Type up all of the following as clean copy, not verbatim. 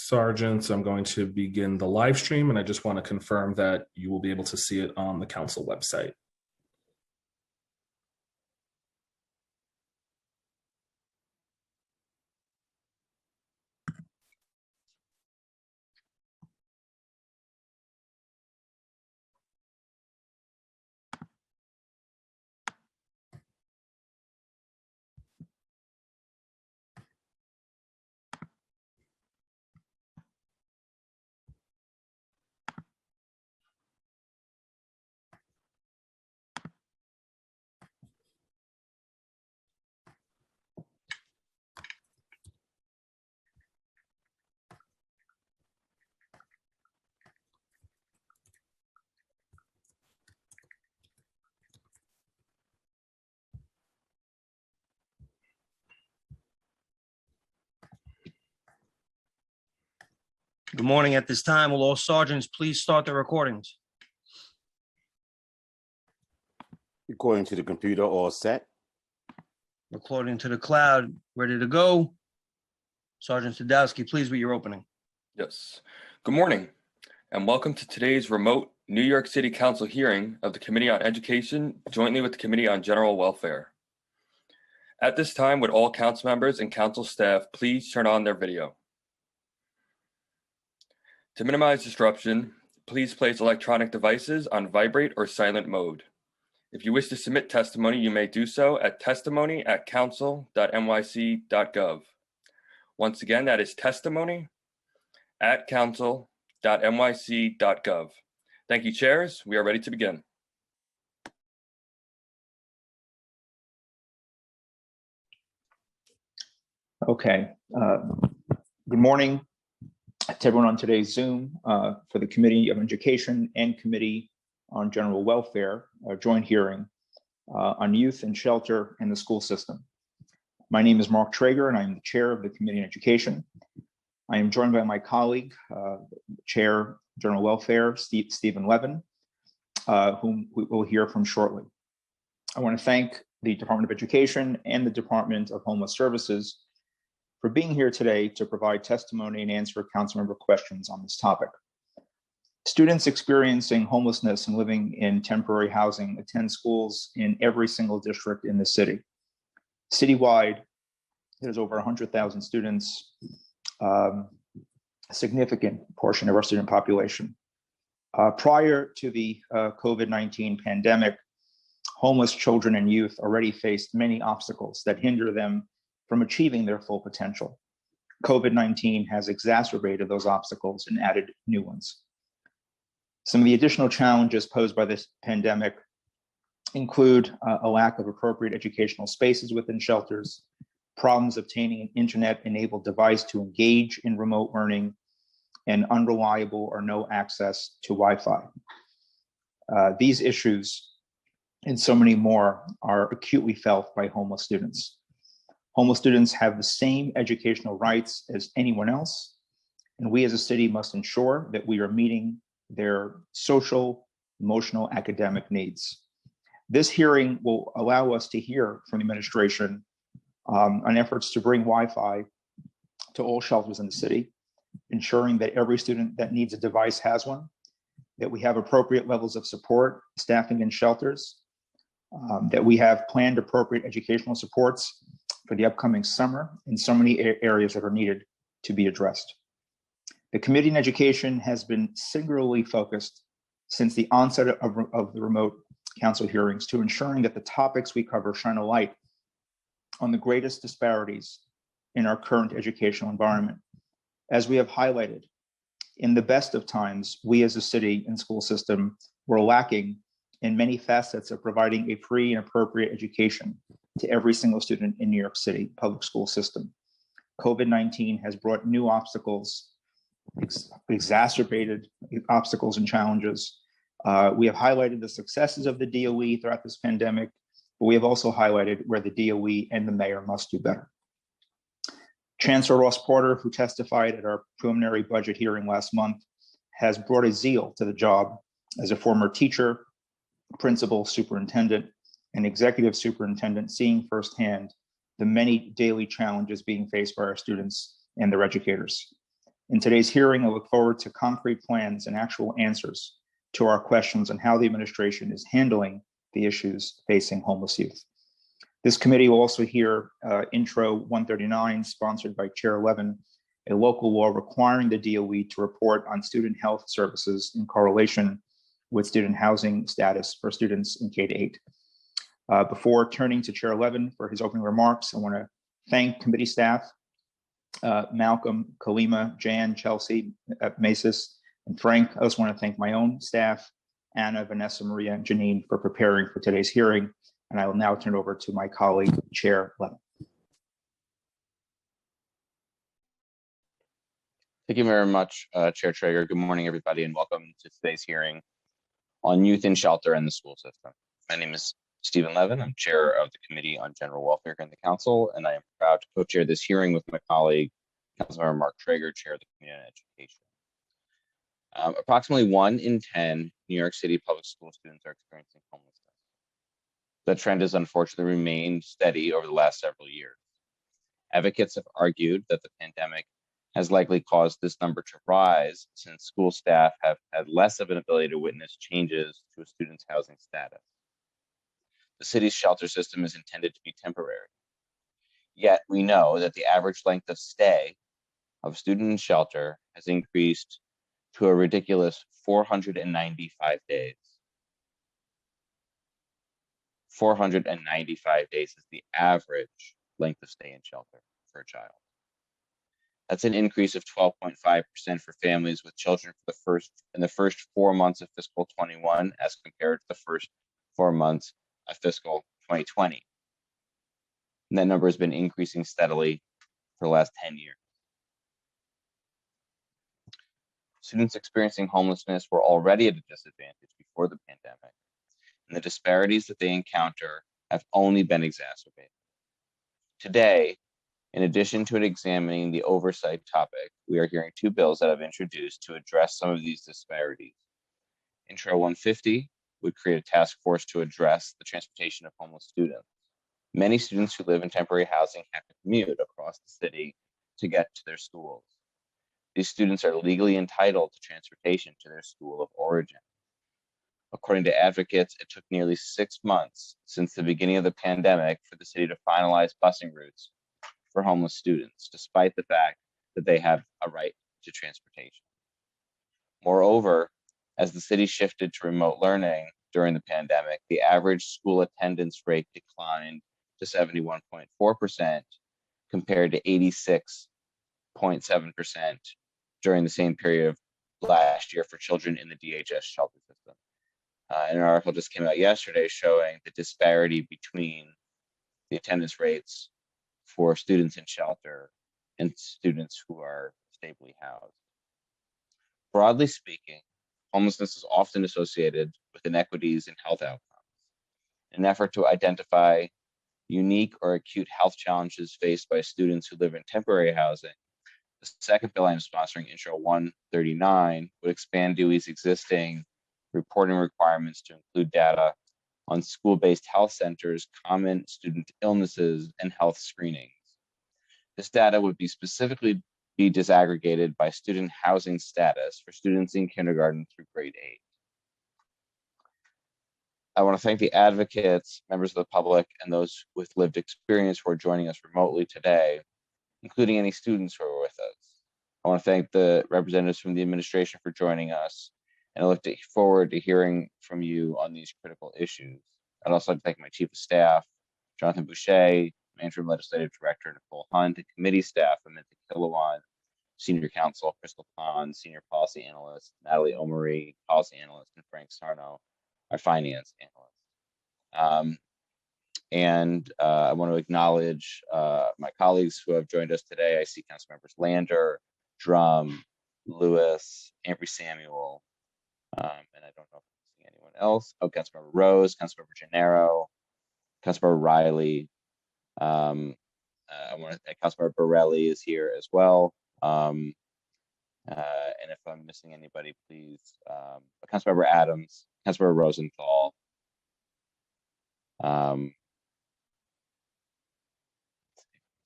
Sergeants, I'm going to begin the live stream, and I just want to confirm that you will be able to see it on the council website. Good morning. At this time, will all sergeants please start their recordings? According to the computer, all set. Recording to the cloud, ready to go. Sergeant Sadowski, please with your opening. Yes. Good morning, and welcome to today's remote New York City Council hearing of the Committee on Education, jointly with the Committee on General Welfare. At this time, would all council members and council staff please turn on their video? To minimize disruption, please place electronic devices on vibrate or silent mode. If you wish to submit testimony, you may do so at testimony@council.nyc.gov. Once again, that is testimony@council.nyc.gov. Thank you, chairs. We are ready to begin. Okay. Good morning to everyone on today's Zoom for the Committee of Education and Committee on General Welfare, joint hearing on youth and shelter in the school system. My name is Mark Traeger, and I'm the chair of the Committee on Education. I am joined by my colleague, Chair General Welfare, Stephen Levin, whom we will hear from shortly. I want to thank the Department of Education and the Department of Homeless Services for being here today to provide testimony and answer councilmember questions on this topic. Students experiencing homelessness and living in temporary housing attend schools in every single district in the city. Citywide, there's over 100,000 students, a significant portion of our student population. Prior to the COVID-19 pandemic, homeless children and youth already faced many obstacles that hinder them from achieving their full potential. COVID-19 has exacerbated those obstacles and added new ones. Some of the additional challenges posed by this pandemic include a lack of appropriate educational spaces within shelters, problems obtaining an internet-enabled device to engage in remote learning, and unreliable or no access to Wi-Fi. These issues and so many more are acutely felt by homeless students. Homeless students have the same educational rights as anyone else, and we as a city must ensure that we are meeting their social, emotional, academic needs. This hearing will allow us to hear from the administration on efforts to bring Wi-Fi to all shelters in the city, ensuring that every student that needs a device has one, that we have appropriate levels of support, staffing in shelters, that we have planned appropriate educational supports for the upcoming summer in so many areas that are needed to be addressed. The Committee on Education has been singularly focused since the onset of the remote council hearings to ensuring that the topics we cover shine a light on the greatest disparities in our current educational environment. As we have highlighted, in the best of times, we as a city and school system were lacking in many facets of providing a free and appropriate education to every single student in New York City public school system. COVID-19 has brought new obstacles, exacerbated obstacles and challenges. We have highlighted the successes of the DOE throughout this pandemic, but we have also highlighted where the DOE and the mayor must do better. Chancellor Ross Porter, who testified at our preliminary budget hearing last month, has brought a zeal to the job as a former teacher, principal, superintendent, and executive superintendent, seeing firsthand the many daily challenges being faced by our students and their educators. In today's hearing, I look forward to concrete plans and actual answers to our questions on how the administration is handling the issues facing homeless youth. This committee will also hear Intro 139, sponsored by Chair Levin, a local law requiring the DOE to report on student health services in correlation with student housing status for students in K-8. Before turning to Chair Levin for his opening remarks, I want to thank committee staff, Malcolm, Kalima, Jan, Chelsea, Masis, and Frank. I also want to thank my own staff, Anna, Vanessa, Maria, and Janine, for preparing for today's hearing. And I will now turn over to my colleague, Chair Levin. Thank you very much, Chair Traeger. Good morning, everybody, and welcome to today's hearing on youth in shelter and the school system. My name is Stephen Levin. I'm chair of the Committee on General Welfare in the Council, and I am proud to co-chair this hearing with my colleague, Councilmember Mark Traeger, chair of the Committee on Education. Approximately 1 in 10 New York City public school students are experiencing homelessness. The trend has unfortunately remained steady over the last several years. Advocates have argued that the pandemic has likely caused this number to rise since school staff have had less of an ability to witness changes to a student's housing status. The city's shelter system is intended to be temporary. Yet we know that the average length of stay of a student in shelter has increased to a ridiculous 495 days. 495 days is the average length of stay in shelter for a child. That's an increase of 12.5% for families with children for the first 4 months of fiscal 21 as compared to the first 4 months of fiscal 2020. And that number has been increasing steadily for the last 10 years. Students experiencing homelessness were already at a disadvantage before the pandemic, and the disparities that they encounter have only been exacerbated. Today, in addition to examining the oversight topic, we are hearing 2 bills that I've introduced to address some of these disparities. Intro 150 would create a task force to address the transportation of homeless students. Many students who live in temporary housing have to commute across the city to get to their schools. These students are legally entitled to transportation to their school of origin. According to advocates, it took nearly 6 months since the beginning of the pandemic for the city to finalize busing routes for homeless students, despite the fact that they have a right to transportation. Moreover, as the city shifted to remote learning during the pandemic, the average school attendance rate declined to 71.4% compared to 86.7% during the same period of last year for children in the DHS shelter system. And an article just came out yesterday showing the disparity between the attendance rates for students in shelter and students who are stably housed. Broadly speaking, homelessness is often associated with inequities in health outcomes. In an effort to identify unique or acute health challenges faced by students who live in temporary housing, the second bill I'm sponsoring, Intro 139, would expand DOE's existing reporting requirements to include data on school-based health centers, common student illnesses, and health screenings. This data would be specifically be disaggregated by student housing status for students in kindergarten through grade 8. I want to thank the advocates, members of the public, and those with lived experience who are joining us remotely today, including any students who are with us. I want to thank the representatives from the administration for joining us, and I look forward to hearing from you on these critical issues. I'd also like to thank my Chief of Staff, Jonathan Boucher, my Interim Legislative Director, Nicole Hunt, and committee staff, Amita Kilawan, Senior Counsel, Crystal Pond, Senior Policy Analyst, Natalie Omari, Policy Analyst, and Frank Sarno, our Finance Analyst. I want to acknowledge my colleagues who have joined us today. I see Council Members Lander, Drum, Lewis, Ambry Samuel, and I don't know if I'm seeing anyone else. Oh, Councilmember Rose, Councilmember Gennaro, Councilmember Riley. I want to thank Councilmember Borelli is here as well. And if I'm missing anybody, please, Councilmember Adams, Councilmember Rosenthal.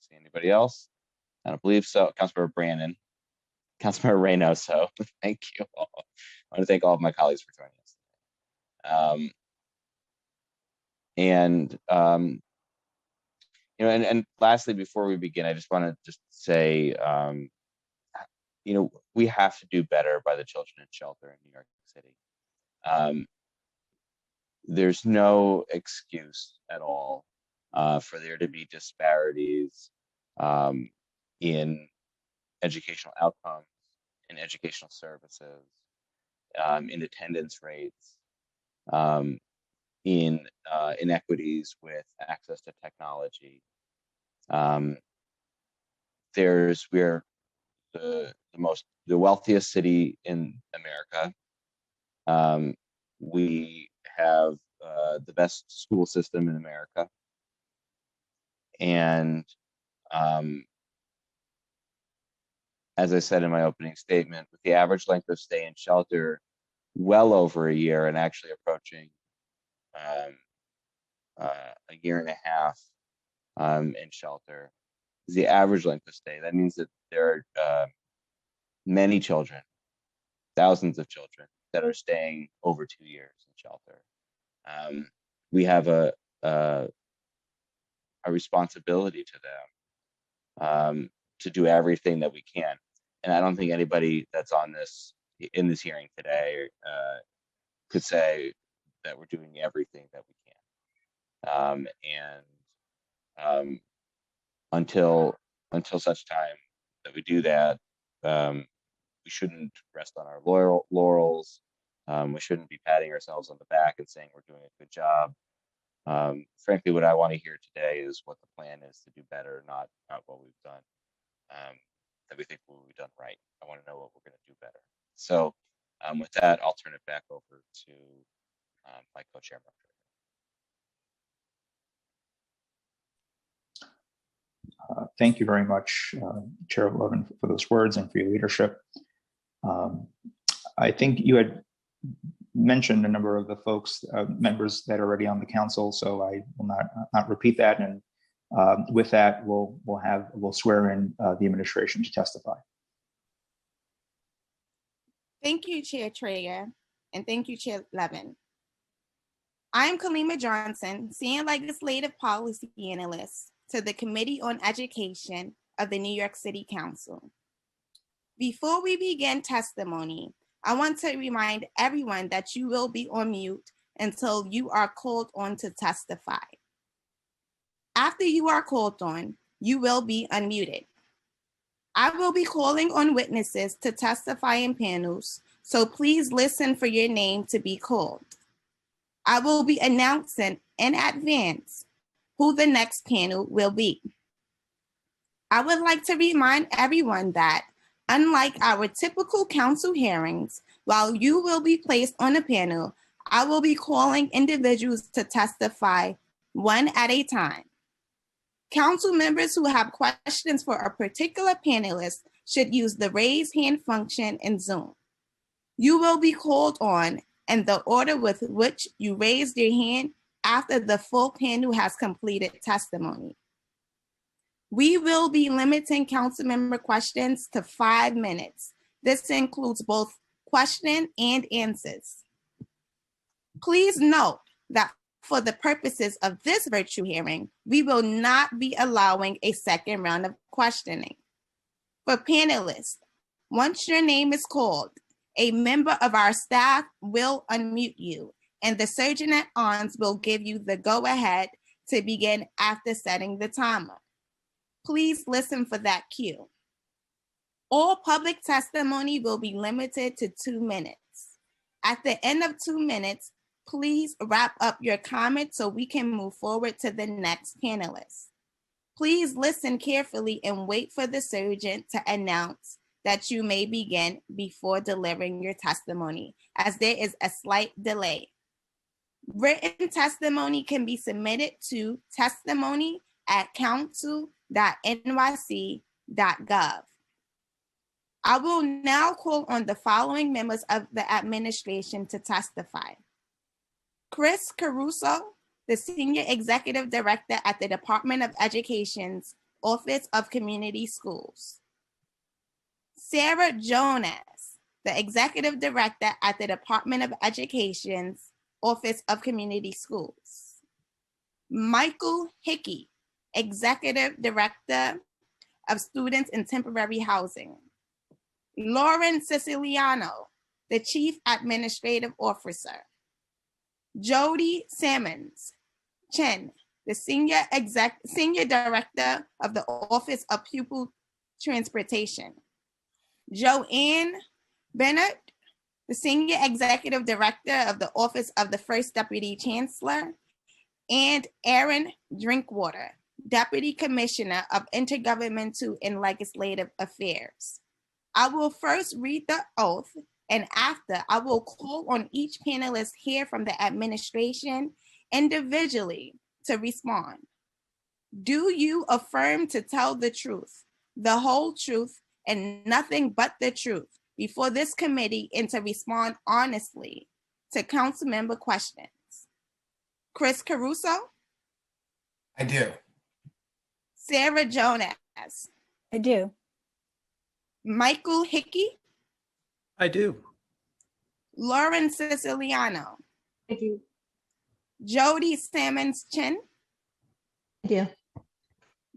See anybody else? I don't believe so. Councilmember Brannon. Councilmember Reynoso. Thank you all. I want to thank all of my colleagues for joining us. And lastly, before we begin, I just want to say, we have to do better by the children in shelter in New York City. There's no excuse at all for there to be disparities in educational outcomes, in educational services, in attendance rates, in inequities with access to technology. We're the wealthiest city in America. We have the best school system in America, and as I said in my opening statement, with the average length of stay in shelter well over a year and actually approaching a year and a half in shelter is the average length of stay. That means that there are many children, thousands of children that are staying over 2 years in shelter. We have a responsibility to them to do everything that we can. And I don't think anybody that's in this hearing today could say that we're doing everything that we can. Until such time that we do that, we shouldn't rest on our laurels. We shouldn't be patting ourselves on the back and saying we're doing a good job. Frankly, what I want to hear today is what the plan is to do better, not what we've done. That we think will be done right. I want to know what we're going to do better. So with that, I'll turn it back over to my co-chair. Thank you very much, Chair Levin, for those words and for your leadership. I think you had mentioned a number of the folks, members that are already on the council, so I will not repeat that. And with that, we'll swear in the administration to testify. Thank you, Chair Traeger, and thank you, Chair Levin. I am Kalima Johnson, Senior Legislative Policy Analyst to the Committee on Education of the New York City Council. Before we begin testimony, I want to remind everyone that you will be on mute until you are called on to testify. After you are called on, you will be unmuted. I will be calling on witnesses to testify in panels, so please listen for your name to be called. I will be announcing in advance who the next panel will be. I would like to remind everyone that, unlike our typical council hearings, while you will be placed on a panel, I will be calling individuals to testify one at a time. Council members who have questions for a particular panelist should use the raise hand function in Zoom. You will be called on in the order with which you raised your hand after the full panel has completed testimony. We will be limiting council member questions to 5 minutes. This includes both question and answers. Please note that for the purposes of this virtual hearing, we will not be allowing a second round of questioning. For panelists, once your name is called, a member of our staff will unmute you, and the Surgeon at Arms will give you the go-ahead to begin after setting the timer. Please listen for that cue. All public testimony will be limited to 2 minutes. At the end of 2 minutes, please wrap up your comments so we can move forward to the next panelist. Please listen carefully and wait for the surgeon to announce that you may begin before delivering your testimony, as there is a slight delay. Written testimony can be submitted to testimony@council.nyc.gov. I will now call on the following members of the administration to testify. Chris Caruso, the Senior Executive Director at the Department of Education's Office of Community Schools. Sarah Jonas, the Executive Director at the Department of Education's Office of Community Schools. Michael Hickey, Executive Director of Students in Temporary Housing. Lauren Siciliano, the Chief Administrative Officer. Jody Salmons Chen, the Senior Director of the Office of Pupil Transportation. Joanne Bennett, the Senior Executive Director of the Office of the First Deputy Chancellor, and Aaron Drinkwater, Deputy Commissioner of Intergovernmental and Legislative Affairs. I will first read the oath, and after I will call on each panelist here from the administration individually to respond. Do you affirm to tell the truth, the whole truth, and nothing but the truth before this committee and to respond honestly to council member questions? Chris Caruso? I do. Sarah Jonas? I do. Michael Hickey? I do. Lauren Siciliano? I do. Jody Salmons Chen? I do.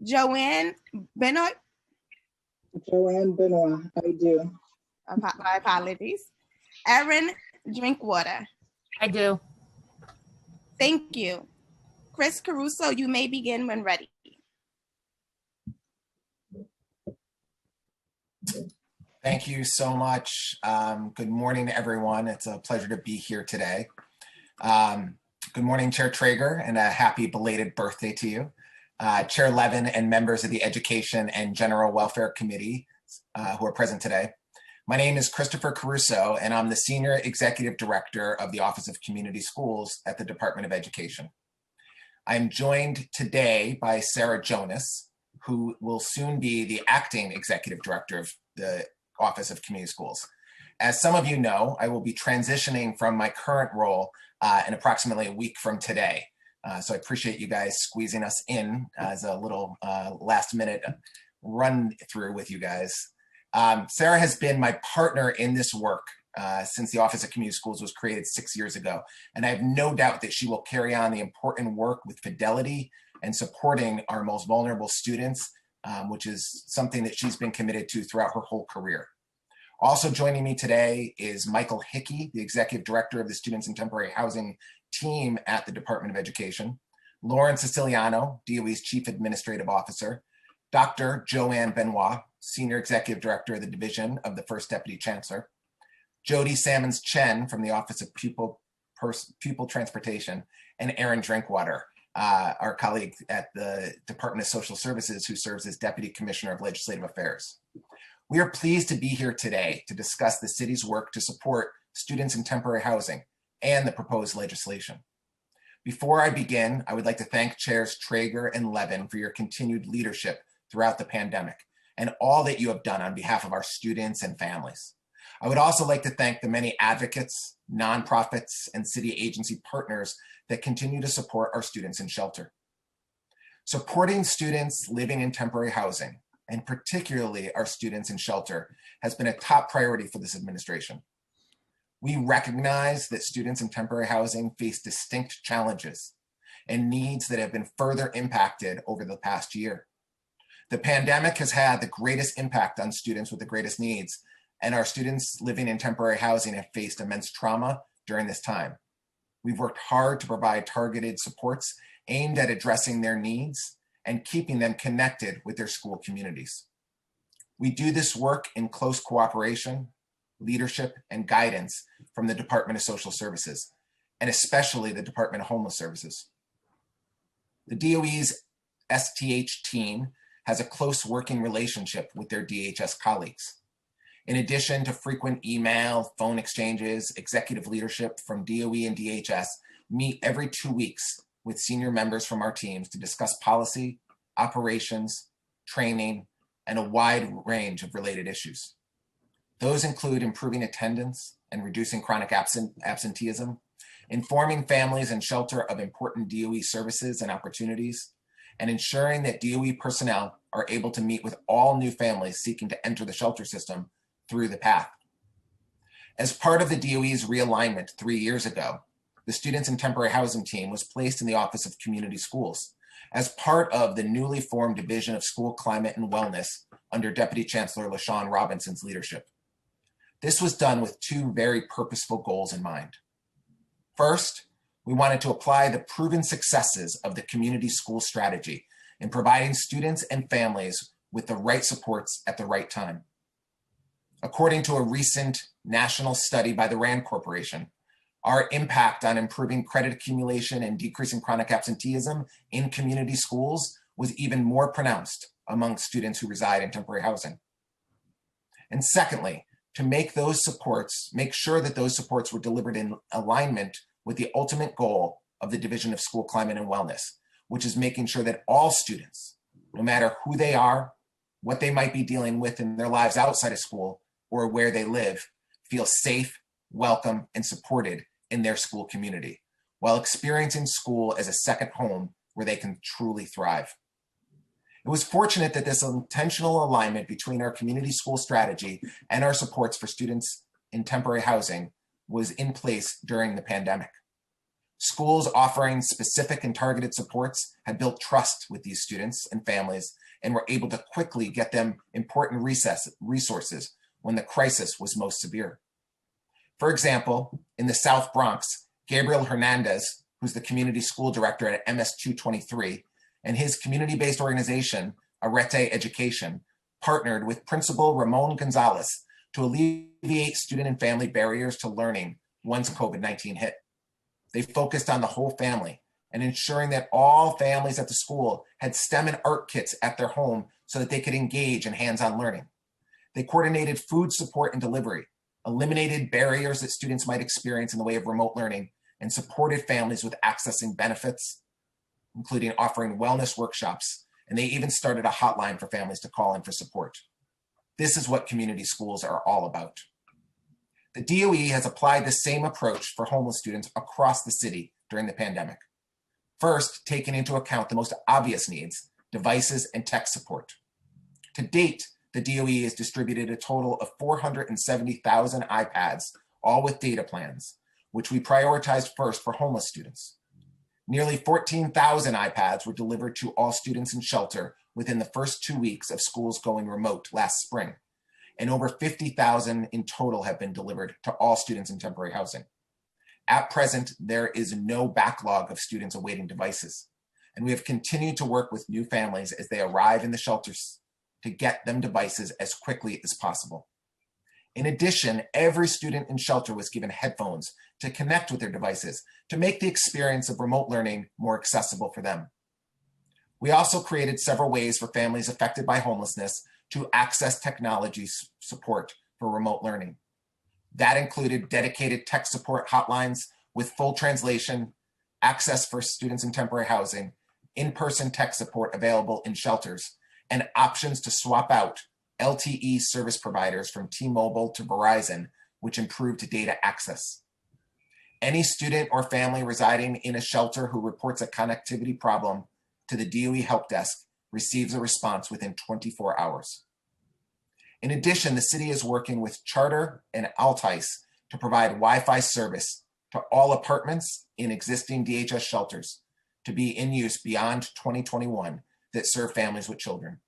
Joanne Benoit? Joanne Benoit, I do. My apologies. Aaron Drinkwater? I do. Thank you. Chris Caruso, you may begin when ready. Thank you so much. Good morning, everyone. It's a pleasure to be here today. Good morning, Chair Traeger, and a happy belated birthday to you. Chair Levin and members of the Education and General Welfare Committee who are present today. My name is Christopher Caruso, and I'm the Senior Executive Director of the Office of Community Schools at the Department of Education. I'm joined today by Sarah Jonas, who will soon be the Acting Executive Director of the Office of Community Schools. As some of you know, I will be transitioning from my current role in approximately a week from today. So I appreciate you guys squeezing us in as a little last minute run through with you guys. Sarah has been my partner in this work since the Office of Community Schools was created 6 years ago. And I have no doubt that she will carry on the important work with fidelity and supporting our most vulnerable students, which is something that she's been committed to throughout her whole career. Also joining me today is Michael Hickey, the Executive Director of the Students in Temporary Housing team at the Department of Education, Lauren Siciliano, DOE's Chief Administrative Officer, Dr. Joanne Benoit, Senior Executive Director of the Division of the First Deputy Chancellor, Jody Salmons Chen from the Office of Pupil Transportation, and Aaron Drinkwater, our colleague at the Department of Social Services who serves as Deputy Commissioner of Legislative Affairs. We are pleased to be here today to discuss the city's work to support students in temporary housing and the proposed legislation. Before I begin, I would like to thank Chairs Traeger and Levin for your continued leadership throughout the pandemic and all that you have done on behalf of our students and families. I would also like to thank the many advocates, nonprofits, and city agency partners that continue to support our students in shelter. Supporting students living in temporary housing, and particularly our students in shelter, has been a top priority for this administration. We recognize that students in temporary housing face distinct challenges and needs that have been further impacted over the past year. The pandemic has had the greatest impact on students with the greatest needs, and our students living in temporary housing have faced immense trauma during this time. We've worked hard to provide targeted supports aimed at addressing their needs and keeping them connected with their school communities. We do this work in close cooperation, leadership, and guidance from the Department of Social Services, and especially the Department of Homeless Services. The DOE's STH team has a close working relationship with their DHS colleagues. In addition to frequent email, phone exchanges, executive leadership from DOE and DHS meet every 2 weeks with senior members from our teams to discuss policy, operations, training, and a wide range of related issues. Those include improving attendance and reducing chronic absenteeism, informing families in shelter of important DOE services and opportunities, and ensuring that DOE personnel are able to meet with all new families seeking to enter the shelter system through the path. As part of the DOE's realignment 3 years ago, the Students in Temporary Housing team was placed in the Office of Community Schools as part of the newly formed Division of School Climate and Wellness under Deputy Chancellor LaShawn Robinson's leadership. This was done with two very purposeful goals in mind. First, we wanted to apply the proven successes of the community school strategy in providing students and families with the right supports at the right time. According to a recent national study by the RAND Corporation, our impact on improving credit accumulation and decreasing chronic absenteeism in community schools was even more pronounced among students who reside in temporary housing. And secondly, to make sure that those supports were delivered in alignment with the ultimate goal of the Division of School Climate and Wellness, which is making sure that all students, no matter who they are, what they might be dealing with in their lives outside of school or where they live, feel safe, welcome, and supported in their school community, while experiencing school as a second home where they can truly thrive. It was fortunate that this intentional alignment between our community school strategy and our supports for students in temporary housing was in place during the pandemic. Schools offering specific and targeted supports had built trust with these students and families and were able to quickly get them important resources when the crisis was most severe. For example, in the South Bronx, Gabriel Hernandez, who's the community school director at MS 223, and his community-based organization, Arete Education, partnered with Principal Ramon Gonzalez to alleviate student and family barriers to learning once COVID-19 hit. They focused on the whole family and ensuring that all families at the school had STEM and art kits at their home so that they could engage in hands-on learning. They coordinated food support and delivery, eliminated barriers that students might experience in the way of remote learning, and supported families with accessing benefits, including offering wellness workshops, and they even started a hotline for families to call in for support. This is what community schools are all about. The DOE has applied the same approach for homeless students across the city during the pandemic. First, taking into account the most obvious needs, devices and tech support. To date, the DOE has distributed a total of 470,000 iPads, all with data plans, which we prioritized first for homeless students. Nearly 14,000 iPads were delivered to all students in shelter within the first 2 weeks of schools going remote last spring, and over 50,000 in total have been delivered to all students in temporary housing. At present, there is no backlog of students awaiting devices, and we have continued to work with new families as they arrive in the shelters to get them devices as quickly as possible. In addition, every student in shelter was given headphones to connect with their devices to make the experience of remote learning more accessible for them. We also created several ways for families affected by homelessness to access technology support for remote learning. That included dedicated tech support hotlines with full translation, access for students in temporary housing, in-person tech support available in shelters, and options to swap out LTE service providers from T-Mobile to Verizon, which improved data access. Any student or family residing in a shelter who reports a connectivity problem to the DOE help desk receives a response within 24 hours. In addition, the city is working with Charter and Altice to provide Wi-Fi service to all apartments in existing DHS shelters to be in use beyond 2021 that serve families with children.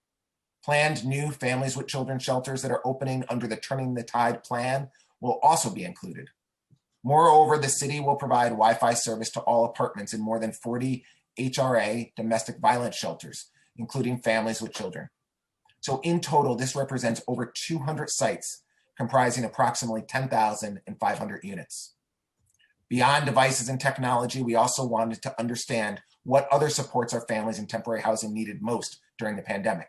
Planned new families with children shelters that are opening under the Turning the Tide plan will also be included. Moreover, the city will provide Wi-Fi service to all apartments in more than 40 HRA domestic violence shelters, including families with children. So in total, this represents over 200 sites comprising approximately 10,500 units. Beyond devices and technology, we also wanted to understand what other supports our families in temporary housing needed most during the pandemic.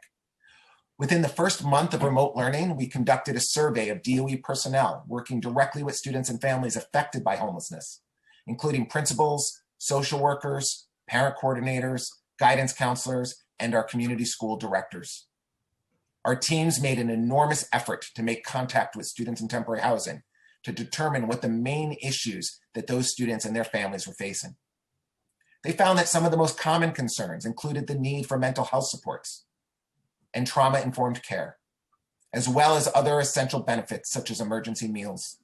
Within the first month of remote learning, we conducted a survey of DOE personnel working directly with students and families affected by homelessness, including principals, social workers, parent coordinators, guidance counselors, and our community school directors. Our teams made an enormous effort to make contact with students in temporary housing to determine what the main issues that those students and their families were facing. They found that some of the most common concerns included the need for mental health supports and trauma-informed care, as well as other essential benefits such as emergency meals.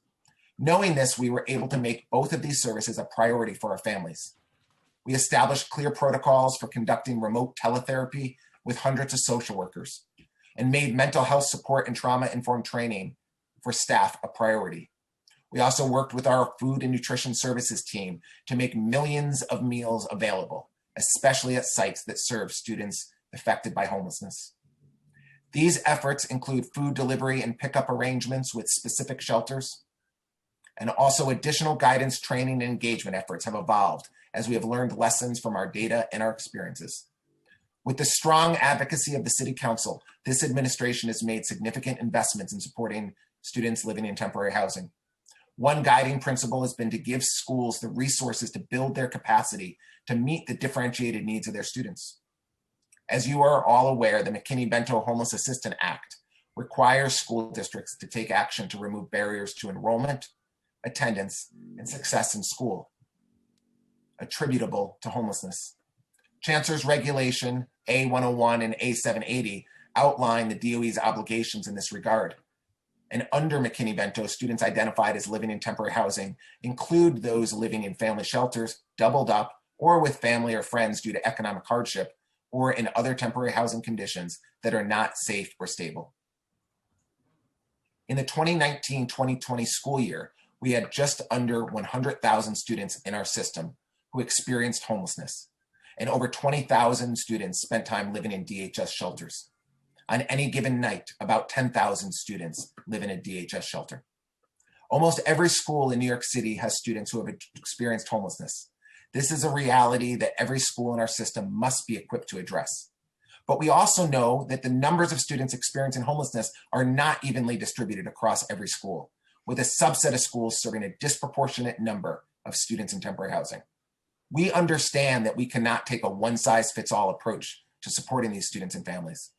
Knowing this, we were able to make both of these services a priority for our families. We established clear protocols for conducting remote teletherapy with hundreds of social workers and made mental health support and trauma-informed training for staff a priority. We also worked with our food and nutrition services team to make millions of meals available, especially at sites that serve students affected by homelessness. These efforts include food delivery and pickup arrangements with specific shelters, and also additional guidance, training, and engagement efforts have evolved as we have learned lessons from our data and our experiences. With the strong advocacy of the City Council, this administration has made significant investments in supporting students living in temporary housing. One guiding principle has been to give schools the resources to build their capacity to meet the differentiated needs of their students. As you are all aware, the McKinney-Vento Homeless Assistance Act requires school districts to take action to remove barriers to enrollment, attendance, and success in school attributable to homelessness. Chancellor's Regulation A101 and A780 outline the DOE's obligations in this regard. And under McKinney-Vento, students identified as living in temporary housing include those living in family shelters, doubled up, or with family or friends due to economic hardship, or in other temporary housing conditions that are not safe or stable. In the 2019-2020 school year, we had just under 100,000 students in our system who experienced homelessness, and over 20,000 students spent time living in DHS shelters. On any given night, about 10,000 students live in a DHS shelter. Almost every school in New York City has students who have experienced homelessness. This is a reality that every school in our system must be equipped to address. But we also know that the numbers of students experiencing homelessness are not evenly distributed across every school, with a subset of schools serving a disproportionate number of students in temporary housing. We understand that we cannot take a one-size-fits-all approach to supporting these students and families.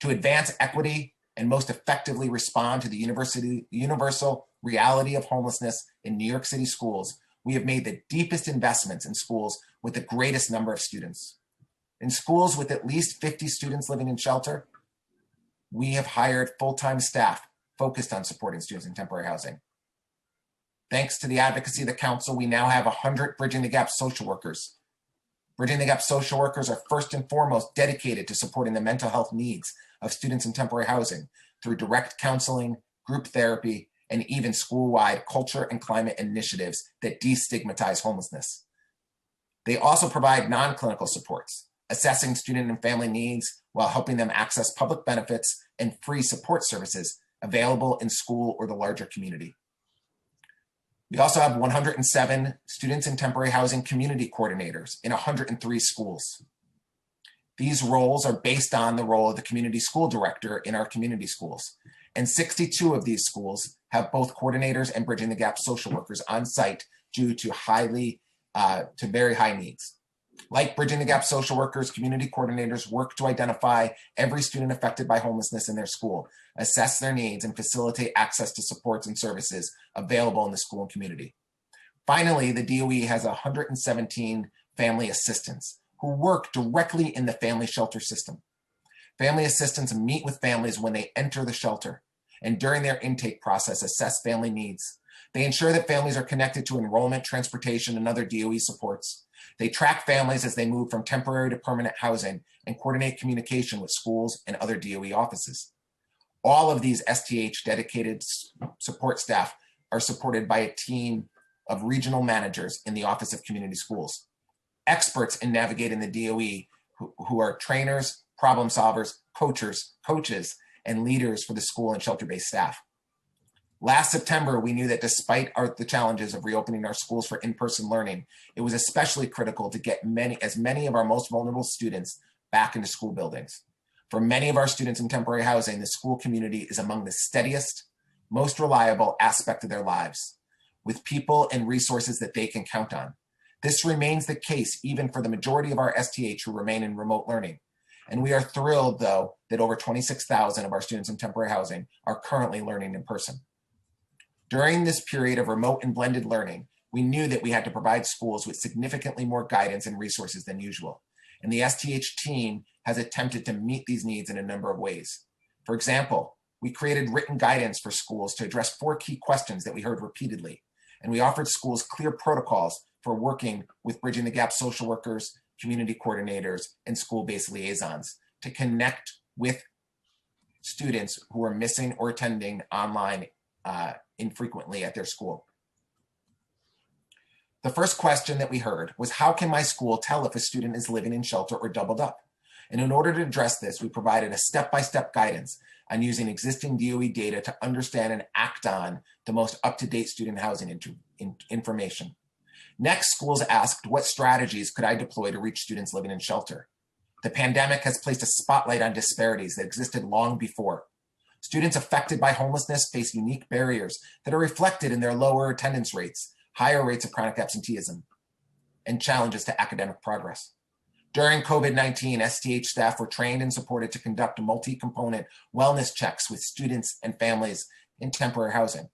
To advance equity and most effectively respond to the universal reality of homelessness in New York City schools, we have made the deepest investments in schools with the greatest number of students. In schools with at least 50 students living in shelter, we have hired full-time staff focused on supporting students in temporary housing. Thanks to the advocacy of the council, we now have 100 Bridging the Gap social workers. Bridging the Gap social workers are first and foremost dedicated to supporting the mental health needs of students in temporary housing through direct counseling, group therapy, and even school-wide culture and climate initiatives that destigmatize homelessness. They also provide non-clinical supports, assessing student and family needs while helping them access public benefits and free support services available in school or the larger community. We also have 107 students in temporary housing community coordinators in 103 schools. These roles are based on the role of the community school director in our community schools. And 62 of these schools have both coordinators and Bridging the Gap social workers on site due to very high needs. Like Bridging the Gap social workers, community coordinators work to identify every student affected by homelessness in their school, assess their needs, and facilitate access to supports and services available in the school and community. Finally, the DOE has 117 family assistants who work directly in the family shelter system. Family assistants meet with families when they enter the shelter and during their intake process assess family needs. They ensure that families are connected to enrollment, transportation, and other DOE supports. They track families as they move from temporary to permanent housing and coordinate communication with schools and other DOE offices. All of these STH dedicated support staff are supported by a team of regional managers in the Office of Community Schools, experts in navigating the DOE who are trainers, problem solvers, coaches, and leaders for the school and shelter-based staff. Last September, we knew that despite the challenges of reopening our schools for in-person learning, it was especially critical to get as many of our most vulnerable students back into school buildings. For many of our students in temporary housing, the school community is among the steadiest, most reliable aspect of their lives, with people and resources that they can count on. This remains the case even for the majority of our STH who remain in remote learning. And we are thrilled, though, that over 26,000 of our students in temporary housing are currently learning in person. During this period of remote and blended learning, we knew that we had to provide schools with significantly more guidance and resources than usual. And the STH team has attempted to meet these needs in a number of ways. For example, we created written guidance for schools to address 4 key questions that we heard repeatedly. And we offered schools clear protocols for working with Bridging the Gap social workers, community coordinators, and school-based liaisons to connect with students who are missing or attending online infrequently at their school. The first question that we heard was, how can my school tell if a student is living in shelter or doubled up? And in order to address this, we provided a step-by-step guidance on using existing DOE data to understand and act on the most up-to-date student housing information. Next, schools asked, what strategies could I deploy to reach students living in shelter? The pandemic has placed a spotlight on disparities that existed long before. Students affected by homelessness face unique barriers that are reflected in their lower attendance rates, higher rates of chronic absenteeism, and challenges to academic progress. During COVID-19, STH staff were trained and supported to conduct multi-component wellness checks with students and families in temporary housing.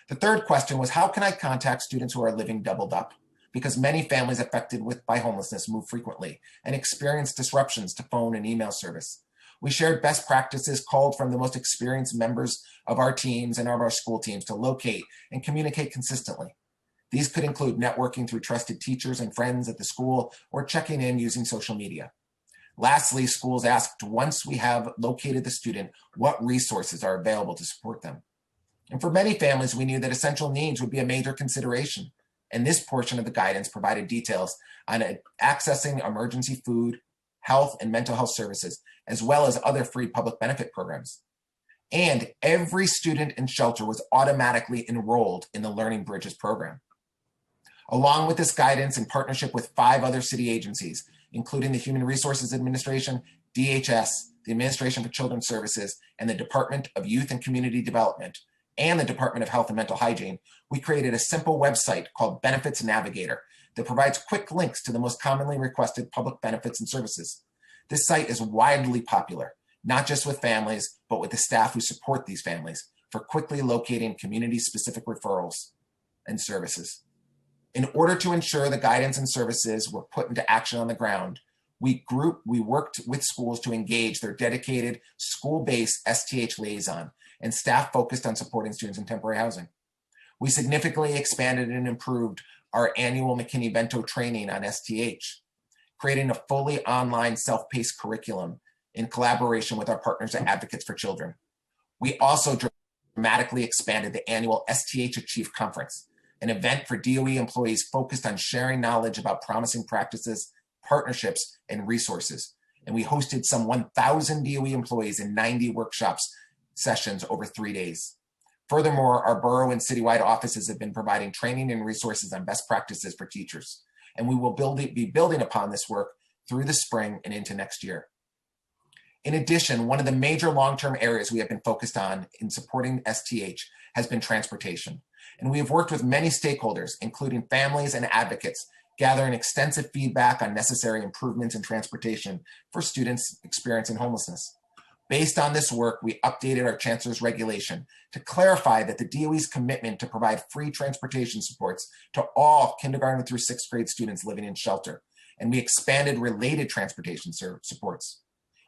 The third question was, how can I contact students who are living doubled up? Because many families affected by homelessness move frequently and experience disruptions to phone and email service. We shared best practices, called from the most experienced members of our teams and of our school teams to locate and communicate consistently. These could include networking through trusted teachers and friends at the school or checking in using social media. Lastly, schools asked, once we have located the student, what resources are available to support them? And for many families, we knew that essential needs would be a major consideration. And this portion of the guidance provided details on accessing emergency food, health, and mental health services, as well as other free public benefit programs. And every student in shelter was automatically enrolled in the Learning Bridges program. Along with this guidance, in partnership with 5 other city agencies, including the Human Resources Administration, DHS, the Administration for Children's Services, and the Department of Youth and Community Development, and the Department of Health and Mental Hygiene, we created a simple website called Benefits Navigator that provides quick links to the most commonly requested public benefits and services. This site is widely popular, not just with families, but with the staff who support these families, for quickly locating community-specific referrals and services. In order to ensure the guidance and services were put into action on the ground, we worked with schools to engage their dedicated school-based STH liaison and staff focused on supporting students in temporary housing. We significantly expanded and improved our annual McKinney-Vento training on STH, creating a fully online self-paced curriculum in collaboration with our partners at Advocates for Children. We also dramatically expanded the annual STH Achieve Conference, an event for DOE employees focused on sharing knowledge about promising practices, partnerships, and resources. And we hosted some 1,000 DOE employees in 90 workshops sessions over 3 days. Furthermore, our borough and citywide offices have been providing training and resources on best practices for teachers. And we will be building upon this work through the spring and into next year. In addition, one of the major long-term areas we have been focused on in supporting STH has been transportation. And we have worked with many stakeholders, including families and advocates, gathering extensive feedback on necessary improvements in transportation for students experiencing homelessness. Based on this work, we updated our chancellor's regulation to clarify that the DOE's commitment to provide free transportation supports to all kindergarten through 6th grade students living in shelter, and we expanded related transportation supports.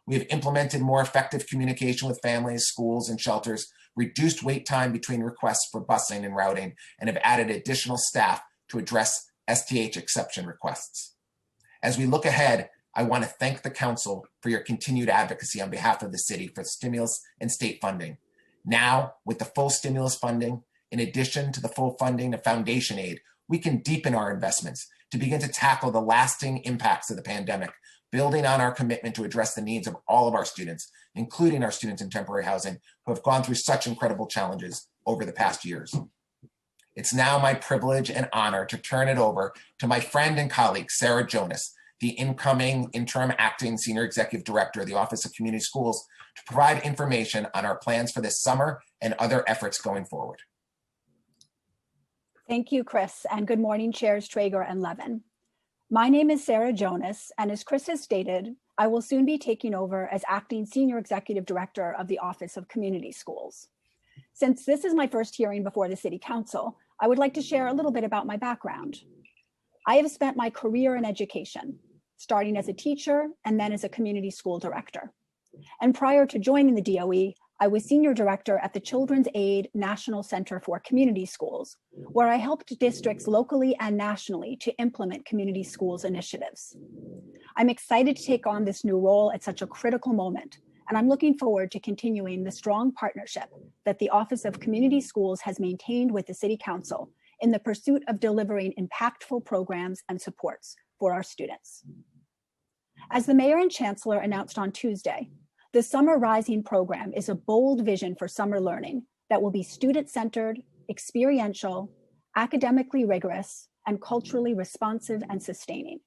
We have implemented more effective communication with families, schools, and shelters, reduced wait time between requests for busing and routing, and have added additional staff to address STH exception requests. As we look ahead, I want to thank the council for your continued advocacy on behalf of the city for stimulus and state funding. Now, with the full stimulus funding, in addition to the full funding of foundation aid, we can deepen our investments to begin to tackle the lasting impacts of the pandemic, building on our commitment to address the needs of all of our students, including our students in temporary housing, who have gone through such incredible challenges over the past years. It's now my privilege and honor to turn it over to my friend and colleague, Sarah Jonas, the incoming interim acting senior executive director of the Office of Community Schools, to provide information on our plans for this summer and other efforts going forward. Thank you, Chris, and good morning, Chairs Traeger and Levin. My name is Sarah Jonas, and as Chris has stated, I will soon be taking over as acting senior executive director of the Office of Community Schools. Since this is my first hearing before the City Council, I would like to share a little bit about my background. I have spent my career in education, starting as a teacher and then as a community school director. And prior to joining the DOE, I was senior director at the Children's Aid National Center for Community Schools, where I helped districts locally and nationally to implement community schools initiatives. I'm excited to take on this new role at such a critical moment, and I'm looking forward to continuing the strong partnership that the Office of Community Schools has maintained with the City Council in the pursuit of delivering impactful programs and supports for our students. As the Mayor and Chancellor announced on Tuesday, the Summer Rising program is a bold vision for summer learning that will be student-centered, experiential, academically rigorous, and culturally responsive and sustaining.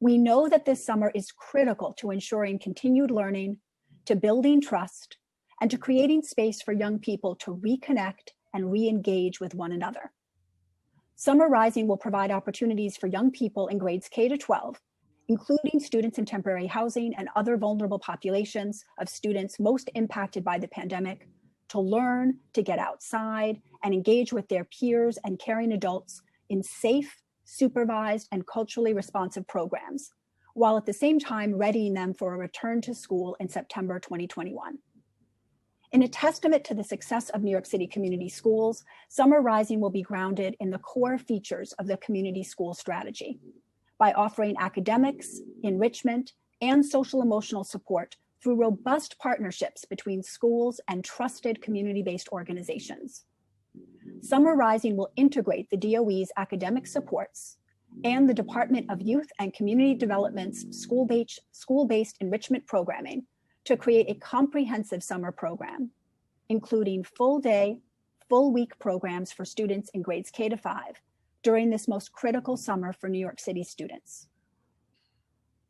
We know that this summer is critical to ensuring continued learning, to building trust, and to creating space for young people to reconnect and re-engage with one another. Summer Rising will provide opportunities for young people in grades K to 12, including students in temporary housing and other vulnerable populations of students most impacted by the pandemic, to learn, to get outside, and engage with their peers and caring adults in safe, supervised, and culturally responsive programs, while at the same time readying them for a return to school in September 2021. In a testament to the success of New York City community schools, Summer Rising will be grounded in the core features of the community school strategy by offering academics, enrichment, and social emotional support through robust partnerships between schools and trusted community-based organizations. Summer Rising will integrate the DOE's academic supports and the Department of Youth and Community Development's school-based enrichment programming to create a comprehensive summer program, including full day, full week programs for students in grades K to 5 during this most critical summer for New York City students.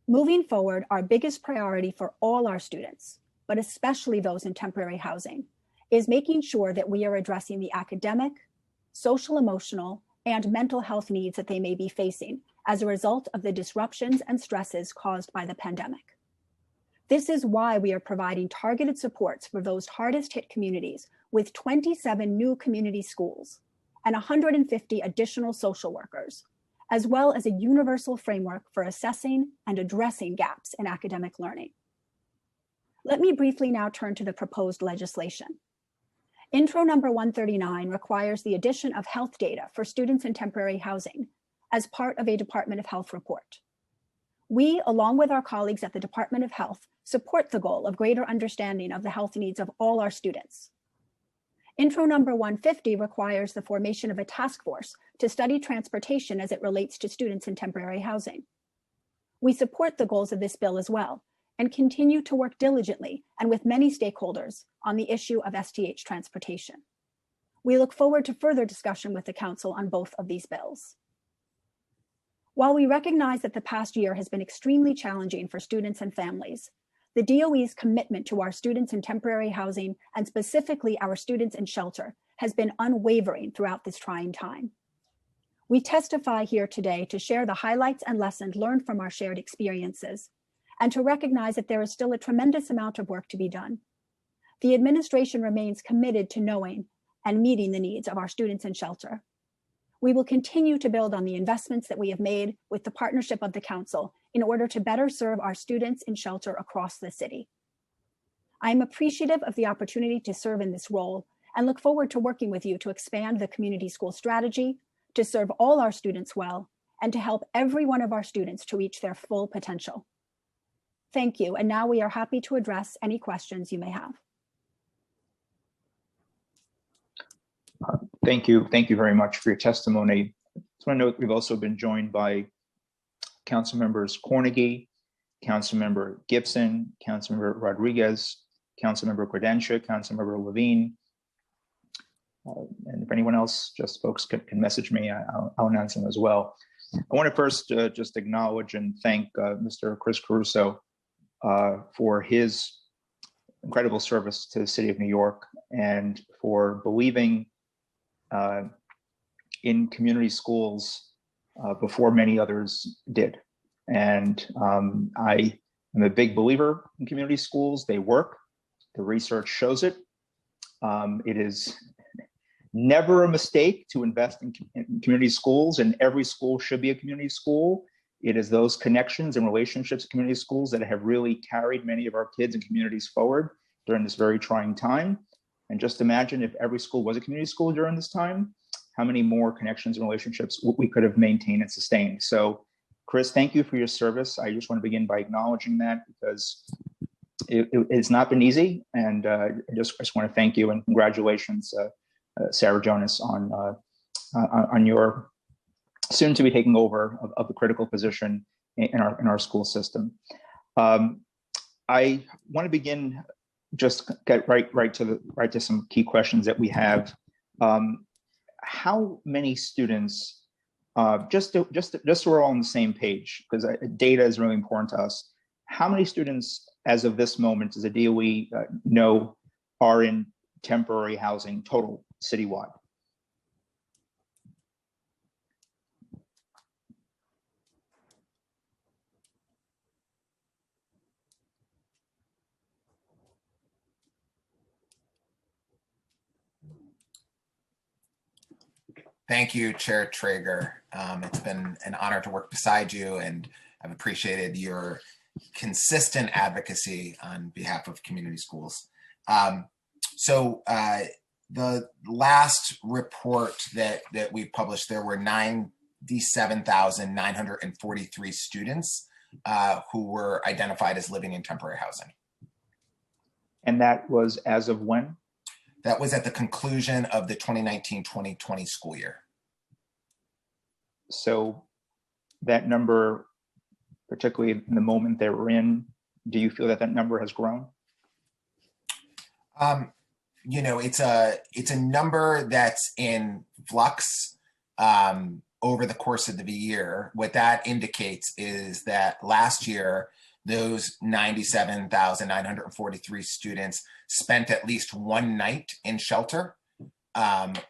Moving forward, our biggest priority for all our students, but especially those in temporary housing, is making sure that we are addressing the academic, social emotional, and mental health needs that they may be facing as a result of the disruptions and stresses caused by the pandemic. This is why we are providing targeted supports for those hardest hit communities with 27 new community schools and 150 additional social workers, as well as a universal framework for assessing and addressing gaps in academic learning. Let me briefly now turn to the proposed legislation. Intro number 139 requires the addition of health data for students in temporary housing as part of a Department of Health report. We, along with our colleagues at the Department of Health, support the goal of greater understanding of the health needs of all our students. Intro number 150 requires the formation of a task force to study transportation as it relates to students in temporary housing. We support the goals of this bill as well, and continue to work diligently and with many stakeholders on the issue of STH transportation. We look forward to further discussion with the Council on both of these bills. While we recognize that the past year has been extremely challenging for students and families, the DOE's commitment to our students in temporary housing, and specifically our students in shelter, has been unwavering throughout this trying time. We testify here today to share the highlights and lessons learned from our shared experiences, and to recognize that there is still a tremendous amount of work to be done. The administration remains committed to knowing and meeting the needs of our students in shelter. We will continue to build on the investments that we have made with the partnership of the Council in order to better serve our students in shelter across the city. I am appreciative of the opportunity to serve in this role and look forward to working with you to expand the community school strategy, to serve all our students well, and to help every one of our students to reach their full potential. Thank you, and now we are happy to address any questions you may have. Thank you. Thank you very much for your testimony. I just want to note we've also been joined by Council Members Cornegy, Council Member Gibson, Council Member Rodriguez, Council Member Credentia, Council Member Levine. And if anyone else, just folks can message me, I'll announce them as well. I want to first just acknowledge and thank Mr. Chris Caruso for his incredible service to the City of New York and for believing in community schools before many others did. And I am a big believer in community schools. They work. The research shows it. It is never a mistake to invest in community schools, and every school should be a community school. It is those connections and relationships in community schools that have really carried many of our kids and communities forward. during this very trying time. And just imagine if every school was a community school during this time, how many more connections and relationships we could have maintained and sustained. So Chris, thank you for your service. I just want to begin by acknowledging that, because it's not been easy. And I just want to thank you and congratulations, Sarah Jonas, on your soon to be taking over of the critical position in our school system. I want to begin, just get right to some key questions that we have. How many students, just so we're all on the same page, because data is really important to us. How many students, as of this moment, does the DOE know are in temporary housing total citywide? Thank you, Chair Traeger. It's been an honor to work beside you, and I've appreciated your consistent advocacy on behalf of community schools. So the last report that we published, there were 97,943 students who were identified as living in temporary housing. And that was as of when? That was at the conclusion of the 2019-2020 school year. So that number, particularly in the moment they were in, do you feel that that number has grown? You know, it's a number that's in flux over the course of the year. What that indicates is that last year, those 97,943 students spent at least one night in shelter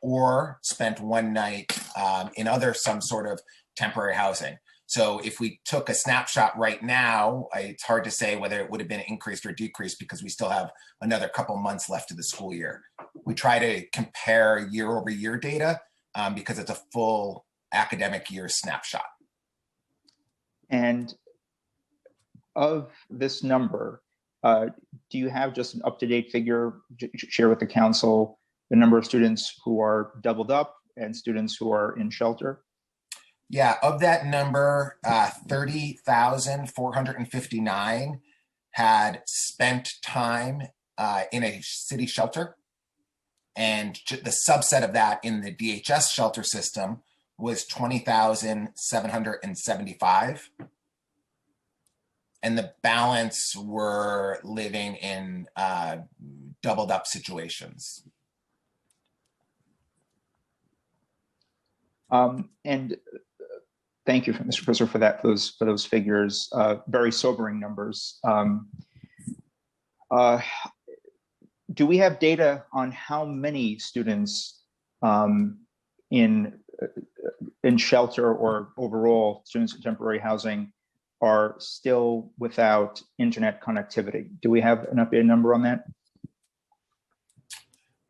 or spent one night in some sort of temporary housing. So if we took a snapshot right now, it's hard to say whether it would have been increased or decreased because we still have another couple months left of the school year. We try to compare year over year data because it's a full academic year snapshot. And of this number, do you have just an up-to-date figure to share with the council, the number of students who are doubled up and students who are in shelter? Yeah, of that number, 30,459 had spent time in a city shelter. And the subset of that in the DHS shelter system was 20,775. And the balance were living in doubled up situations. And thank you, Mr. Professor, for those figures. Very sobering numbers. Do we have data on how many students in shelter or overall students in temporary housing are still without internet connectivity? Do we have an updated number on that?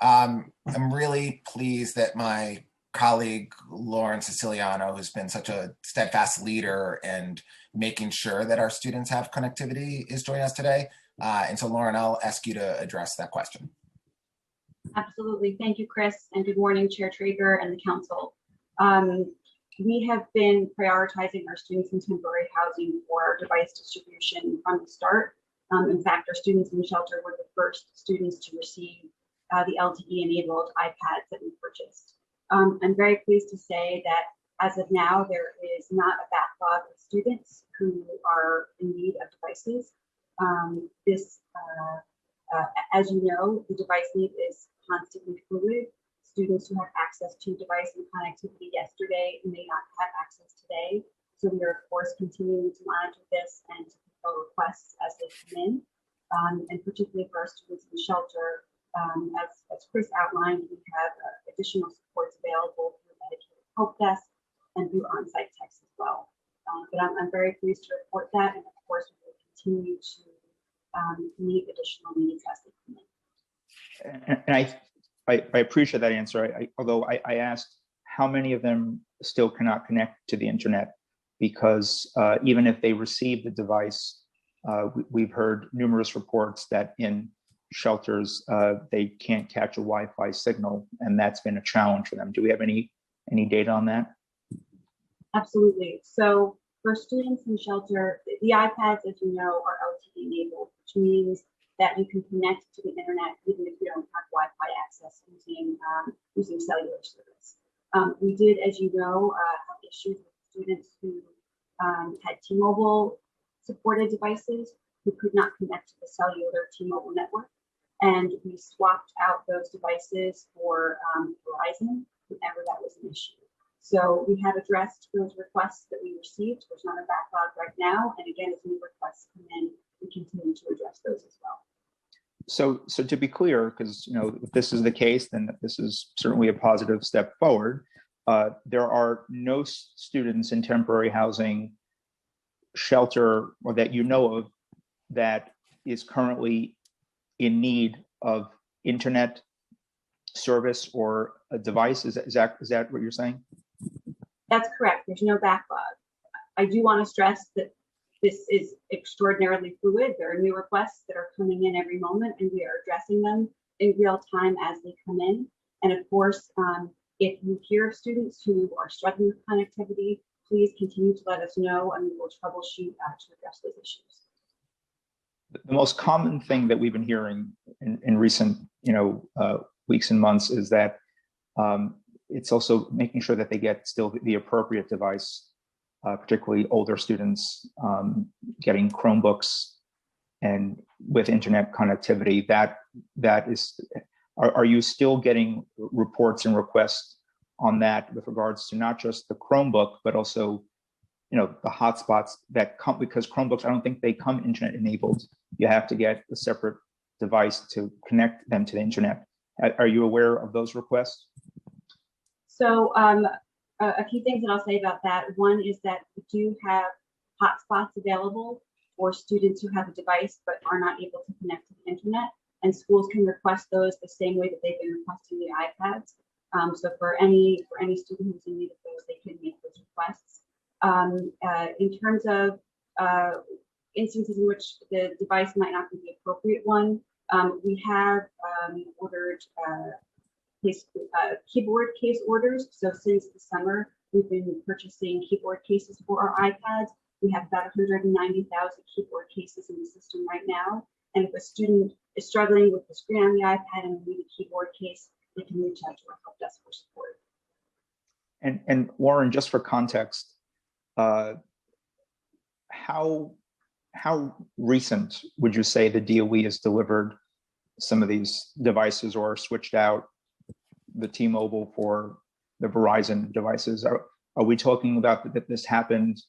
I'm really pleased that my colleague Lauren Siciliano, who's been such a steadfast leader and making sure that our students have connectivity, is joining us today. And so Lauren, I'll ask you to address that question. Absolutely. Thank you, Chris, and good morning, Chair Traeger and the council. We have been prioritizing our students in temporary housing for our device distribution from the start. In fact, our students in shelter were the first students to receive the LTE-enabled iPads that we purchased. I'm very pleased to say that as of now, there is not a backlog of students who are in need of devices. As you know, the device need is constantly fluid. Students who have access to device and connectivity yesterday may not have access today. So we are, of course, continuing to monitor this and to fulfill requests as they come in. And particularly for our students in shelter, as Chris outlined, we have additional supports available through Medicaid Help Desk and through on-site techs as well. But I'm very pleased to report that, and of course, we will continue to meet additional needs as they come in. And I appreciate that answer. Although I asked how many of them still cannot connect to the internet, because even if they receive the device, we've heard numerous reports that in shelters, they can't catch a Wi-Fi signal, and that's been a challenge for them. Do we have any data on that? Absolutely. So for students in shelter, the iPads, as you know, are LTE enabled, which means that you can connect to the internet even if you don't have Wi-Fi access using cellular service. We did, as you know, have issues with students who had T-Mobile supported devices who could not connect to the cellular T-Mobile network. And we swapped out those devices for Verizon whenever that was an issue. So we have addressed those requests that we received. There's not a backlog right now. And again, as new requests come in, we continue to address those as well. So to be clear, because if this is the case, then this is certainly a positive step forward. There are no students in temporary housing shelter, or that you know of, that is currently in need of internet service or a device. Is that what you're saying? That's correct. There's no backlog. I do want to stress that this is extraordinarily fluid. There are new requests that are coming in every moment, and we are addressing them in real time as they come in. And of course, if you hear of students who are struggling with connectivity, please continue to let us know, and we will troubleshoot to address those issues. The most common thing that we've been hearing in recent, weeks and months is that it's also making sure that they get still the appropriate device, particularly older students getting Chromebooks and with internet connectivity. That is, are you still getting reports and requests on that with regards to not just the Chromebook, but also, the hotspots that come, because Chromebooks, I don't think they come internet enabled. You have to get a separate device to connect them to the internet. Are you aware of those requests? So a few things that I'll say about that. One is that we do have hotspots available for students who have a device but are not able to connect to the internet, and schools can request those the same way that they've been requesting the iPads. So for any student who's in need of those, they can make those requests. In terms of instances in which the device might not be the appropriate one, we have ordered keyboard case orders. So since the summer, we've been purchasing keyboard cases for our iPads. We have about 190,000 keyboard cases in the system right now. And if a student is struggling with the screen on the iPad and we need a keyboard case, they can reach out to our help desk for support. And Warren, just for context, how recent would you say the DOE has delivered some of these devices or switched out the T-Mobile for the Verizon devices? Are we talking about that this happened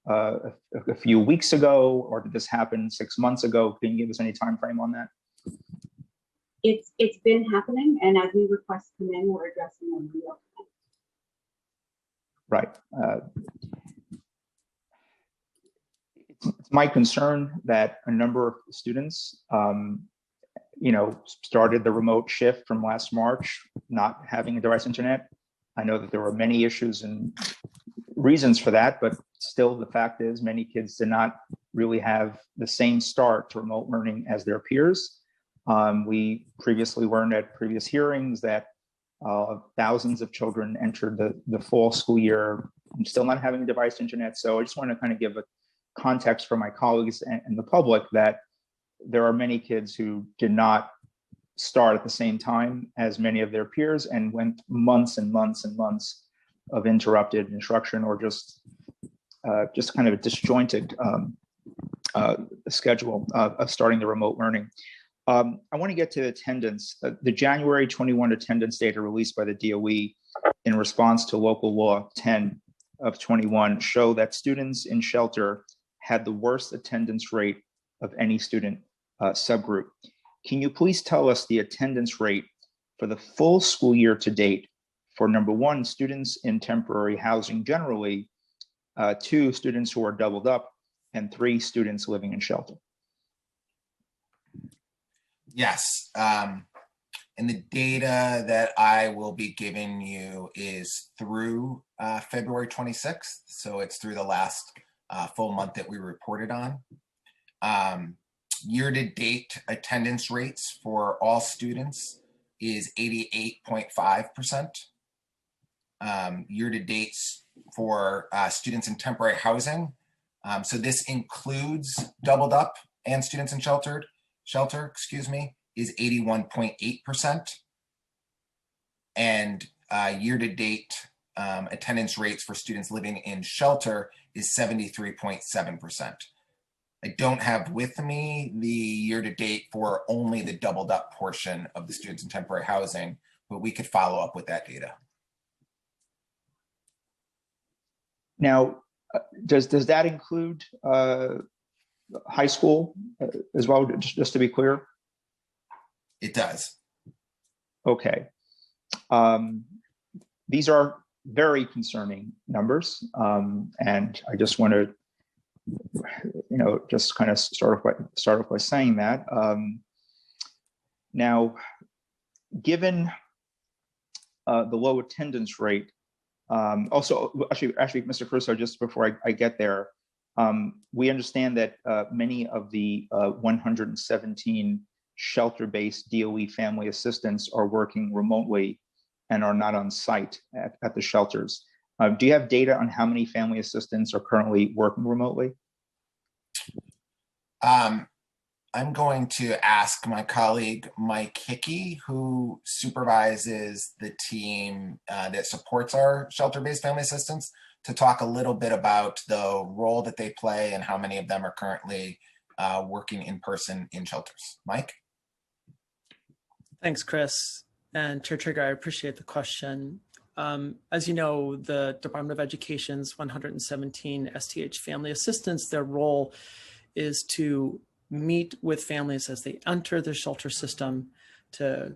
a few weeks ago, or did this happen 6 months ago? Can you give us any time frame on that? It's been happening, and as new requests come in, we're addressing them in real time. Right. It's my concern that a number of students, started the remote shift from last March, not having a device internet. I know that there were many issues and reasons for that, but still the fact is many kids did not really have the same start to remote learning as their peers. We previously learned at previous hearings that thousands of children entered the fall school year and still not having a device internet. So I just want to kind of give a context for my colleagues and the public that there are many kids who did not start at the same time as many of their peers and went months and months and months of interrupted instruction or just kind of a disjointed schedule of starting the remote learning. I want to get to attendance. The January 21 attendance data released by the DOE in response to local law 10 of 21 show that students in shelter had the worst attendance rate of any student subgroup. Can you please tell us the attendance rate for the full school year to date for, number one, students in temporary housing generally, two, students who are doubled up, and three, students living in shelter? Yes. And the data that I will be giving you is through February 26th. So it's through the last full month that we reported on. year-to-date attendance rates for all students is 88.5%. Year-to-date for students in temporary housing. So this includes doubled up and students in shelter, is 81.8%. And year-to-date attendance rates for students living in shelter is 73.7%. I don't have with me the year-to-date for only the doubled up portion of the students in temporary housing, but we could follow up with that data. Now, does that include high school as well, just to be clear? It does. Okay. These are very concerning numbers. And I just want to, just kind of start off by saying that. Now, given the low attendance rate, also, actually, Mr. Caruso, just before I get there, we understand that many of the 117 shelter-based DOE family assistants are working remotely and are not on site at the shelters. Do you have data on how many family assistants are currently working remotely? I'm going to ask my colleague, Mike Hickey, who supervises the team that supports our shelter-based family assistants, to talk a little bit about the role that they play and how many of them are currently working in person in shelters. Mike? Thanks, Chris. And Chair Trigger, I appreciate the question. As you know, the Department of Education's 117 STH family assistants, their role is to meet with families as they enter the shelter system, to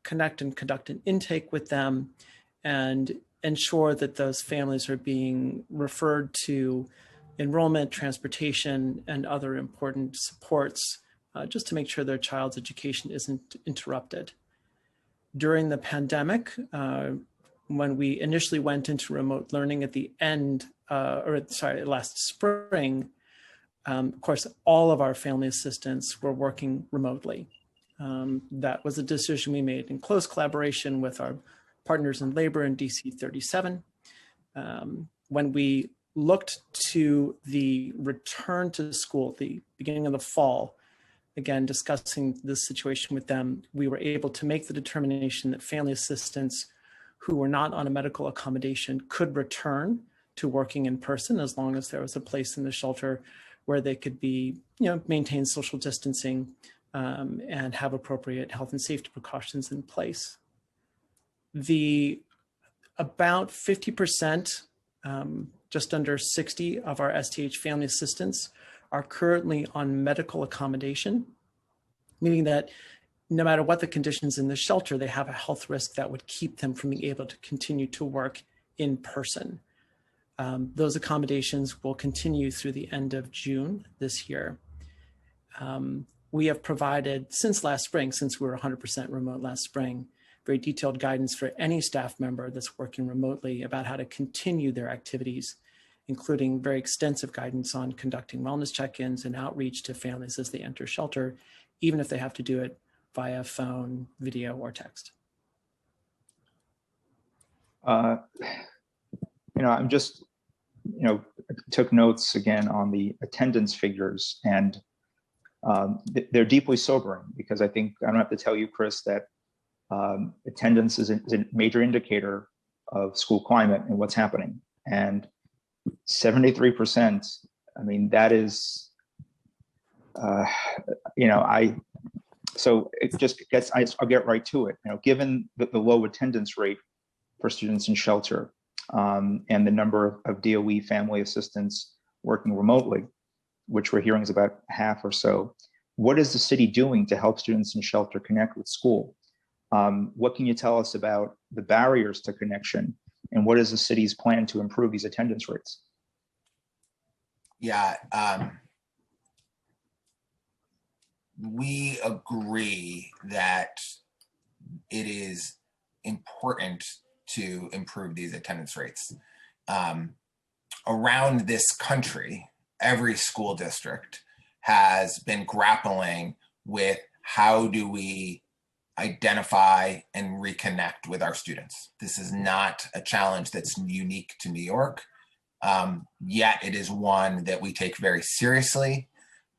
connect and conduct an intake with them, and ensure that those families are being referred to enrollment, transportation, and other important supports, just to make sure their child's education isn't interrupted. During the pandemic, when we initially went into remote learning at the end, last spring, of course, all of our family assistants were working remotely. That was a decision we made in close collaboration with our partners in labor in DC 37. When we looked to the return to school, the beginning of the fall, again, discussing this situation with them, we were able to make the determination that family assistants who were not on a medical accommodation could return to working in person as long as there was a place in the shelter where they could be, maintain social distancing and have appropriate health and safety precautions in place. About 50%, just under 60 of our STH family assistants are currently on medical accommodation, meaning that no matter what the conditions in the shelter, they have a health risk that would keep them from being able to continue to work in person. Those accommodations will continue through the end of June this year. We have provided, since last spring, since we were 100% remote last spring, very detailed guidance for any staff member that's working remotely about how to continue their activities, including very extensive guidance on conducting wellness check-ins and outreach to families as they enter shelter, even if they have to do it via phone, video, or text. I'm just, took notes again on the attendance figures, and they're deeply sobering, because I think I don't have to tell you, Chris, that attendance is a major indicator of school climate and what's happening. And 73%, I mean, that is, so it just gets, I'll get right to it. Given the low attendance rate for students in shelter and the number of DOE family assistants working remotely, which we're hearing is about half or so, what is the city doing to help students in shelter connect with school? What can you tell us about the barriers to connection, and what is the city's plan to improve these attendance rates? Yeah, we agree that it is important to improve these attendance rates. Around this country, every school district has been grappling with how do we identify and reconnect with our students. This is not a challenge that's unique to New York, yet it is one that we take very seriously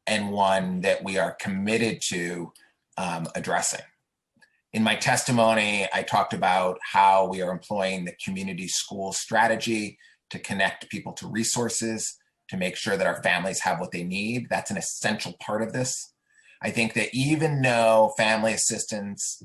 and one that we are committed to addressing. In my testimony, I talked about how we are employing the community school strategy to connect people to resources, to make sure that our families have what they need. That's an essential part of this. I think that even though family assistants,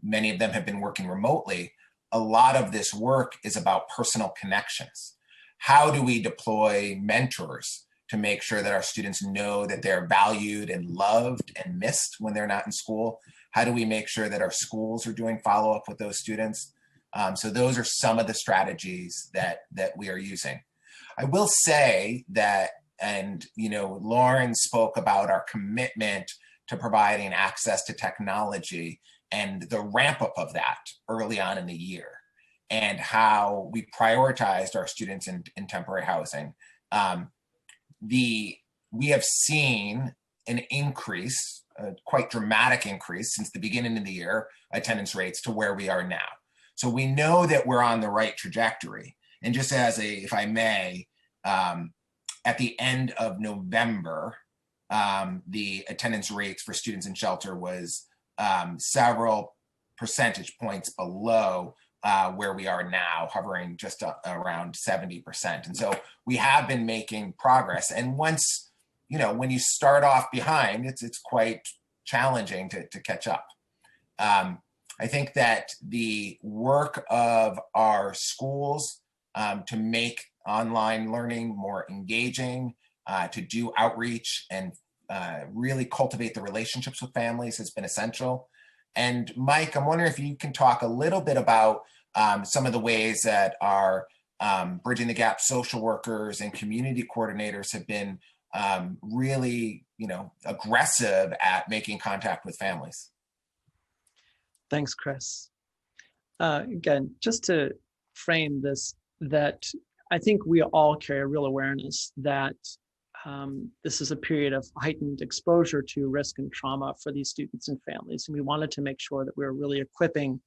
many of them have been working remotely, a lot of this work is about personal connections. How do we deploy mentors to make sure that our students know that they're valued and loved and missed when they're not in school? How do we make sure that our schools are doing follow-up with those students? So those are some of the strategies that we are using. I will say that, and Lauren spoke about our commitment to providing access to technology and the ramp up of that early on in the year, and how we prioritized our students in temporary housing. We have seen an increase, a quite dramatic increase since the beginning of the year, attendance rates to where we are now. So we know that we're on the right trajectory. And just as if I may, at the end of November, the attendance rates for students in shelter was several percentage points below where we are now, hovering just around 70%. And so we have been making progress. And once, when you start off behind, it's quite challenging to catch up. I think that the work of our schools to make online learning more engaging, to do outreach and really cultivate the relationships with families has been essential. And Mike, I'm wondering if you can talk a little bit about some of the ways that our Bridging the Gap social workers and community coordinators have been really, aggressive at making contact with families. Thanks, Chris. Again, just to frame this, that I think we all carry a real awareness that this is a period of heightened exposure to risk and trauma for these students and families. And we wanted to make sure that we were really equipping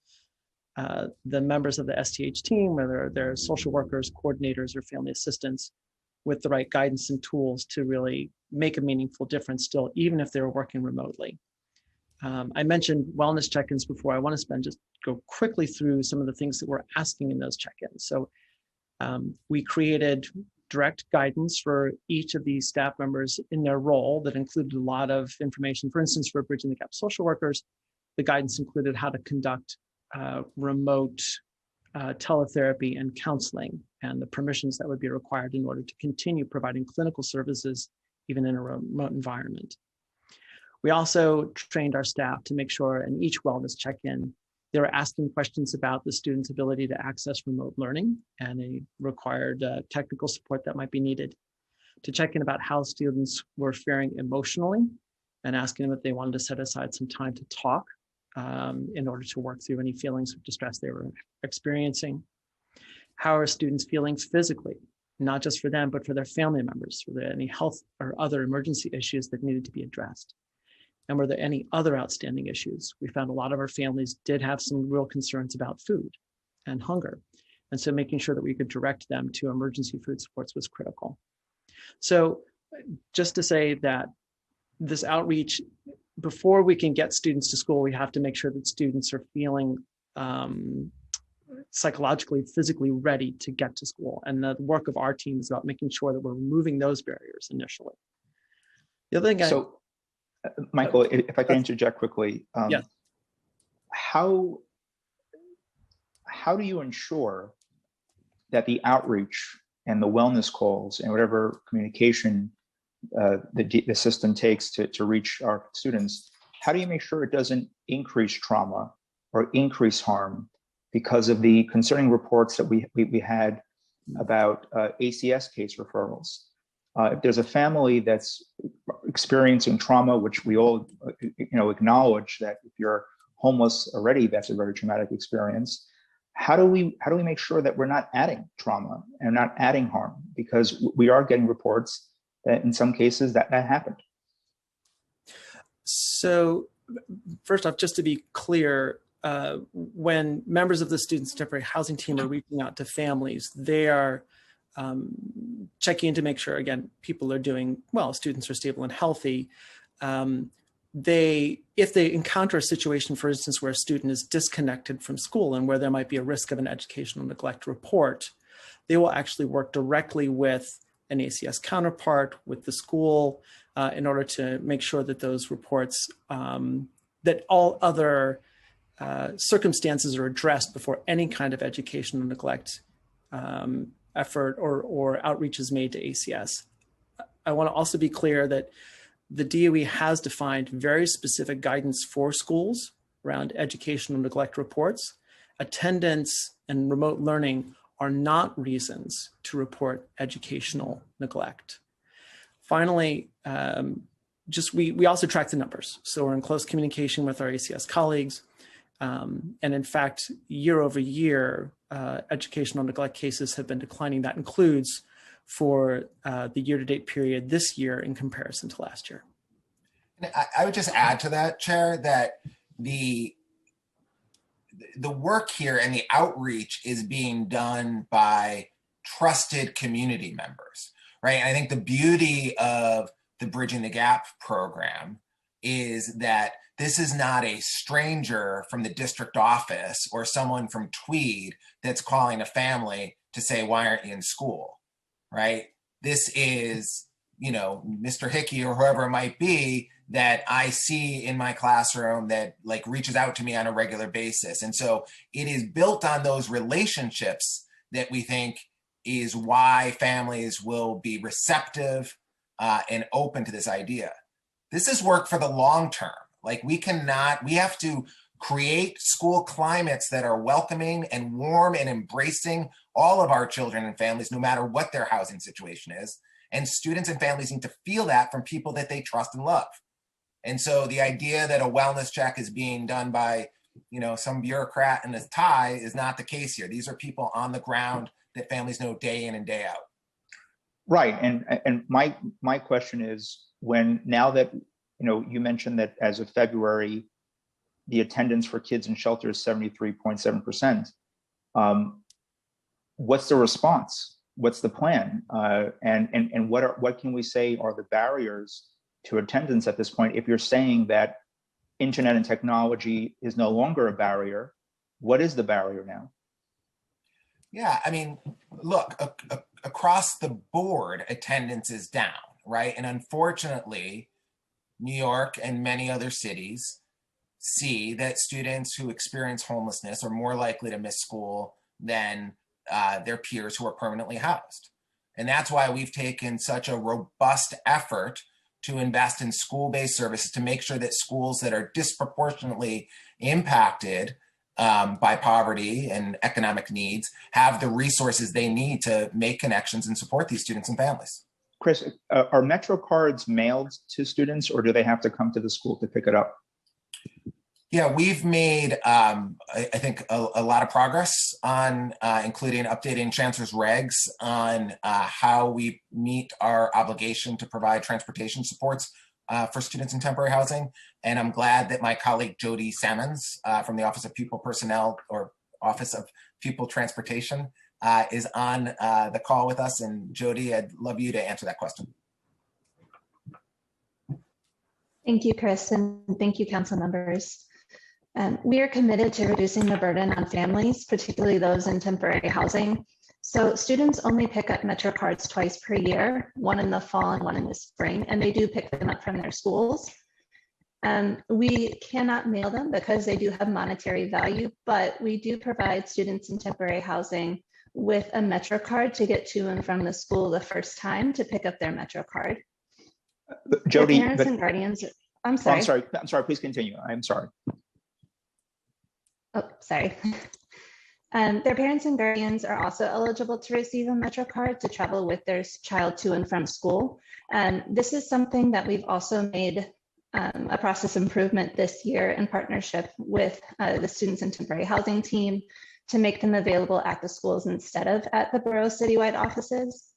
the members of the STH team, whether they're social workers, coordinators, or family assistants, with the right guidance and tools to really make a meaningful difference still, even if they were working remotely. I mentioned wellness check-ins before. I want to just go quickly through some of the things that we're asking in those check-ins. So we created direct guidance for each of these staff members in their role that included a lot of information. For instance, for Bridging the Gap social workers, the guidance included how to conduct remote teletherapy and counseling, and the permissions that would be required in order to continue providing clinical services even in a remote environment. We also trained our staff to make sure in each wellness check-in, they were asking questions about the student's ability to access remote learning and a required technical support that might be needed, to check in about how students were faring emotionally and asking them if they wanted to set aside some time to talk in order to work through any feelings of distress they were experiencing. How are students feeling physically, not just for them, but for their family members? Were there any health or other emergency issues that needed to be addressed? And were there any other outstanding issues? We found a lot of our families did have some real concerns about food and hunger. And so making sure that we could direct them to emergency food supports was critical. So just to say that this outreach, before we can get students to school, we have to make sure that students are feeling psychologically, physically ready to get to school. And the work of our team is about making sure that we're removing those barriers initially. The other thing Michael, if I can interject quickly, yes. How do you ensure that the outreach and the wellness calls and whatever communication the system takes to reach our students, how do you make sure it doesn't increase trauma or increase harm because of the concerning reports that we had about ACS case referrals? If there's a family that's experiencing trauma, which we all acknowledge that if you're homeless already, that's a very traumatic experience. How do we make sure that we're not adding trauma and not adding harm? Because we are getting reports that in some cases that happened. So first off, just to be clear, when members of the Students Temporary Housing Team are reaching out to families, they are checking in to make sure, again, people are doing well, students are stable and healthy. If they encounter a situation, for instance, where a student is disconnected from school and where there might be a risk of an educational neglect report, they will actually work directly with an ACS counterpart, with the school, in order to make sure that those reports, that all other circumstances are addressed before any kind of educational neglect effort or outreach is made to ACS. I want to also be clear that the DOE has defined very specific guidance for schools around educational neglect reports. Attendance and remote learning are not reasons to report educational neglect. Finally, we also track the numbers. So we're in close communication with our ACS colleagues. And in fact, year over year, educational neglect cases have been declining. That includes for the year-to-date period this year in comparison to last year. I would just add to that, Chair, that the work here and the outreach is being done by trusted community members, right? And I think the beauty of the Bridging the Gap program is that this is not a stranger from the district office or someone from Tweed that's calling a family to say, why aren't you in school, right? This is, Mr. Hickey or whoever it might be that I see in my classroom that like reaches out to me on a regular basis. And so it is built on those relationships that we think is why families will be receptive and open to this idea. This is work for the long term. Like we have to create school climates that are welcoming and warm and embracing all of our children and families, no matter what their housing situation is. And students and families need to feel that from people that they trust and love. And so the idea that a wellness check is being done by, some bureaucrat in a tie is not the case here. These are people on the ground that families know day in and day out. Right. And my question is, now that you mentioned that as of February, the attendance for kids in shelter is 73.7%. What's the response? What's the plan? And what can we say are the barriers to attendance at this point? If you're saying that internet and technology is no longer a barrier, what is the barrier now? Yeah, I mean, look, across the board, attendance is down, right? And unfortunately, New York and many other cities see that students who experience homelessness are more likely to miss school than their peers who are permanently housed. And that's why we've taken such a robust effort to invest in school-based services to make sure that schools that are disproportionately impacted by poverty and economic needs have the resources they need to make connections and support these students and families. Chris, are Metro cards mailed to students or do they have to come to the school to pick it up? Yeah, we've made, I think, a lot of progress on including updating Chancellor's regs on how we meet our obligation to provide transportation supports for students in temporary housing. And I'm glad that my colleague Jody Salmons from the Office of Pupil Personnel or Office of Pupil Transportation is on the call with us. And Jody, I'd love you to answer that question. Thank you, Chris, and thank you, council members. We are committed to reducing the burden on families, particularly those in temporary housing. So students only pick up Metro cards twice per year, one in the fall and one in the spring, and they do pick them up from their schools. We cannot mail them because they do have monetary value, but we do provide students in temporary housing with a Metro card to get to and from the school the first time to pick up their Metro card. Jody, parents and guardians. I'm sorry. I'm sorry. Please continue. I'm sorry. Oh, sorry. Their parents and guardians are also eligible to receive a Metro card to travel with their child to and from school. This is something that we've also made a process improvement this year in partnership with the Students in Temporary Housing team to make them available at the schools instead of at the borough citywide offices.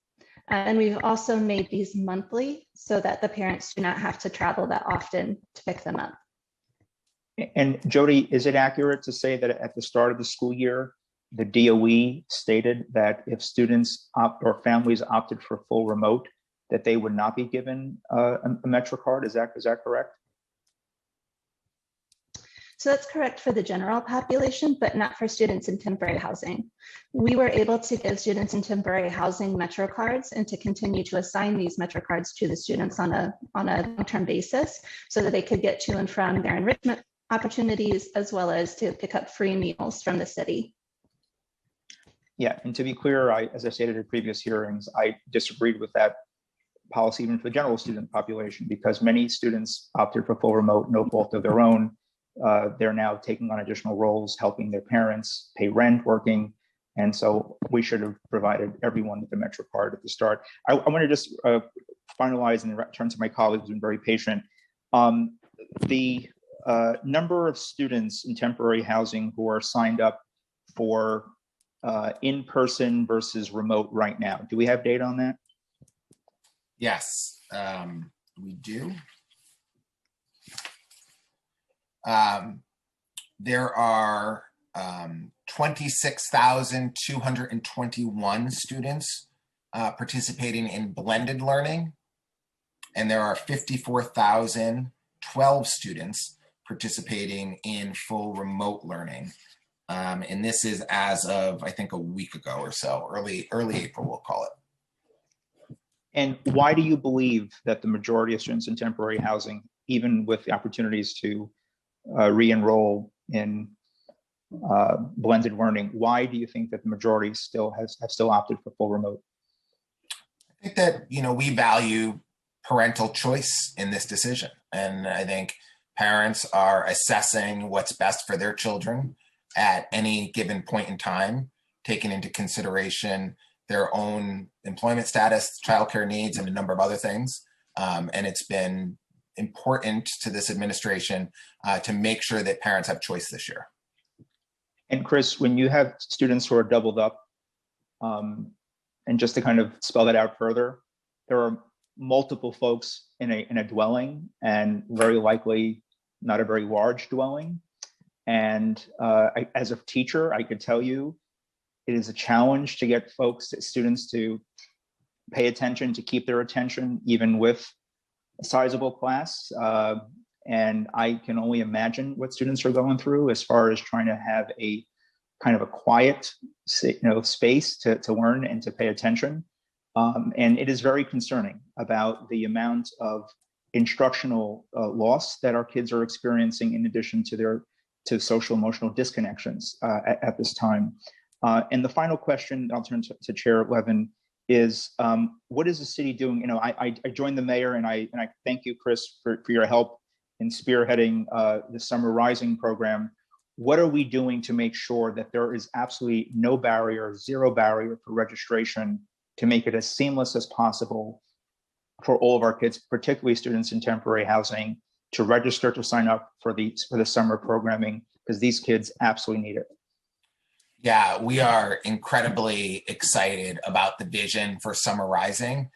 And we've also made these monthly so that the parents do not have to travel that often to pick them up. And Jody, is it accurate to say that at the start of the school year, the DOE stated that if students or families opted for full remote, that they would not be given a MetroCard? Is that correct? So that's correct for the general population, but not for students in temporary housing. We were able to give students in temporary housing MetroCards and to continue to assign these MetroCards to the students on a long-term basis so that they could get to and from their enrichment opportunities, as well as to pick up free meals from the city. Yeah, and to be clear, as I stated in previous hearings, I disagreed with that policy even for the general student population, because many students opted for full remote, no fault of their own. They're now taking on additional roles, helping their parents pay rent, working. And so we should have provided everyone with the MetroCard at the start. I want to just finalize and return to my colleagues who've been very patient. The number of students in temporary housing who are signed up for in-person versus remote right now, do we have data on that? Yes, we do. There are 26,221 students participating in blended learning, and there are 54,012 students participating in full remote learning. And this is as of, I think, a week ago or so, early April, we'll call it. And why do you believe that the majority of students in temporary housing, even with the opportunities to re-enroll in blended learning, why do you think that the majority have still opted for full remote? I think that, we value parental choice in this decision. And I think parents are assessing what's best for their children at any given point in time, taking into consideration their own employment status, childcare needs, and a number of other things. And it's been important to this administration to make sure that parents have choice this year. And Chris, when you have students who are doubled up, and just to kind of spell that out further, there are multiple folks in a dwelling, and very likely not a very large dwelling. And as a teacher, I could tell you, it is a challenge to get students to pay attention, to keep their attention, even with a sizable class. And I can only imagine what students are going through as far as trying to have a kind of a quiet, space to learn and to pay attention. And it is very concerning about the amount of instructional loss that our kids are experiencing, in addition to social emotional disconnections at this time. And the final question, I'll turn to Chair Levin, is what is the city doing? I joined the mayor, and I thank you, Chris, for your help in spearheading the Summer Rising program. What are we doing to make sure that there is absolutely no barrier, zero barrier for registration, to make it as seamless as possible for all of our kids, particularly students in temporary housing, to register to sign up for the summer programming, because these kids absolutely need it? Yeah, we are incredibly excited about the vision for Summer Rising.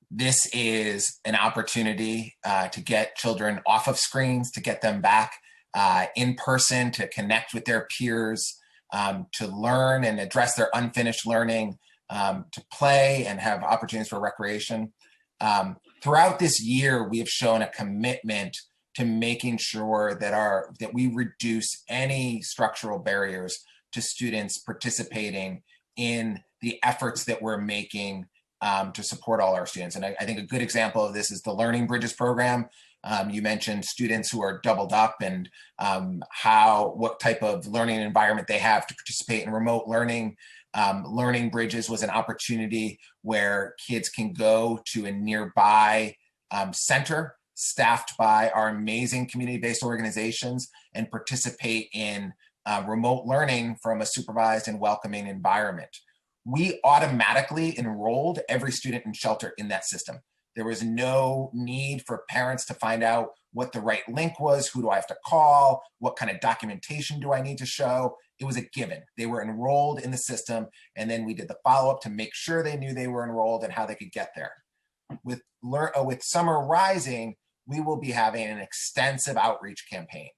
This is an opportunity to get children off of screens, to get them back in person, to connect with their peers, to learn and address their unfinished learning, to play and have opportunities for recreation. Throughout this year, we have shown a commitment to making sure that we reduce any structural barriers to students participating in the efforts that we're making to support all our students. And I think a good example of this is the Learning Bridges program. You mentioned students who are doubled up, and what type of learning environment they have to participate in remote learning. Learning Bridges was an opportunity where kids can go to a nearby center staffed by our amazing community-based organizations and participate in remote learning from a supervised and welcoming environment. We automatically enrolled every student in shelter in that system. There was no need for parents to find out what the right link was, who do I have to call, what kind of documentation do I need to show. It was a given. They were enrolled in the system, and then we did the follow-up to make sure they knew they were enrolled and how they could get there. With Summer Rising, we will be having an extensive outreach campaign.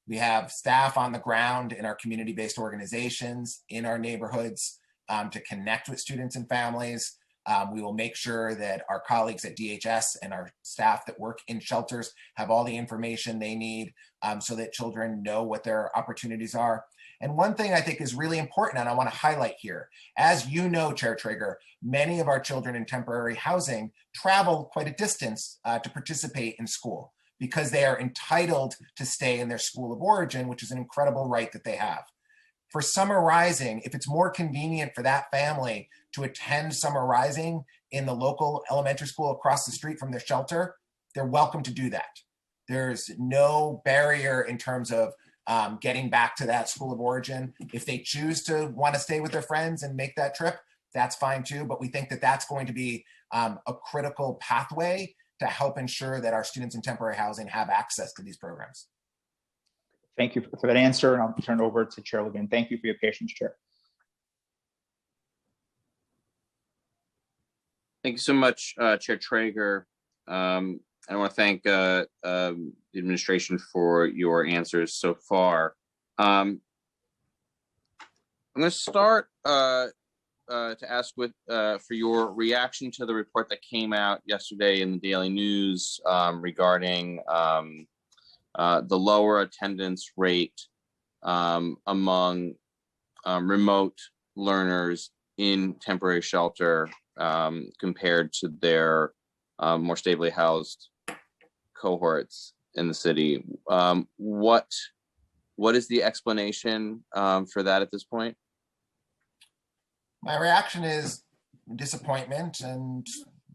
We have staff on the ground in our community-based organizations, in our neighborhoods, to connect with students and families. We will make sure that our colleagues at DHS and our staff that work in shelters have all the information they need so that children know what their opportunities are. And one thing I think is really important, and I want to highlight here, as you know, Chair Traeger, many of our children in temporary housing travel quite a distance to participate in school because they are entitled to stay in their school of origin, which is an incredible right that they have. For Summer Rising, if it's more convenient for that family to attend Summer Rising in the local elementary school across the street from their shelter, they're welcome to do that. There's no barrier in terms of getting back to that school of origin. If they choose to want to stay with their friends and make that trip, that's fine too. But we think that that's going to be a critical pathway to help ensure that our students in temporary housing have access to these programs. Thank you for that answer, and I'll turn it over to Chair Levin. Thank you for your patience, Chair. Thank you so much, Chair Traeger. I want to thank the administration for your answers so far. I'm going to start to ask for your reaction to the report that came out yesterday in the Daily News regarding the lower attendance rate among remote learners in temporary shelter compared to their more stably housed cohorts in the city. What is the explanation for that at this point? My reaction is disappointment and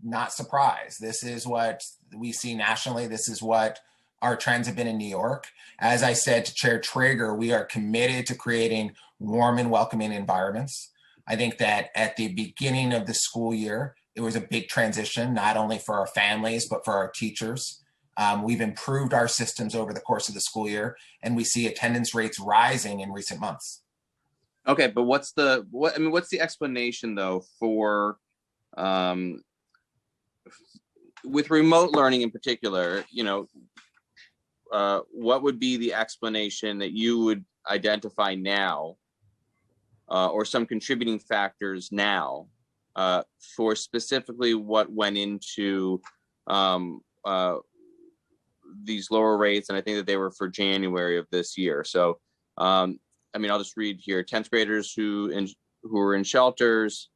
not surprise. This is what we see nationally. This is what our trends have been in New York. As I said to Chair Traeger, we are committed to creating warm and welcoming environments. I think that at the beginning of the school year, it was a big transition, not only for our families, but for our teachers. We've improved our systems over the course of the school year, and we see attendance rates rising in recent months. Okay, but what's the explanation though for with remote learning in particular? What would be the explanation that you would identify now, or some contributing factors now, for specifically what went into these lower rates? And I think that they were for January of this year. So, I'll just read here. 10th graders who were in shelters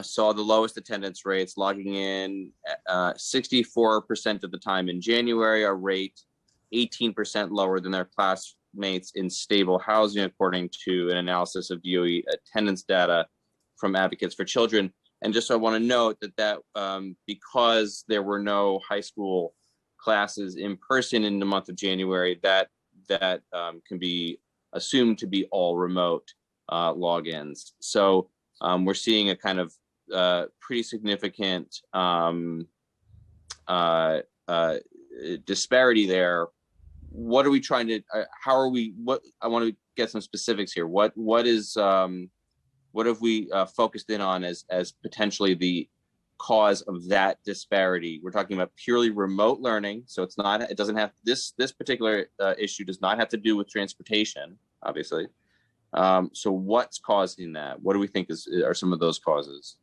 saw the lowest attendance rates, logging in 64% of the time in January, a rate 18% lower than their classmates in stable housing, according to an analysis of DOE attendance data from Advocates for Children. And just so I want to note that because there were no high school classes in person in the month of January, that can be assumed to be all remote logins. So we're seeing a kind of pretty significant disparity there. What are we trying to? How are we? What I want to get some specifics here. What have we focused in on as potentially the cause of that disparity? We're talking about purely remote learning, so it's not. It doesn't have this particular issue does not have to do with transportation, obviously. So what's causing that? What do we think are some of those causes?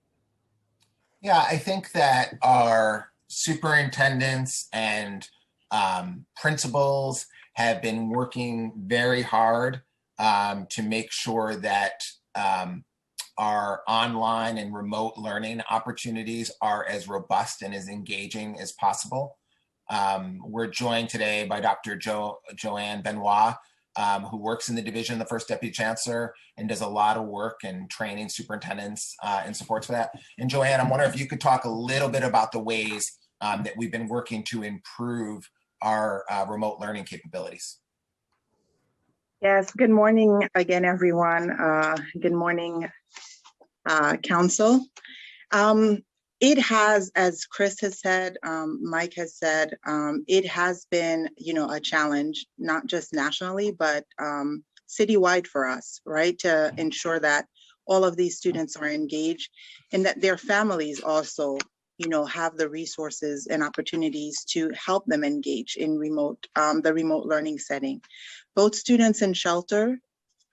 Yeah, I think that our superintendents and principals have been working very hard to make sure that our online and remote learning opportunities are as robust and as engaging as possible. We're joined today by Dr. Joanne Benoit, who works in the division of the First Deputy Chancellor and does a lot of work and training superintendents and supports for that. And Joanne, I'm wondering if you could talk a little bit about the ways that we've been working to improve our remote learning capabilities. Yes, good morning again, everyone. Good morning, Council. It has, as Chris has said, Mike has said, it has been, a challenge, not just nationally, but citywide for us, right? To ensure that all of these students are engaged and that their families also, have the resources and opportunities to help them engage in the remote learning setting. Both students in shelter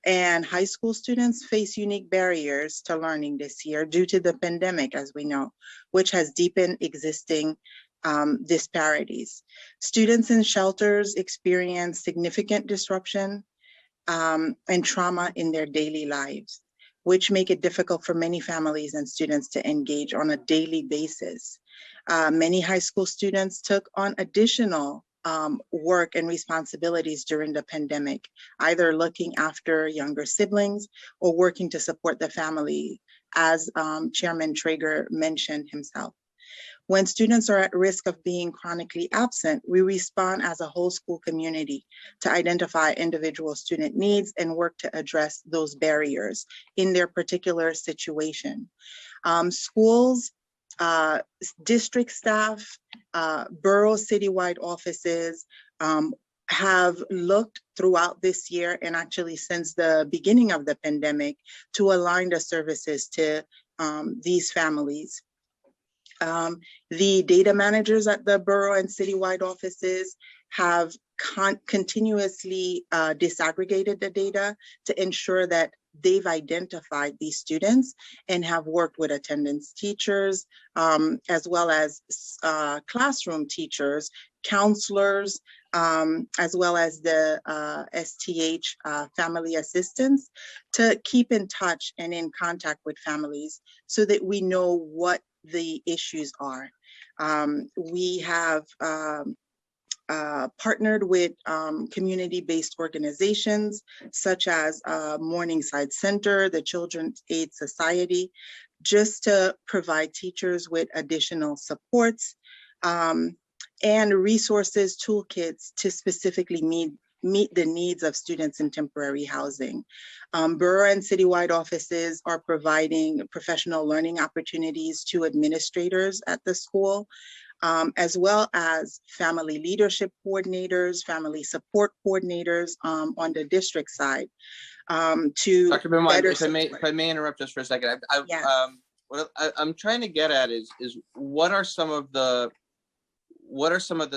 and high school students face unique barriers to learning this year due to the pandemic, as we know, which has deepened existing disparities. Students in shelters experience significant disruption and trauma in their daily lives, which make it difficult for many families and students to engage on a daily basis. Many high school students took on additional work and responsibilities during the pandemic, either looking after younger siblings or working to support the family, as Chairman Traeger mentioned himself. When students are at risk of being chronically absent, we respond as a whole school community to identify individual student needs and work to address those barriers in their particular situation. Schools, district staff, borough citywide offices have looked throughout this year and actually since the beginning of the pandemic to align the services to these families. The data managers at the borough and citywide offices have continuously disaggregated the data to ensure that they've identified these students and have worked with attendance teachers, as well as classroom teachers, counselors, as well as the STH family assistants to keep in touch and in contact with families so that we know what the issues are. We have partnered with community-based organizations such as Morningside Center, the Children's Aid Society, just to provide teachers with additional supports and resources, toolkits to specifically meet the needs of students in temporary housing. Borough and citywide offices are providing professional learning opportunities to administrators at the school, as well as family leadership coordinators, family support coordinators on the district side. To Dr. Beaumont, better if I may interrupt just for a second. What I'm trying to get at is what are some of the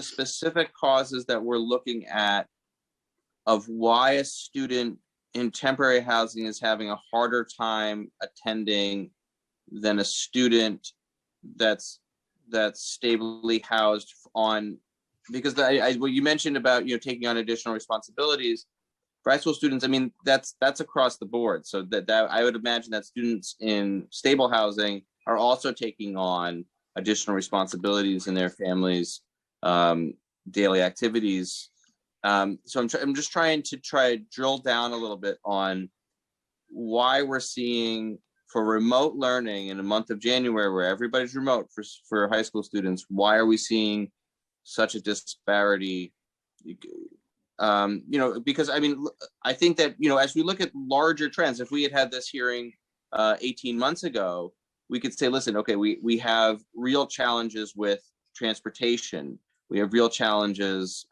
specific causes that we're looking at of why a student in temporary housing is having a harder time attending than a student that's stably housed on, because what you mentioned about taking on additional responsibilities for high school students, I mean that's across the board. So that I would imagine that students in stable housing are also taking on additional responsibilities in their families' daily activities. So I'm just trying to drill down a little bit on why we're seeing for remote learning in the month of January, where everybody's remote for high school students. Why are we seeing such a disparity? Because I mean, I think that as we look at larger trends, if we had this hearing 18 months ago, we could say, listen, okay, we have real challenges with transportation. We have real challenges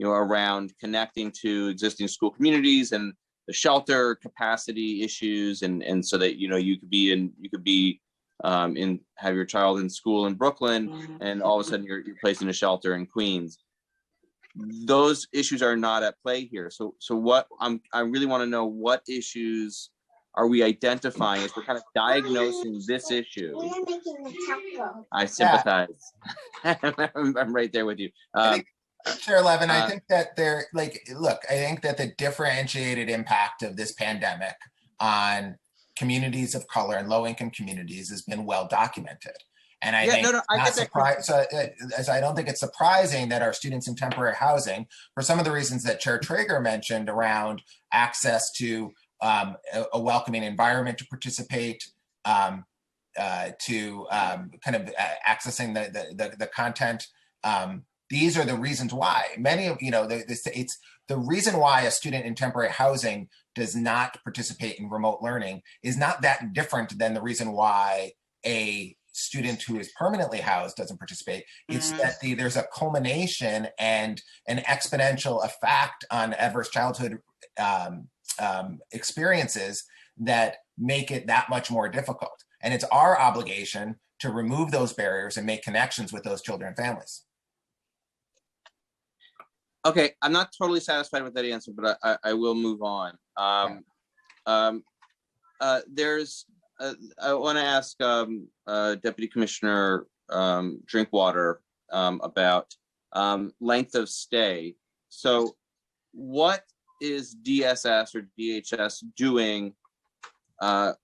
around connecting to existing school communities and the shelter capacity issues, and so that you could have your child in school in Brooklyn, and all of a sudden you're placed in a shelter in Queens. Those issues are not at play here. So what I really want to know, what issues are we identifying as we're kind of diagnosing this issue? I sympathize. I'm right there with you. Chair Levin, I think that I think that the differentiated impact of this pandemic on communities of color and low-income communities has been well documented. And I think I don't think it's surprising that our students in temporary housing, for some of the reasons that Chair Traeger mentioned around access to a welcoming environment to participate, to kind of accessing the content. These are the reasons why many of it's the reason why a student in temporary housing does not participate in remote learning is not that different than the reason why a student who is permanently housed doesn't participate. It's that there's a culmination and an exponential effect on adverse childhood experiences that make it that much more difficult. And it's our obligation to remove those barriers and make connections with those children and families. Okay, I'm not totally satisfied with that answer, but I will move on. I want to ask Deputy Commissioner Drinkwater about length of stay. So what is DSS or DHS doing from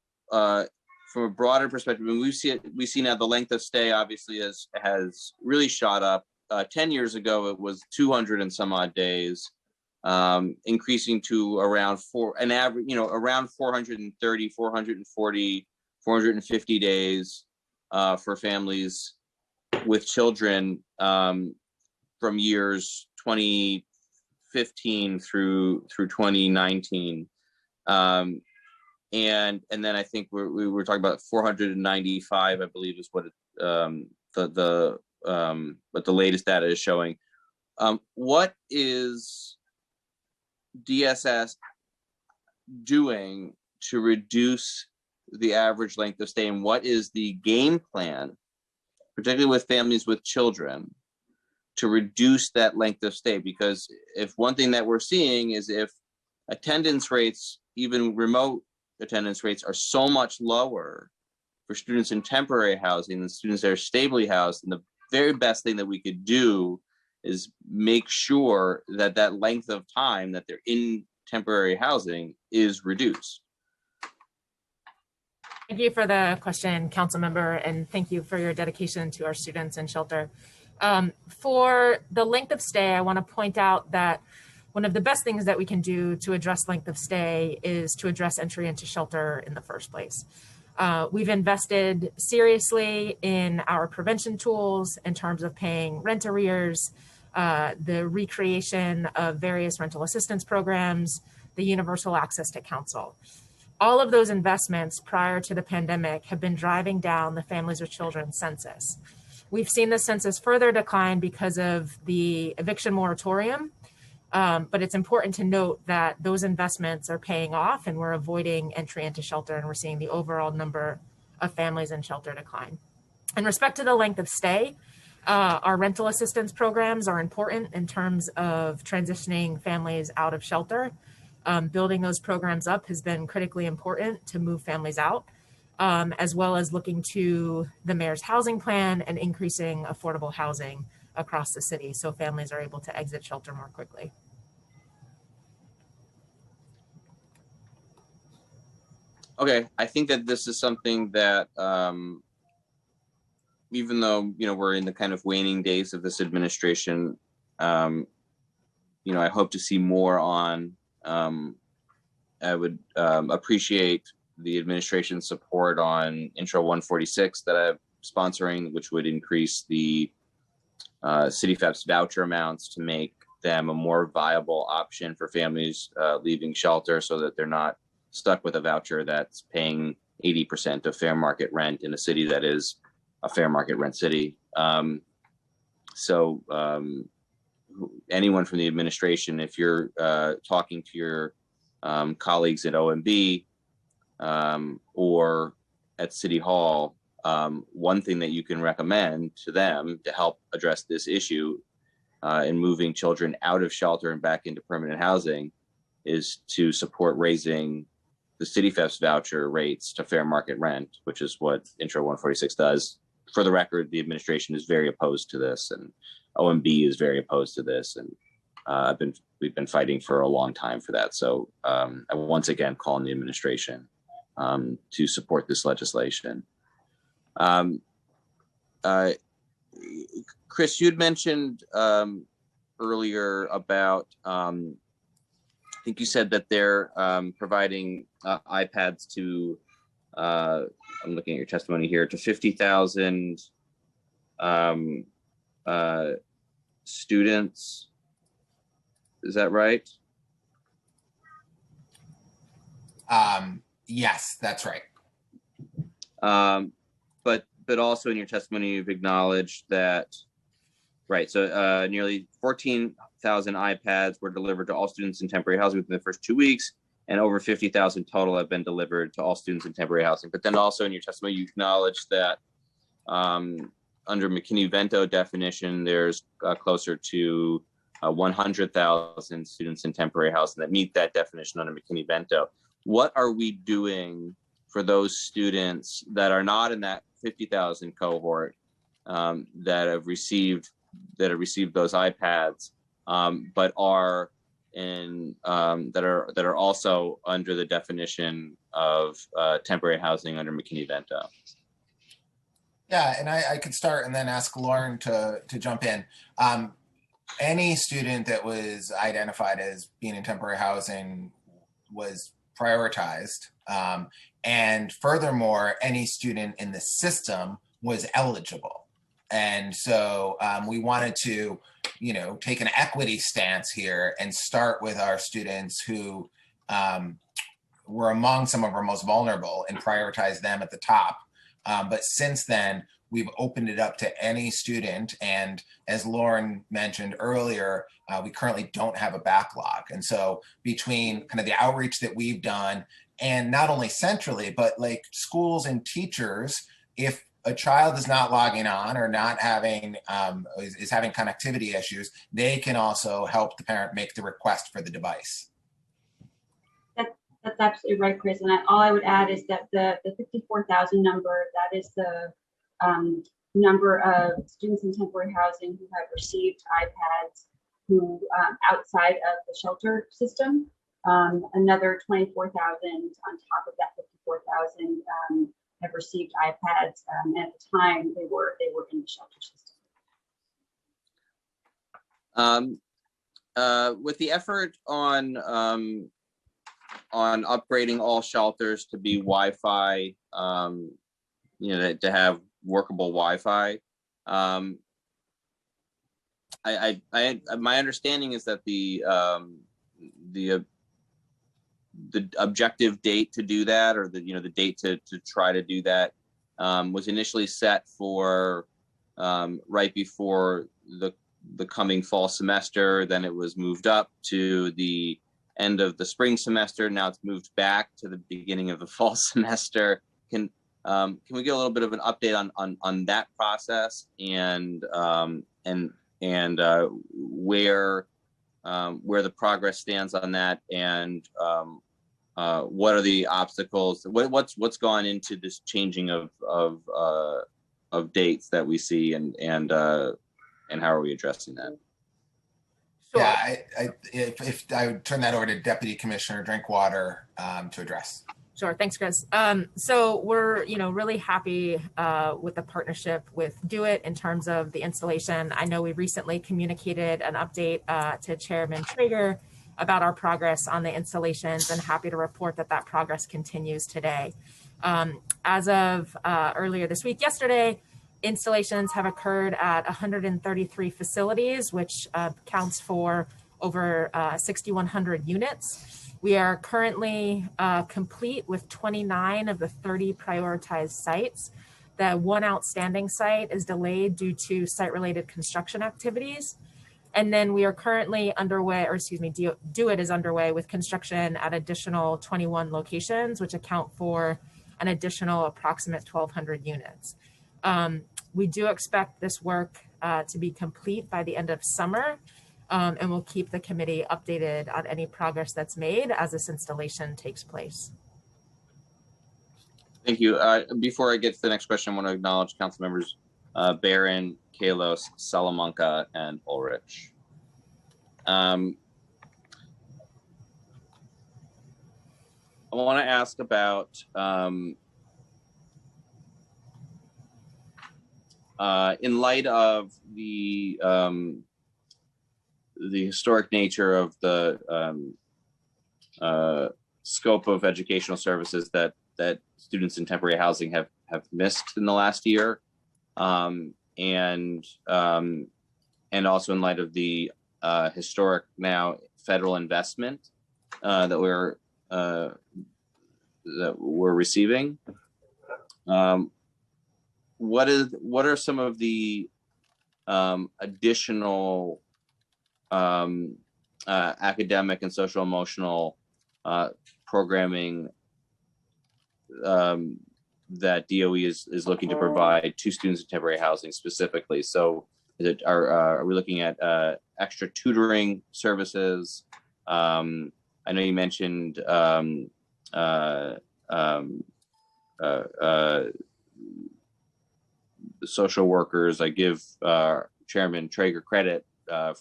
a broader perspective? And we see now the length of stay obviously has really shot up. 10 years ago, it was 200 and some odd days, increasing to around around 430, 440, 450 days for families with children from years 2015 through 2019. And then I think we were talking about 495, I believe, is what but the latest data is showing. What is DSS doing to reduce the average length of stay, and what is the game plan, particularly with families with children, to reduce that length of stay? Because if one thing that we're seeing is if attendance rates, even remote attendance rates, are so much lower for students in temporary housing than students that are stably housed, and the very best thing that we could do is make sure that that length of time that they're in temporary housing is reduced. Thank you for the question, council member, and thank you for your dedication to our students in shelter. For the length of stay, I want to point out that one of the best things that we can do to address length of stay is to address entry into shelter in the first place. We've invested seriously in our prevention tools in terms of paying rent arrears, the recreation of various rental assistance programs, the universal access to counsel. All of those investments prior to the pandemic have been driving down the families with children census. We've seen the census further decline because of the eviction moratorium. But it's important to note that those investments are paying off and we're avoiding entry into shelter, and we're seeing the overall number of families in shelter decline. In respect to the length of stay, our rental assistance programs are important in terms of transitioning families out of shelter. Building those programs up has been critically important to move families out, as well as looking to the mayor's housing plan and increasing affordable housing across the city so families are able to exit shelter more quickly. Okay, I think that this is something that even though we're in the kind of waning days of this administration, I hope to see more on. I would appreciate the administration's support on Intro 146 that I'm sponsoring, which would increase the CityFEP's voucher amounts to make them a more viable option for families leaving shelter, so that they're not stuck with a voucher that's paying 80% of fair market rent in a city that is a fair market rent city. Anyone from the administration, if you're talking to your colleagues at OMB or at City Hall, one thing that you can recommend to them to help address this issue in moving children out of shelter and back into permanent housing is to support raising the CityFEP's voucher rates to fair market rent, which is what Intro 146 does. For the record, the administration is very opposed to this, and OMB is very opposed to this, and we've been fighting for a long time for that. So I once again call on the administration to support this legislation. Chris, you'd mentioned earlier about, I think you said that they're providing iPads to, I'm looking at your testimony here, to 50,000 students. Is that right? Yes, that's right. But but also in your testimony, you've acknowledged that, right, so nearly 14,000 iPads were delivered to all students in temporary housing within the first 2 weeks, and over 50,000 total have been delivered to all students in temporary housing. But then also in your testimony, you acknowledged that under McKinney-Vento definition, there's closer to 100,000 students in temporary housing that meet that definition under McKinney-Vento. What are we doing for those students that are not in that 50,000 cohort that have received those iPads, but are in that are also under the definition of temporary housing under McKinney-Vento? Yeah, and I could start and then ask Lauren to jump in. Any student that was identified as being in temporary housing was prioritized. And furthermore, any student in the system was eligible. And so we wanted to, take an equity stance here and start with our students who were among some of our most vulnerable and prioritize them at the top. But since then, we've opened it up to any student. And as Lauren mentioned earlier, we currently don't have a backlog. And so between kind of the outreach that we've done, and not only centrally, but like schools and teachers, if a child is not logging on or not having, is having connectivity issues, they can also help the parent make the request for the device. That's absolutely right, Chris. And all I would add is that the 54,000 number, that is the number of students in temporary housing who have received iPads who outside of the shelter system. Another 24,000 on top of that 54,000 have received iPads. And at the time, they were in the shelter system. With the effort on upgrading all shelters to be Wi-Fi, to have workable Wi-Fi. My understanding is that the objective date to do that, or the date to try to do that, was initially set for right before the coming fall semester. Then it was moved up to the end of the spring semester. Now it's moved back to the beginning of the fall semester. Can we get a little bit of an update on that process and where the progress stands on that, and what are the obstacles? What's gone into this changing of dates that we see, and how are we addressing that? Sure. Yeah, if I would turn that over to Deputy Commissioner Drinkwater to address. Sure, thanks, Chris. So we're, really happy with the partnership with Do It in terms of the installation. I know we recently communicated an update to Chairman Traeger about our progress on the installations, and happy to report that progress continues today. As of earlier this week, yesterday, installations have occurred at 133 facilities, which counts for over 6,100 units. We are currently complete with 29 of the 30 prioritized sites. The one outstanding site is delayed due to site-related construction activities. And then we are currently underway, Do It is underway with construction at additional 21 locations, which account for an additional approximate 1,200 units. We do expect this work to be complete by the end of summer, and we'll keep the committee updated on any progress that's made as this installation takes place. Thank you. Before I get to the next question, I want to acknowledge council members Barron, Kalos, Salamanca, and Ulrich. I want to ask about in light of the historic nature of the scope of educational services that students in temporary housing have missed in the last year, and also in light of the historic now federal investment that we're receiving. what are some of the additional academic and social emotional programming that DOE is looking to provide to students in temporary housing specifically? So are we looking at extra tutoring services? I know you mentioned social workers. I give Chairman Traeger credit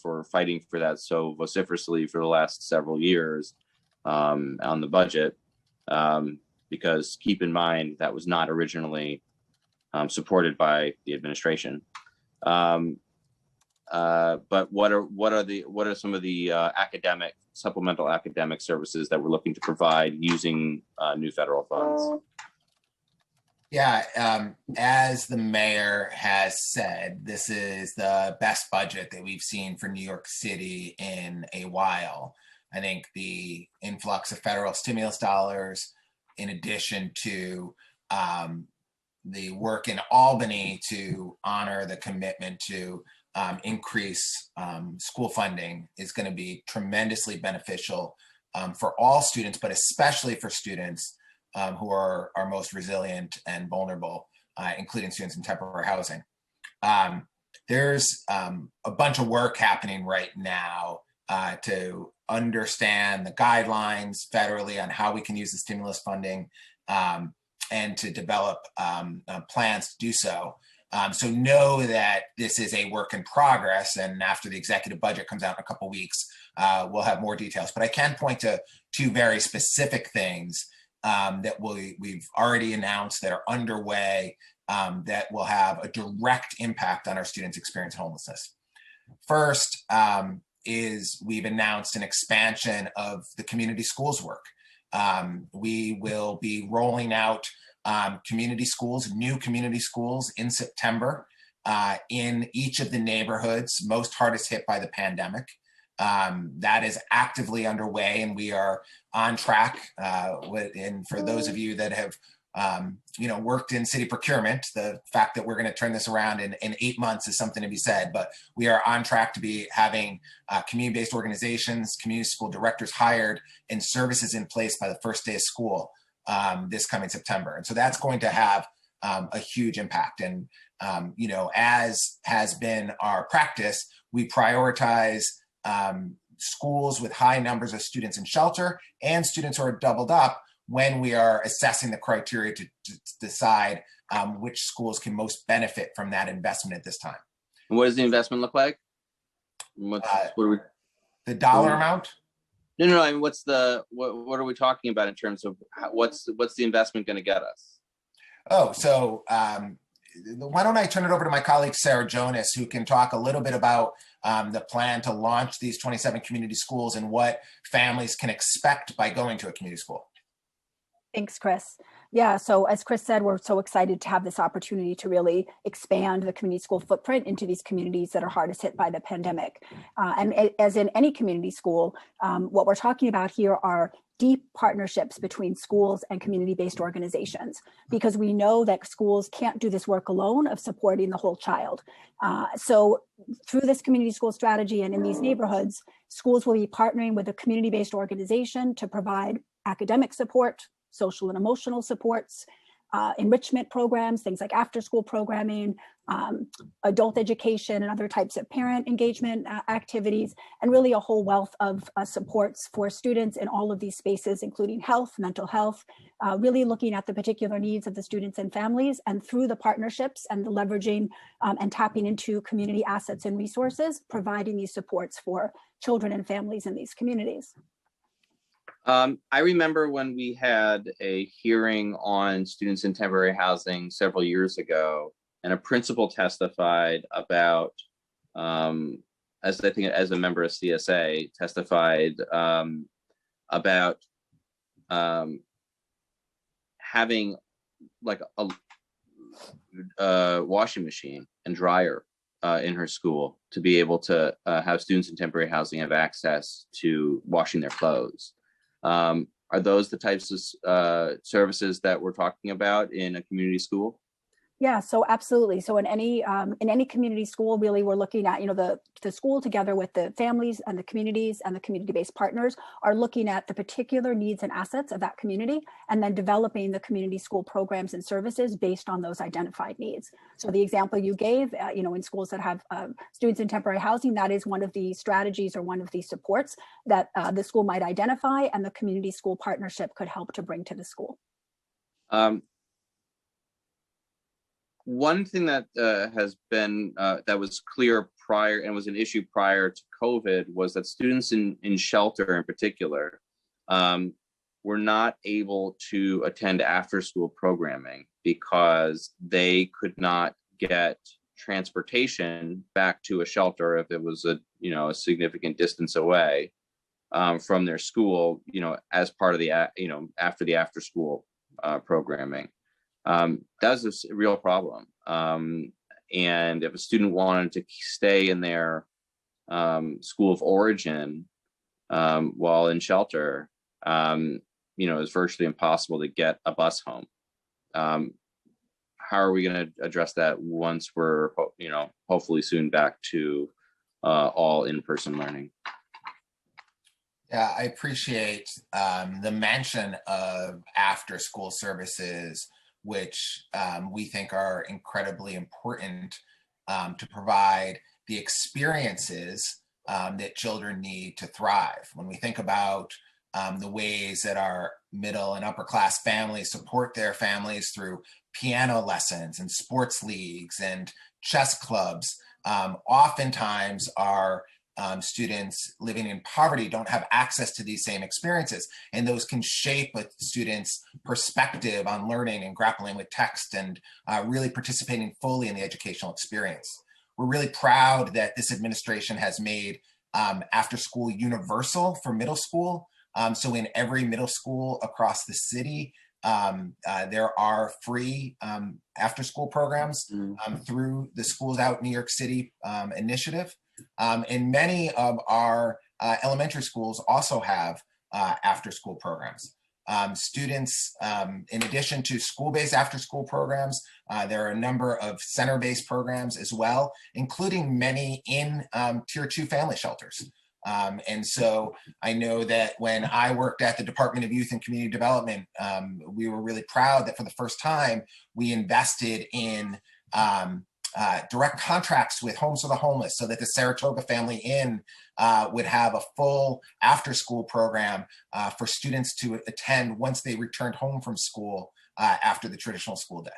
for fighting for that so vociferously for the last several years on the budget, because keep in mind that was not originally supported by the administration. But what are some of the supplemental academic services that we're looking to provide using new federal funds? Yeah, as the mayor has said, this is the best budget that we've seen for New York City in a while. I think the influx of federal stimulus dollars, in addition to the work in Albany to honor the commitment to increase school funding, is going to be tremendously beneficial for all students, but especially for students who are most resilient and vulnerable, including students in temporary housing. There's a bunch of work happening right now to understand the guidelines federally on how we can use the stimulus funding and to develop plans to do so. So know that this is a work in progress, and after the executive budget comes out in a couple weeks, we'll have more details. But I can point to two very specific things that we've already announced that are underway that will have a direct impact on our students' experience homelessness. First is we've announced an expansion of the community schools work. We will be rolling out community schools, new community schools in September in each of the neighborhoods most hardest hit by the pandemic. That is actively underway, and we are on track. And for those of you that have worked in city procurement, the fact that we're going to turn this around in 8 months is something to be said. But we are on track to be having community-based organizations, community school directors hired, and services in place by the first day of school this coming September. And so that's going to have a huge impact. And as has been our practice, we prioritize schools with high numbers of students in shelter and students who are doubled up when we are assessing the criteria to decide which schools can most benefit from that investment at this time. And what does the investment look like? What are we? The dollar amount? No. I mean, what are we talking about in terms of what's the investment going to get us? Oh, so why don't I turn it over to my colleague, Sarah Jonas, who can talk a little bit about the plan to launch these 27 community schools and what families can expect by going to a community school. Thanks, Chris. Yeah, so as Chris said, we're so excited to have this opportunity to really expand the community school footprint into these communities that are hardest hit by the pandemic. And as in any community school, what we're talking about here are deep partnerships between schools and community-based organizations, because we know that schools can't do this work alone of supporting the whole child. So through this community school strategy and in these neighborhoods, schools will be partnering with a community-based organization to provide academic support, social and emotional supports, enrichment programs, things like after-school programming, adult education, and other types of parent engagement activities, and really a whole wealth of supports for students in all of these spaces, including health, mental health, really looking at the particular needs of the students and families, and through the partnerships and the leveraging and tapping into community assets and resources, providing these supports for children and families in these communities. I remember when we had a hearing on students in temporary housing several years ago, and a principal testified about, as a member of CSA, testified about having like a washing machine and dryer in her school to be able to have students in temporary housing have access to washing their clothes. Are those the types of services that we're talking about in a community school? Yeah, so absolutely. So in any community school, really, we're looking at, the school together with the families and the communities and the community-based partners are looking at the particular needs and assets of that community, and then developing the community school programs and services based on those identified needs. So the example you gave, in schools that have students in temporary housing, that is one of the strategies or one of the supports that the school might identify, and the community school partnership could help to bring to the school. One thing that has been that was clear prior and was an issue prior to COVID was that students in shelter in particular were not able to attend after school programming because they could not get transportation back to a shelter if it was a significant distance away from their school, as part of the after the after school programming. That's a real problem. And if a student wanted to stay in their school of origin while in shelter, it's virtually impossible to get a bus home. How are we going to address that once we're, hopefully soon back to all in-person learning? Yeah, I appreciate the mention of after-school services, which we think are incredibly important to provide the experiences that children need to thrive. When we think about the ways that our middle and upper class families support their families through piano lessons and sports leagues and chess clubs, oftentimes our students living in poverty don't have access to these same experiences, and those can shape a student's perspective on learning and grappling with text and really participating fully in the educational experience. We're really proud that this administration has made after school universal for middle school. So in every middle school across the city, there are free after school programs through the Schools Out New York City initiative. And many of our elementary schools also have after school programs. Students, in addition to school-based after school programs, there are a number of center-based programs as well, including many in Tier 2 family shelters. And so I know that when I worked at the Department of Youth and Community Development, we were really proud that for the first time, we invested in direct contracts with Homes for the Homeless so that the Saratoga Family Inn would have a full after-school program for students to attend once they returned home from school after the traditional school day.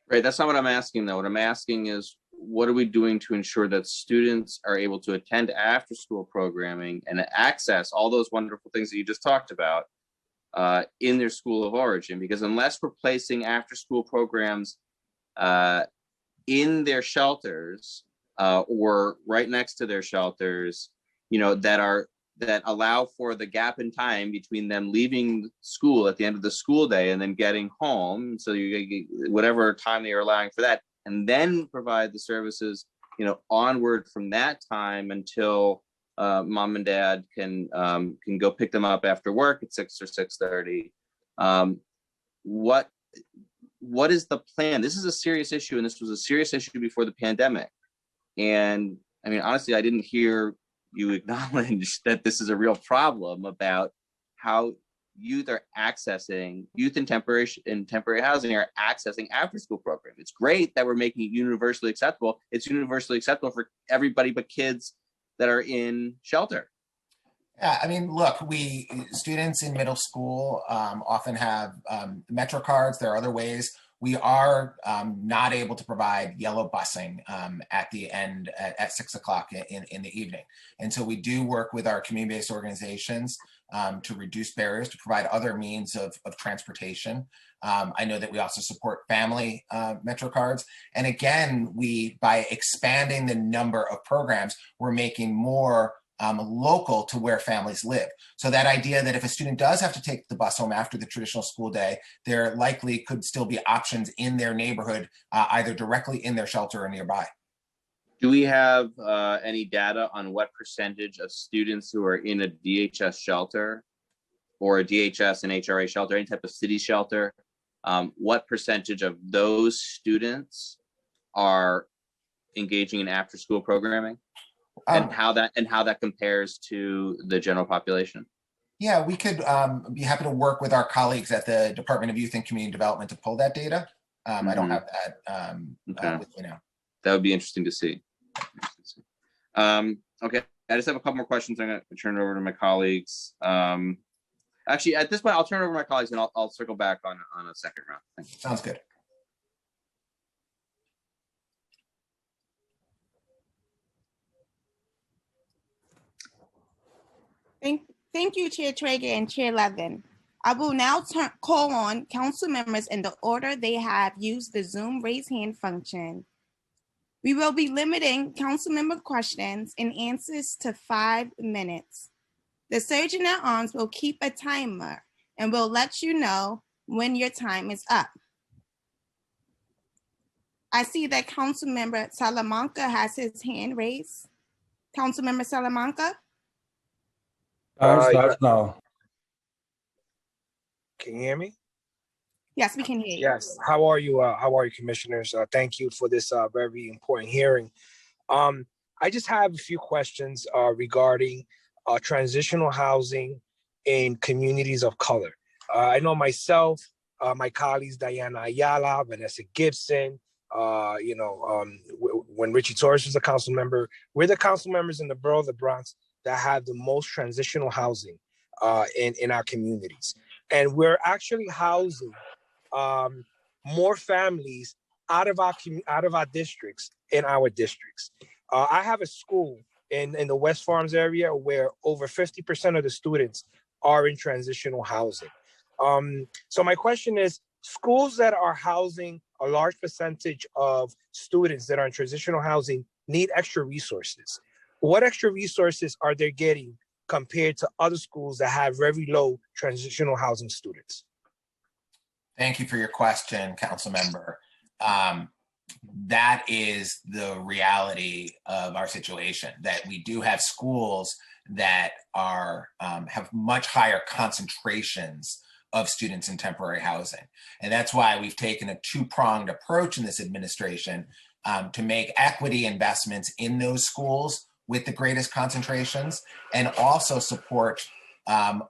Right, that's not what I'm asking though. What I'm asking is, what are we doing to ensure that students are able to attend after-school programming and access all those wonderful things that you just talked about in their school of origin? Because unless we're placing after-school programs in their shelters or right next to their shelters, that allow for the gap in time between them leaving school at the end of the school day and then getting home, so you get whatever time they are allowing for that, and then provide the services, onward from that time until mom and dad can go pick them up after work at 6 or 6:30. What is the plan? This is a serious issue, and this was a serious issue before the pandemic. And I mean, honestly, I didn't hear you acknowledge that this is a real problem about how youth in temporary housing are accessing after school programs. It's great that we're making it universally acceptable. It's universally acceptable for everybody but kids that are in shelter. Yeah, I mean, look, students in middle school often have Metro cards. There are other ways. We are not able to provide yellow busing at the end at 6 o'clock in the evening. And so we do work with our community-based organizations to reduce barriers, to provide other means of transportation. I know that we also support family Metro cards. And again, by expanding the number of programs, we're making more local to where families live. So that idea that if a student does have to take the bus home after the traditional school day, there likely could still be options in their neighborhood, either directly in their shelter or nearby. Do we have any data on what percentage of students who are in a DHS shelter or a DHS and HRA shelter, any type of city shelter, what percentage of those students are engaging in after-school programming, and how that compares to the general population? Yeah, we could be happy to work with our colleagues at the Department of Youth and Community Development to pull that data. I don't have that with me now. That would be interesting to see. Okay, I just have a couple more questions. I'm going to turn it over to my colleagues. Actually, at this point, I'll turn it over to my colleagues, and I'll circle back on a second round. Thank you. Sounds good. Thank you, Chair Traeger and Chair Levin. I will now call on council members in the order they have used the Zoom raise hand function. We will be limiting council member questions and answers to 5 minutes. The Sergeant at Arms will keep a timer and will let you know when your time is up. I see that Council Member Salamanca has his hand raised. Council Member Salamanca? No. Can you hear me? Yes, we can hear you. Yes. How are you? How are you, commissioners? Thank you for this very important hearing. I just have a few questions regarding transitional housing in communities of color. I know myself, my colleagues, Diana Ayala, Vanessa Gibson, when Richie Torres was a council member, we're the council members in the borough of the Bronx that have the most transitional housing in our communities. And we're actually housing more families out of our districts in our districts. I have a school in the West Farms area where over 50% of the students are in transitional housing. So my question is, schools that are housing a large percentage of students that are in transitional housing need extra resources. What extra resources are they getting compared to other schools that have very low transitional housing students? Thank you for your question, council member. That is the reality of our situation, that we do have schools that are have much higher concentrations of students in temporary housing. And that's why we've taken a two-pronged approach in this administration to make equity investments in those schools with the greatest concentrations, and also support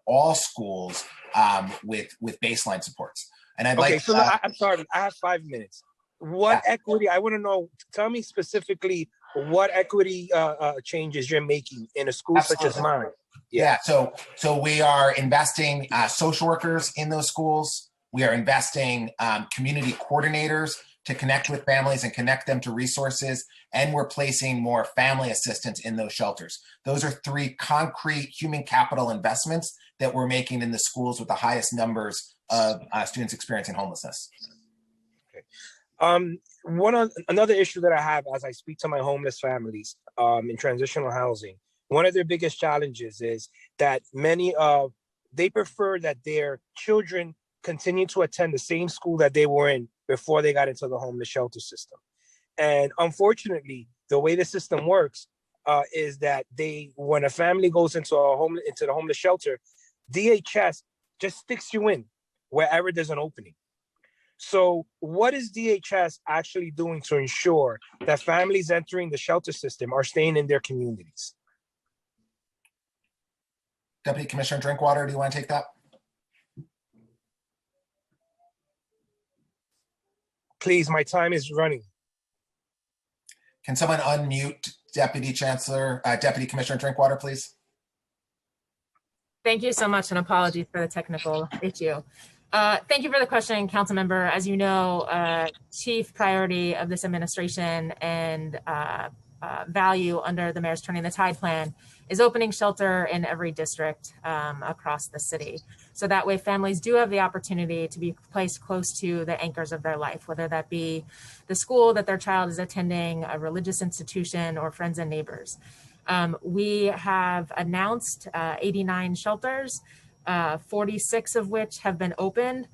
all schools with baseline supports. And I'd like. So I'm sorry, I have 5 minutes. What equity? I want to know. Tell me specifically what equity changes you're making in a school such as mine. Yeah. So we are investing social workers in those schools. We are investing community coordinators to connect with families and connect them to resources. And we're placing more family assistance in those shelters. Those are 3 concrete human capital investments that we're making in the schools with the highest numbers of students experiencing homelessness. Okay. Another issue that I have as I speak to my homeless families in transitional housing, one of their biggest challenges is that they prefer that their children continue to attend the same school that they were in before they got into the homeless shelter system. And unfortunately, the way the system works is that when a family goes into the homeless shelter, DHS just sticks you in wherever there's an opening. So what is DHS actually doing to ensure that families entering the shelter system are staying in their communities? Deputy Commissioner Drinkwater, do you want to take that? Please, my time is running. Can someone unmute Deputy Commissioner Drinkwater, please? Thank you so much, and apologies for the technical issue. Thank you for the question, council member. As you know, chief priority of this administration and value under the Mayor's Turning the Tide plan is opening shelter in every district across the city. So that way families do have the opportunity to be placed close to the anchors of their life, whether that be the school that their child is attending, a religious institution, or friends and neighbors. We have announced 89 shelters, 46 of which have been opened.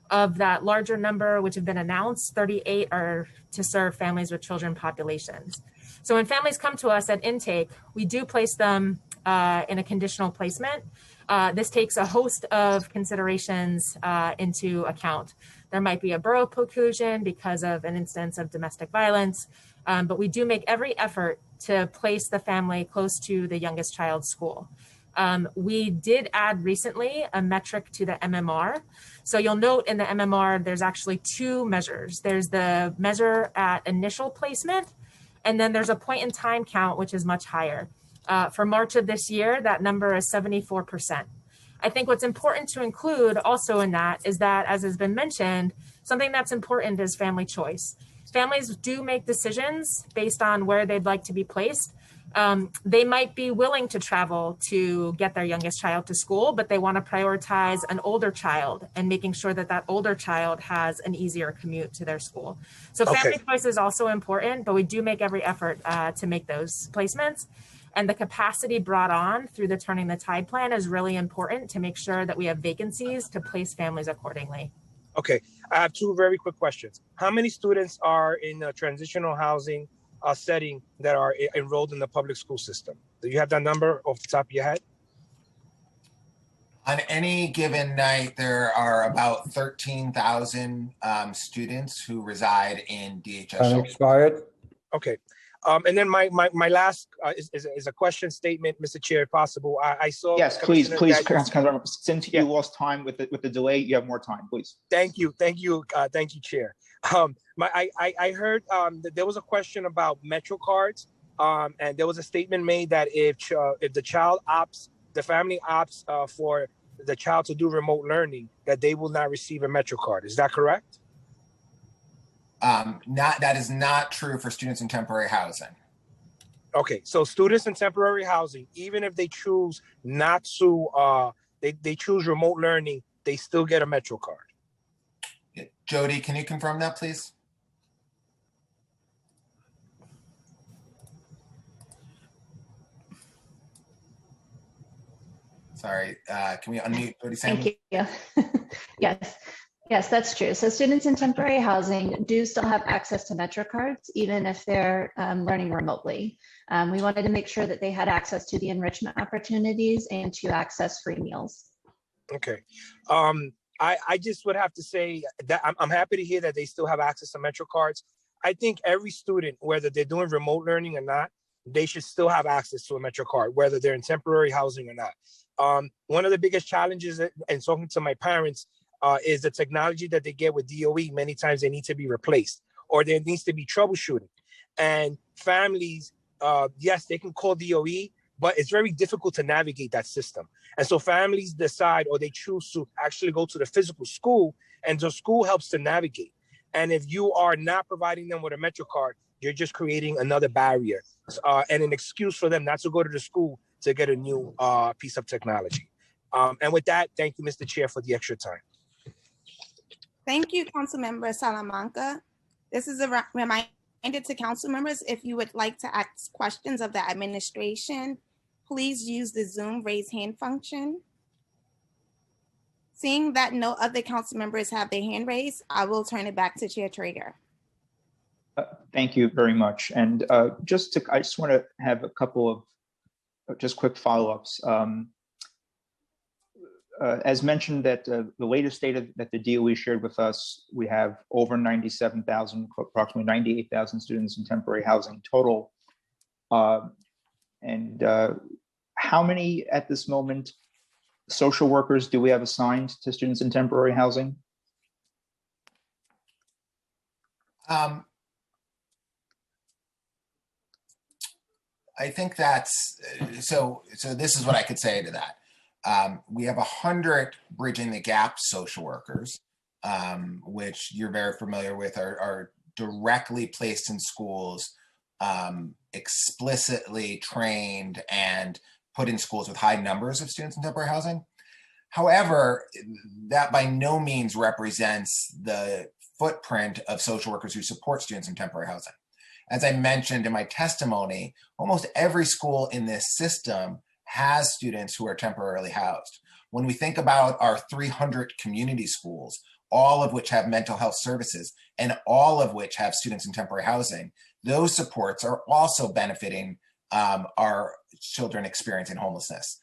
Of that larger number which have been announced, 38 are to serve families with children populations. So when families come to us at intake, we do place them in a conditional placement. This takes a host of considerations into account. There might be a borough preclusion because of an instance of domestic violence, but we do make every effort to place the family close to the youngest child's school. We did add recently a metric to the MMR. So you'll note in the MMR, there's actually two measures. There's the measure at initial placement, and then there's a point in time count, which is much higher. For March of this year, that number is 74%. I think what's important to include also in that is that, as has been mentioned, something that's important is family choice. Families do make decisions based on where they'd like to be placed. They might be willing to travel to get their youngest child to school, but they want to prioritize an older child and making sure that that older child has an easier commute to their school. So family choice is also important, but we do make every effort to make those placements. And the capacity brought on through the Turning the Tide plan is really important to make sure that we have vacancies to place families accordingly. Okay, I have two very quick questions. How many students are in a transitional housing setting that are enrolled in the public school system? Do you have that number off the top of your head? On any given night, there are about 13,000 students who reside in DHS. Expired. Okay. And then my last is a question statement, Mr. Chair, if possible. I saw. Yes, please, Councilmember. Since you lost time with the delay, you have more time, please. Thank you, Chair. I heard that there was a question about Metro cards, and there was a statement made that if the child opts, the family opts for the child to do remote learning, that they will not receive a Metro card. Is that correct? That is not true for students in temporary housing. Okay, so students in temporary housing, even if they choose not to, they choose remote learning, they still get a Metro card. Jody, can you confirm that, please? Sorry, can we unmute Jody Salmon? Thank you. Yes, that's true. So students in temporary housing do still have access to Metro cards, even if they're learning remotely. We wanted to make sure that they had access to the enrichment opportunities and to access free meals. Okay. I just would have to say that I'm happy to hear that they still have access to Metro cards. I think every student, whether they're doing remote learning or not, they should still have access to a Metro card, whether they're in temporary housing or not. One of the biggest challenges, and talking to my parents, is the technology that they get with DOE. Many times they need to be replaced, or there needs to be troubleshooting. And families, yes, they can call DOE, but it's very difficult to navigate that system. And so families decide, or they choose to actually go to the physical school, and the school helps to navigate. And if you are not providing them with a Metro card, you're just creating another barrier and an excuse for them not to go to the school to get a new piece of technology. And with that, thank you, Mr. Chair, for the extra time. Thank you, Councilmember Salamanca. This is a reminder to council members, if you would like to ask questions of the administration, please use the Zoom raise hand function. Seeing that no other council members have their hand raised, I will turn it back to Chair Traeger. Thank you very much. And I just want to have a couple of just quick follow-ups. As mentioned, that the latest data that the DOE shared with us, we have over 97,000, approximately 98,000 students in temporary housing total. And how many at this moment social workers do we have assigned to students in temporary housing? I think that's, so this is what I could say to that. We have 100 Bridging the Gap social workers, which you're very familiar with, are directly placed in schools, explicitly trained and put in schools with high numbers of students in temporary housing. However, that by no means represents the footprint of social workers who support students in temporary housing. As I mentioned in my testimony, almost every school in this system has students who are temporarily housed. When we think about our 300 community schools, all of which have mental health services and all of which have students in temporary housing, those supports are also benefiting our children experiencing homelessness.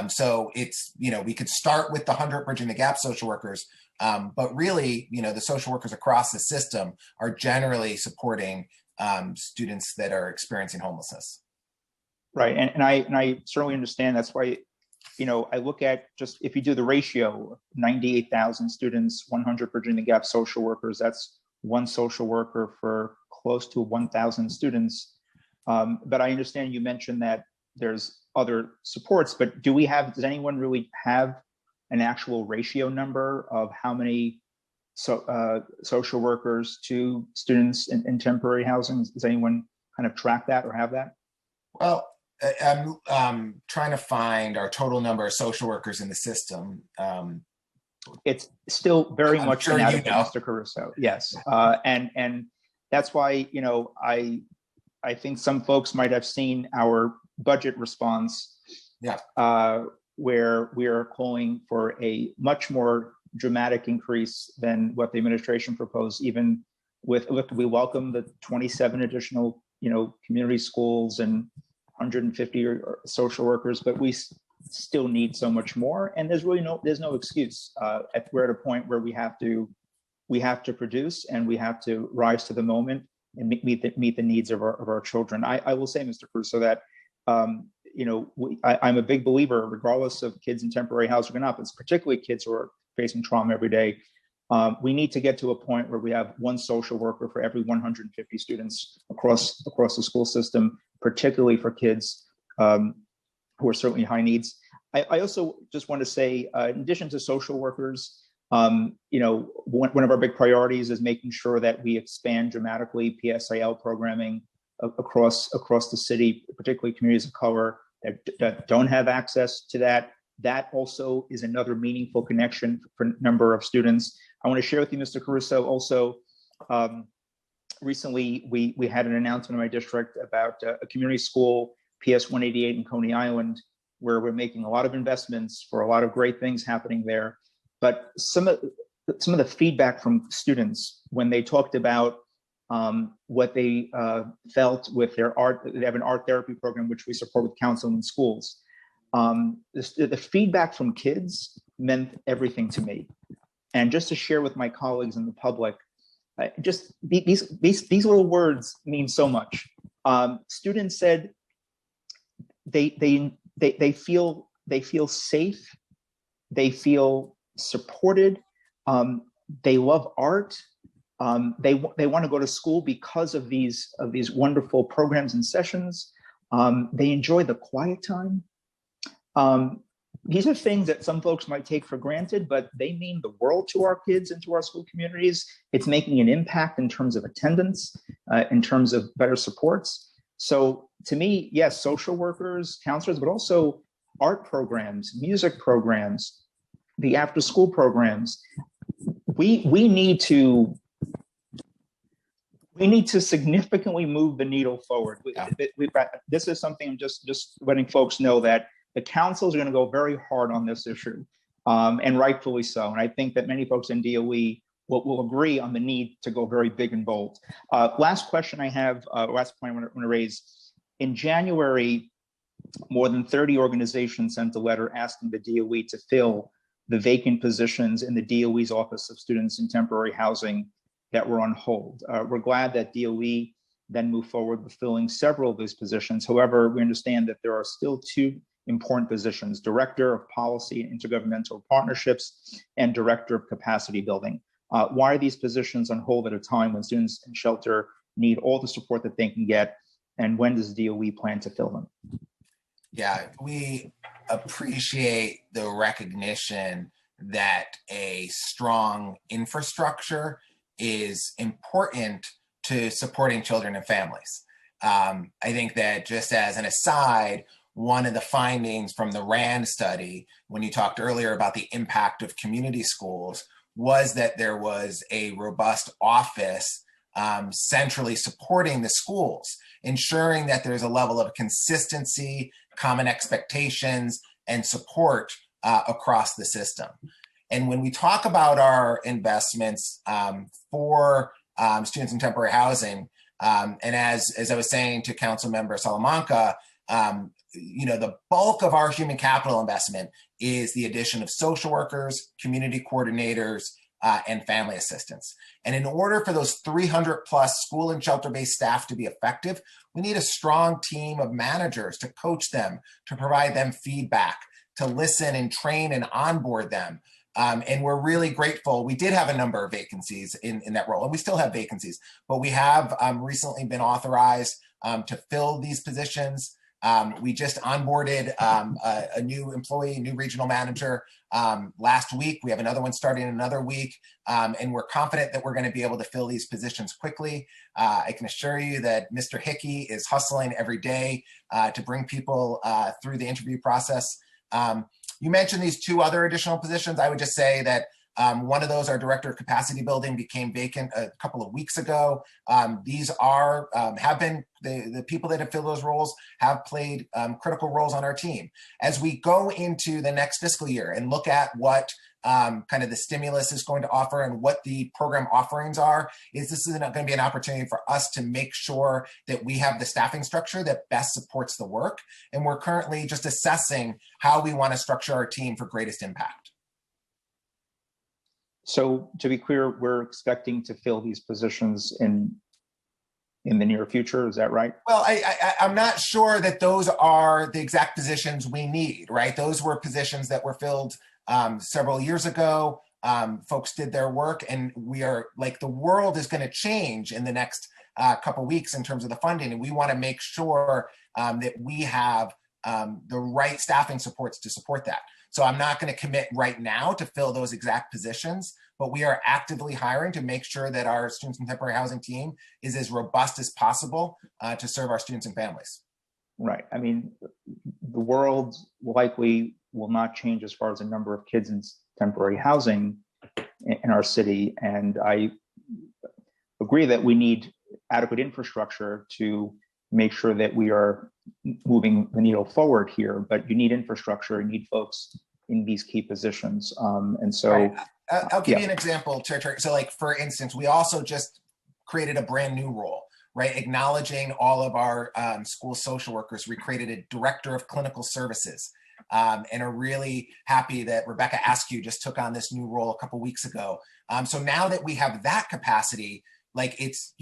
So it's, we could start with the 100 Bridging the Gap social workers, but really, the social workers across the system are generally supporting students that are experiencing homelessness. Right, and I certainly understand. That's why, I look at just if you do the ratio, 98,000 students, 100 Bridging the Gap social workers, that's one social worker for close to 1,000 students. But I understand you mentioned that there's other supports, but does anyone really have an actual ratio number of how many social workers to students in temporary housing? Does anyone kind of track that or have that? Well, I'm trying to find our total number of social workers in the system. It's still very much sure inadequate, you know. Mr. Caruso. Yes, and that's why I think some folks might have seen our budget response, where we are calling for a much more dramatic increase than what the administration proposed. Even we welcome the 27 additional community schools and 150 social workers, but we still need so much more. And there's no excuse. We're at a point where we have to produce, and we have to rise to the moment and meet the needs of our children. I will say, Mr. Caruso, that I'm a big believer, regardless of kids in temporary housing or not, but it's particularly kids who are facing trauma every day. We need to get to a point where we have one social worker for every 150 students across the school system, particularly for kids who are certainly high needs. I also just want to say, in addition to social workers, one of our big priorities is making sure that we expand dramatically PSIL programming across the city, particularly communities of color that don't have access to that. That also is another meaningful connection for a number of students. I want to share with you, Mr. Caruso, also, recently we had an announcement in my district about a community school, PS 188 in Coney Island, where we're making a lot of investments for a lot of great things happening there. But some of the feedback from students when they talked about what they felt with their art, they have an art therapy program, which we support with counseling in schools. The feedback from kids meant everything to me. And just to share with my colleagues and the public, just these little words mean so much. Students said they feel safe, they feel supported, they love art, they want to go to school because of these wonderful programs and sessions. They enjoy the quiet time. These are things that some folks might take for granted, but they mean the world to our kids and to our school communities. It's making an impact in terms of attendance, in terms of better supports. So to me, yes, social workers, counselors, but also art programs, music programs, the after-school programs. We need to significantly move the needle forward. This is something I'm just letting folks know that the councils are going to go very hard on this issue, and rightfully so. And I think that many folks in DOE will agree on the need to go very big and bold. Last question I have, last point I want to raise. In January, more than 30 organizations sent a letter asking the DOE to fill the vacant positions in the DOE's Office of Students in Temporary Housing that were on hold. We're glad that DOE then moved forward with filling several of these positions. However, we understand that there are still two important positions: Director of Policy and Intergovernmental Partnerships and Director of Capacity Building. Why are these positions on hold at a time when students in shelter need all the support that they can get? And when does DOE plan to fill them? Yeah, we appreciate the recognition that a strong infrastructure is important to supporting children and families. I think that, just as an aside, one of the findings from the RAND study, when you talked earlier about the impact of community schools, was that there was a robust office centrally supporting the schools, ensuring that there's a level of consistency, common expectations, and support across the system. And when we talk about our investments for students in temporary housing, and as I was saying to Councilmember Salamanca, the bulk of our human capital investment is the addition of social workers, community coordinators, and family assistants. And in order for those 300 plus school and shelter-based staff to be effective, we need a strong team of managers to coach them, to provide them feedback, to listen and train and onboard them. And we're really grateful. We did have a number of vacancies in that role, and we still have vacancies, but we have recently been authorized to fill these positions. We just onboarded a new employee, new regional manager last week. We have another one starting in another week, and we're confident that we're going to be able to fill these positions quickly. I can assure you that Mr. Hickey is hustling every day to bring people through the interview process. You mentioned these two other additional positions. I would just say that one of those, our director of capacity building, became vacant a couple of weeks ago. These have been the people that have filled those roles have played critical roles on our team. As we go into the next fiscal year and look at what kind of the stimulus is going to offer and what the program offerings are, this is going to be an opportunity for us to make sure that we have the staffing structure that best supports the work. And we're currently just assessing how we want to structure our team for greatest impact. So to be clear, we're expecting to fill these positions in the near future. Is that right? Well, I'm not sure that those are the exact positions we need, right? Those were positions that were filled several years ago. Folks did their work, and we are the world is going to change in the next couple weeks in terms of the funding, and we want to make sure that we have the right staffing supports to support that. So I'm not going to commit right now to fill those exact positions, but we are actively hiring to make sure that our students in temporary housing team is as robust as possible to serve our students and families. Right. I mean, the world likely will not change as far as the number of kids in temporary housing in our city. And I agree that we need adequate infrastructure to make sure that we are moving the needle forward here, but you need infrastructure, you need folks in these key positions. And so right. I'll give you an example, Chair. So for instance, we also just created a brand new role, right? Acknowledging all of our school social workers. We created a director of clinical services and are really happy that Rebecca Askew just took on this new role a couple weeks ago. So now that we have that capacity, it's,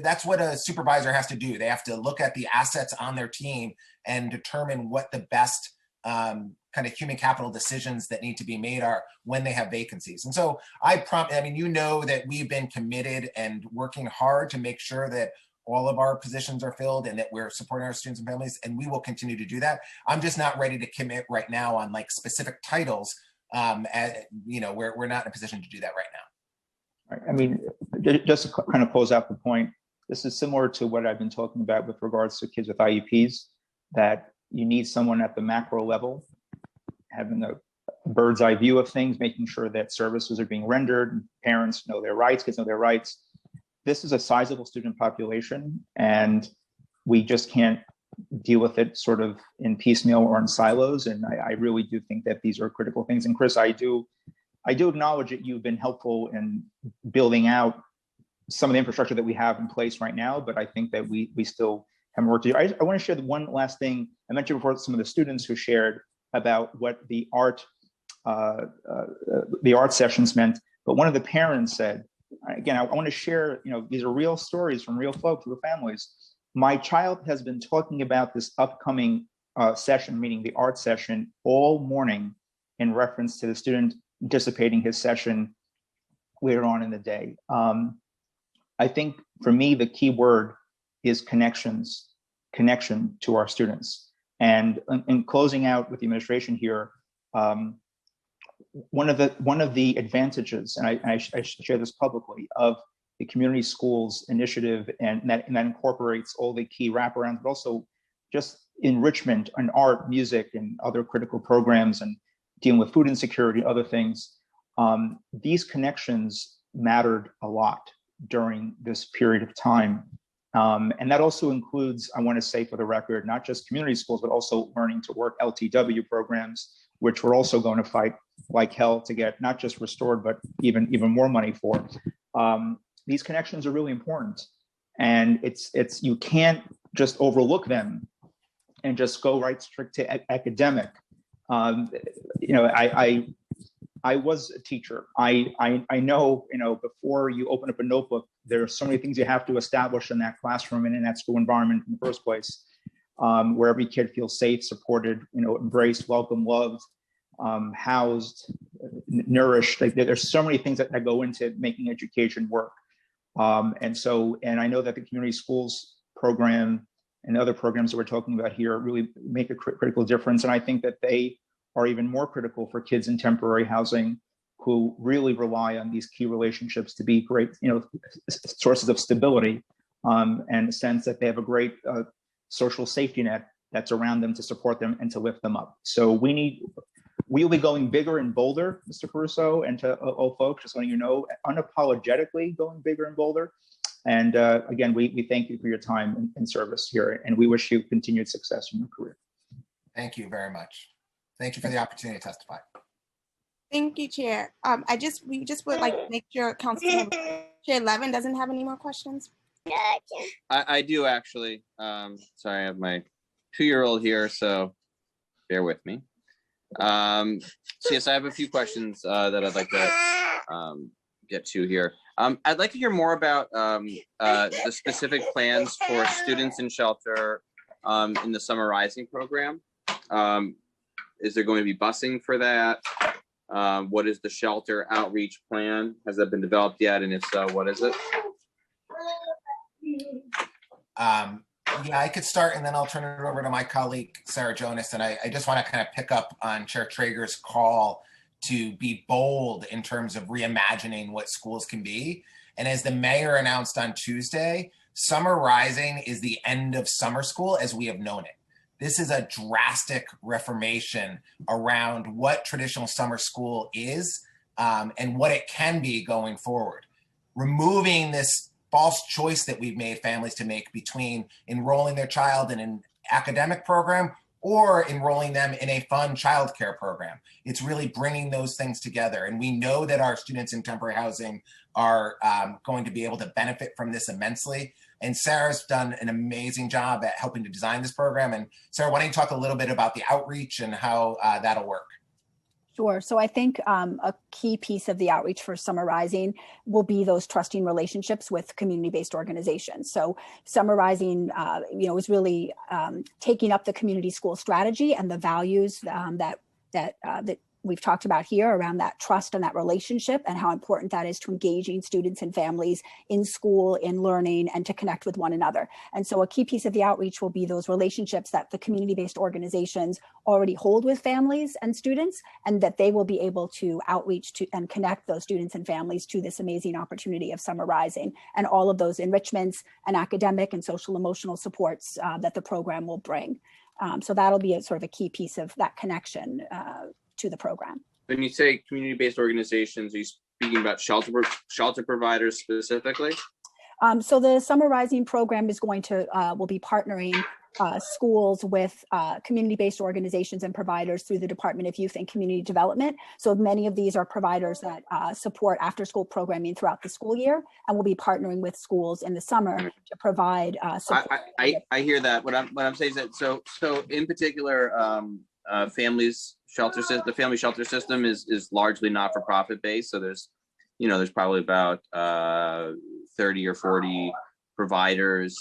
that's what a supervisor has to do. They have to look at the assets on their team and determine what the best kind of human capital decisions that need to be made are when they have vacancies. And so that we've been committed and working hard to make sure that all of our positions are filled and that we're supporting our students and families, and we will continue to do that. I'm just not ready to commit right now on specific titles. We're not in a position to do that right now. I mean, just to kind of close out the point, this is similar to what I've been talking about with regards to kids with IEPs, that you need someone at the macro level, having a bird's eye view of things, making sure that services are being rendered, parents know their rights, kids know their rights. This is a sizable student population, and we just can't deal with it sort of in piecemeal or in silos. And I really do think that these are critical things. And Chris, I do acknowledge that you've been helpful in building out some of the infrastructure that we have in place right now, but I think that we still have work to do. I want to share one last thing. I mentioned before some of the students who shared about what the art sessions meant, but one of the parents said, again, I want to share, these are real stories from real folks, real families. My child has been talking about this upcoming session, meaning the art session, all morning in reference to the student anticipating his session later on in the day. I think for me, the key word is connection to our students. And in closing out with the administration here, one of the advantages, and I share this publicly, of the community schools initiative, and that incorporates all the key wraparounds, but also just enrichment in art, music, and other critical programs, and dealing with food insecurity, other things. These connections mattered a lot during this period of time. And that also includes, I want to say for the record, not just community schools, but also learning to work LTW programs, which we're also going to fight like hell to get not just restored, but even more money for. These connections are really important. And it's you can't just overlook them and just go right strict to academic. You know, I was a teacher. I know, you know, before you open up a notebook, there are so many things you have to establish in that classroom and in that school environment in the first place, where every kid feels safe, supported, you know, embraced, welcome, loved, housed, nourished. Like, there's so many things that go into making education work. And I know that the community schools program and other programs that we're talking about here really make a critical difference. And I think that they are even more critical for kids in temporary housing who really rely on these key relationships to be great, you know, sources of stability, and a sense that they have a great social safety net that's around them to support them and to lift them up. So we'll be going bigger and bolder, Mr. Caruso, and to all folks, just letting you know, unapologetically going bigger and bolder. And again, we thank you for your time and service here, and we wish you continued success in your career. Thank you very much. Thank you for the opportunity to testify. Thank you, Chair. We just would like to make sure Councilmember Chair Levin doesn't have any more questions. I do actually. Sorry, I have my 2-year-old here, so bear with me. So yes, I have a few questions that I'd like to get to here. I'd like to hear more about the specific plans for students in shelter in the Summer Rising program. Is there going to be busing for that? What is the shelter outreach plan? Has that been developed yet? And if so, what is it? Yeah, I could start and then I'll turn it over to my colleague, Sarah Jonas. And I just want to kind of pick up on Chair Traeger's call to be bold in terms of reimagining what schools can be. And as the mayor announced on Tuesday, Summer Rising is the end of summer school as we have known it. This is a drastic reformation around what traditional summer school is and what it can be going forward. Removing this false choice that we've made families to make between enrolling their child in an academic program or enrolling them in a fun childcare program. It's really bringing those things together. And we know that our students in temporary housing are going to be able to benefit from this immensely. And Sarah's done an amazing job at helping to design this program. And Sarah, why don't you talk a little bit about the outreach and how that'll work? Sure. So I think a key piece of the outreach for Summer Rising will be those trusting relationships with community-based organizations. So Summer Rising, is really taking up the community school strategy and the values that we've talked about here around that trust and that relationship and how important that is to engaging students and families in school, in learning, and to connect with one another. And so a key piece of the outreach will be those relationships that the community-based organizations already hold with families and students, and that they will be able to outreach to and connect those students and families to this amazing opportunity of Summer Rising and all of those enrichments and academic and social emotional supports that the program will bring. So that'll be a sort of a key piece of that connection to the program. When you say community-based organizations, are you speaking about shelter providers specifically? So the Summer Rising program is going to will be partnering schools with community-based organizations and providers through the Department of Youth and Community Development. So many of these are providers that support after-school programming throughout the school year, and will be partnering with schools in the summer to provide support. I hear that. What I'm saying is that so in particular, the family shelter system is largely not-for-profit based. So there's probably about 30 or 40 providers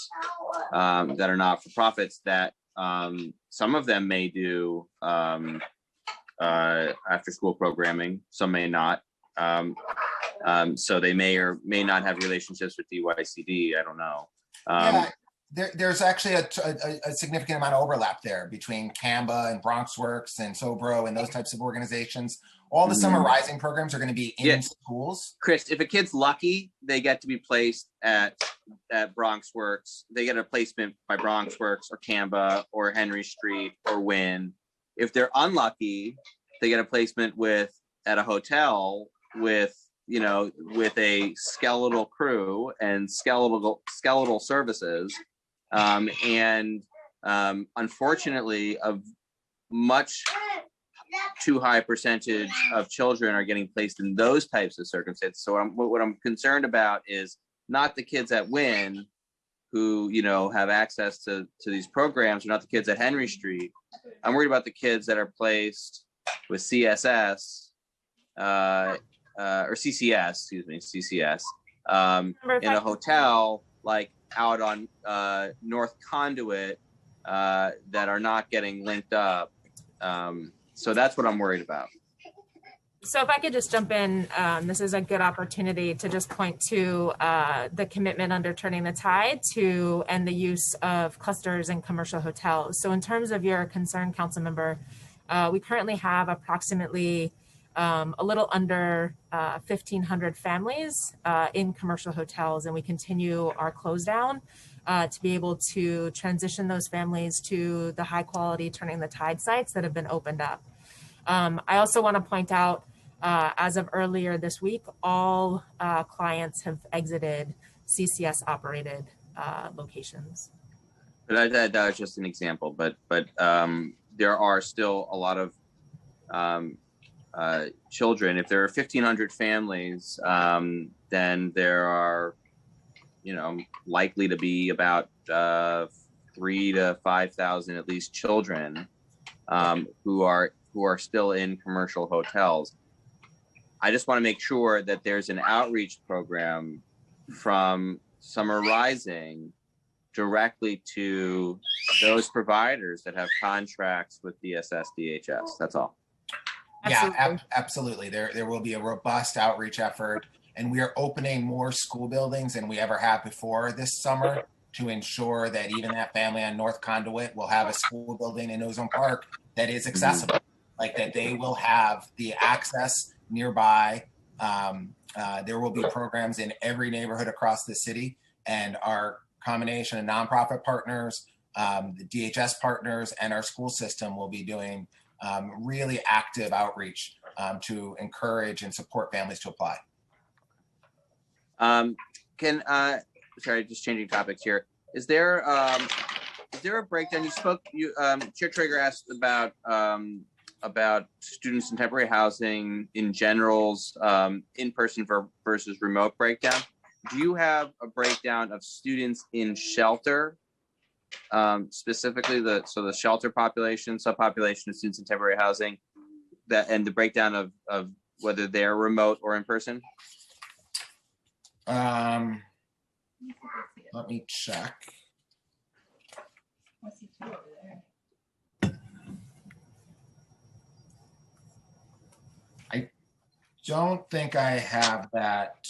that are not-for-profits that some of them may do after-school programming, some may not. So they may or may not have relationships with DYCD. I don't know. There's actually a significant amount of overlap there between CAMBA and BronxWorks and Sobro and those types of organizations. All the Summer Rising programs are going to be in schools. Chris, if a kid's lucky, they get to be placed at BronxWorks. They get a placement by BronxWorks or CAMBA or Henry Street or Wynn. If they're unlucky, they get a placement at a hotel with a skeletal crew and skeletal services. Unfortunately, a much too high percentage of children are getting placed in those types of circumstances. So what I'm concerned about is not the kids at Wynn who, you know, have access to these programs are not the kids at Henry Street. I'm worried about the kids that are placed with CSS or CCS, excuse me, CCS, in a hotel like out on North Conduit that are not getting linked up. So that's what I'm worried about. So if I could just jump in, this is a good opportunity to just point to the commitment under Turning the Tide to end the use of clusters in commercial hotels. So in terms of your concern, council member, we currently have approximately a little under 1,500 families in commercial hotels, and we continue our close down to be able to transition those families to the high quality Turning the Tide sites that have been opened up. I also want to point out, as of earlier this week, all clients have exited CCS operated locations. But that was just an example, but there are still a lot of children. If there are 1,500 families, then there are, you know, likely to be about 3,000 to 5,000 at least children who are still in commercial hotels. I just want to make sure that there's an outreach program from Summer Rising directly to those providers that have contracts with DSS DHS. That's all. Yeah, absolutely. There will be a robust outreach effort, and we are opening more school buildings than we ever have before this summer to ensure that even that family on North Conduit will have a school building in Ozone Park that is accessible, like that they will have the access nearby. There will be programs in every neighborhood across the city, and our combination of nonprofit partners, the DHS partners, and our school system will be doing really active outreach to encourage and support families to apply. Sorry, just changing topics here. Is there a breakdown? Chair Traeger asked about students in temporary housing in general's in-person versus remote breakdown. Do you have a breakdown of students in shelter, specifically the shelter population, subpopulation of students in temporary housing, and the breakdown of whether they're remote or in person? Let me check. I don't think I have that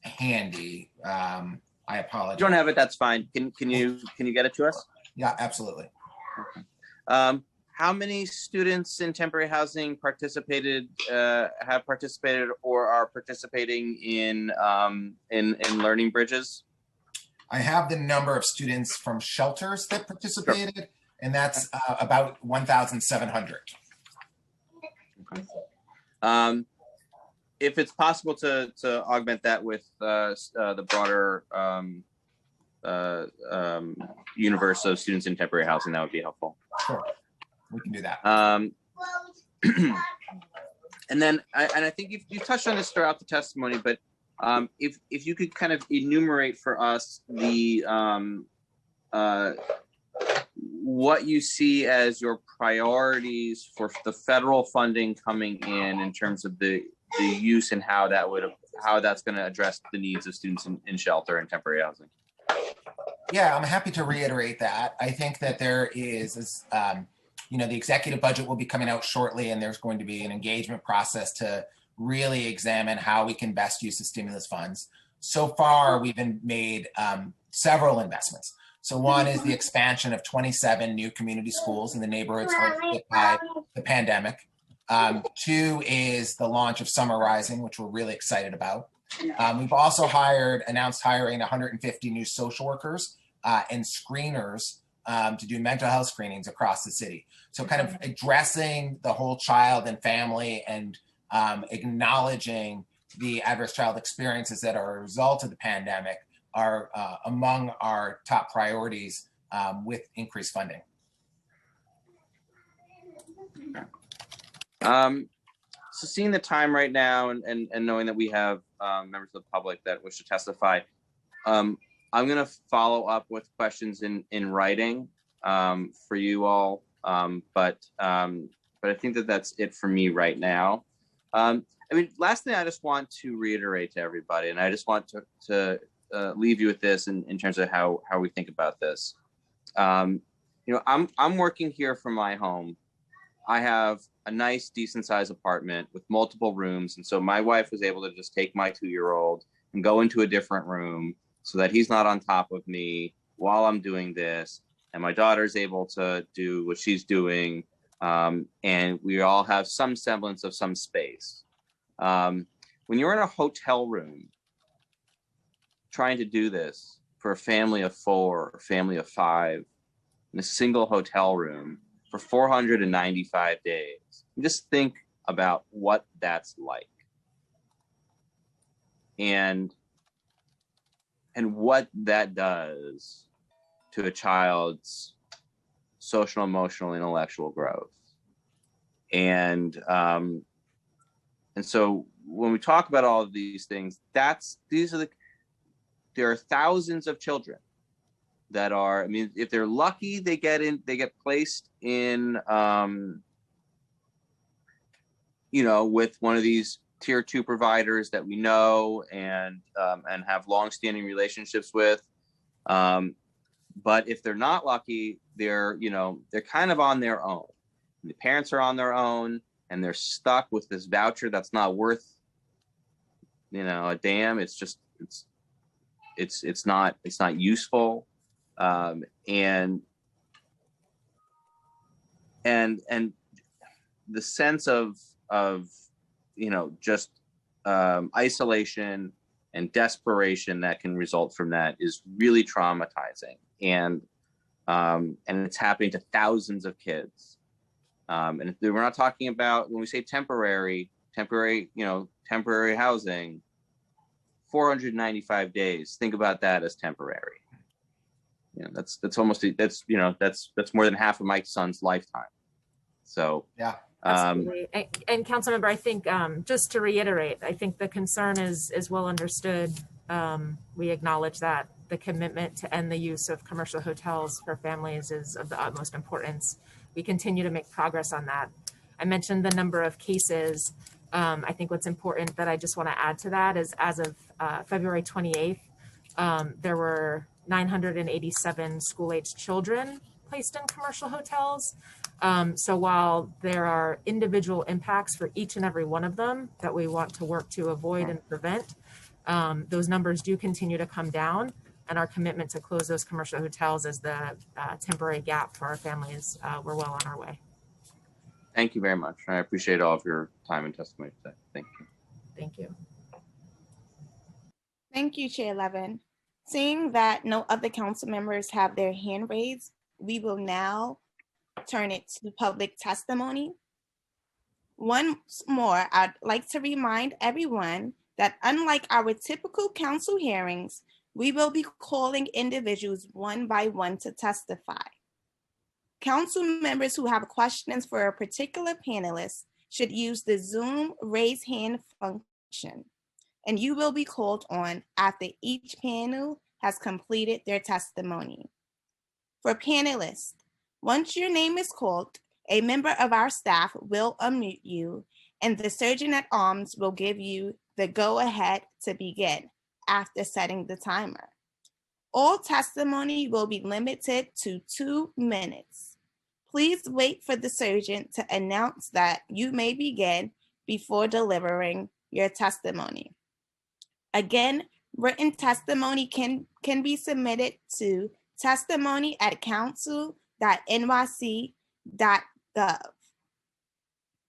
handy. I apologize. If you don't have it, that's fine. Can you get it to us? Yeah, absolutely. Okay. How many students in temporary housing have participated or are participating in Learning Bridges? I have the number of students from shelters that participated, and that's about 1,700. Okay. If it's possible to augment that with the broader universe of students in temporary housing, that would be helpful. Sure, we can do that. And then, I think you touched on this throughout the testimony, but if you could kind of enumerate for us the what you see as your priorities for the federal funding coming in terms of the use and how that's going to address the needs of students in shelter and temporary housing. Yeah, I'm happy to reiterate that. I think that there is, the executive budget will be coming out shortly, and there's going to be an engagement process to really examine how we can best use the stimulus funds. So far, we've made several investments. So one is the expansion of 27 new community schools in the neighborhoods hit by the pandemic. Two is the launch of Summer Rising, which we're really excited about. We've also announced hiring 150 new social workers and screeners to do mental health screenings across the city. So kind of addressing the whole child and family and acknowledging the adverse child experiences that are a result of the pandemic are among our top priorities with increased funding. So seeing the time right now and knowing that we have members of the public that wish to testify, I'm gonna follow up with questions in writing for you all, but I think that that's it for me right now. I mean, last thing I just want to reiterate to everybody, and I just want to leave you with this in terms of how we think about this. You know, I'm working here from my home. I have a nice, decent sized apartment with multiple rooms, and so my wife was able to just take my 2-year-old and go into a different room so that he's not on top of me while I'm doing this, and my daughter's able to do what she's doing, and we all have some semblance of some space. When you're in a hotel room trying to do this for a family of 4 or family of 5 in a single hotel room for 495 days, just think about what that's like, and what that does to a child's social, emotional, intellectual growth. And so when we talk about all of these things, there are thousands of children that are, I mean, if they're lucky, they get placed in, you know, with one of these tier 2 providers that we know and have longstanding relationships with. But if they're not lucky, they're kind of on their own. The parents are on their own, and they're stuck with this voucher that's not worth, a damn. It's just, it's not useful. And the sense of just isolation and desperation that can result from that is really traumatizing, and it's happening to thousands of kids. And we're not talking about, when we say temporary housing, 495 days. Think about that as temporary. That's more than half of my son's lifetime. So yeah. Absolutely. And Councilmember, I think just to reiterate, I think the concern is well understood. We acknowledge that the commitment to end the use of commercial hotels for families is of the utmost importance. We continue to make progress on that. I mentioned the number of cases. I think what's important that I just want to add to that is, as of February 28th, there were 987 school-aged children placed in commercial hotels. So while there are individual impacts for each and every one of them that we want to work to avoid and prevent, those numbers do continue to come down, and our commitment to close those commercial hotels as the temporary gap for our families, we're well on our way. Thank you very much. I appreciate all of your time and testimony today. Thank you. Thank you. Thank you, Chair Levin. Seeing that no other council members have their hand raised, we will now turn it to public testimony. Once more, I'd like to remind everyone that unlike our typical council hearings, we will be calling individuals one by one to testify. Council members who have questions for a particular panelist should use the Zoom raise hand function, and you will be called on after each panel has completed their testimony. For panelists, once your name is called, a member of our staff will unmute you, and the surgeon at arms will give you the go-ahead to begin after setting the timer. All testimony will be limited to 2 minutes. Please wait for the surgeon to announce that you may begin before delivering your testimony. Again, written testimony can be submitted to testimony@council.nyc.gov.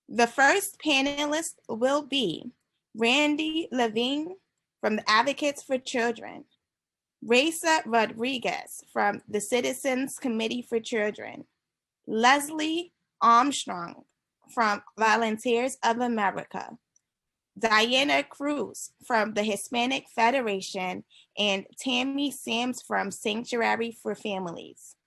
The first panelist will be Randy Levine from the Advocates for Children, Raisa Rodriguez from the Citizens Committee for Children, Leslie Armstrong from Volunteers of America, Diana Cruz from the Hispanic Federation, and Tammy Sams from Sanctuary for Families.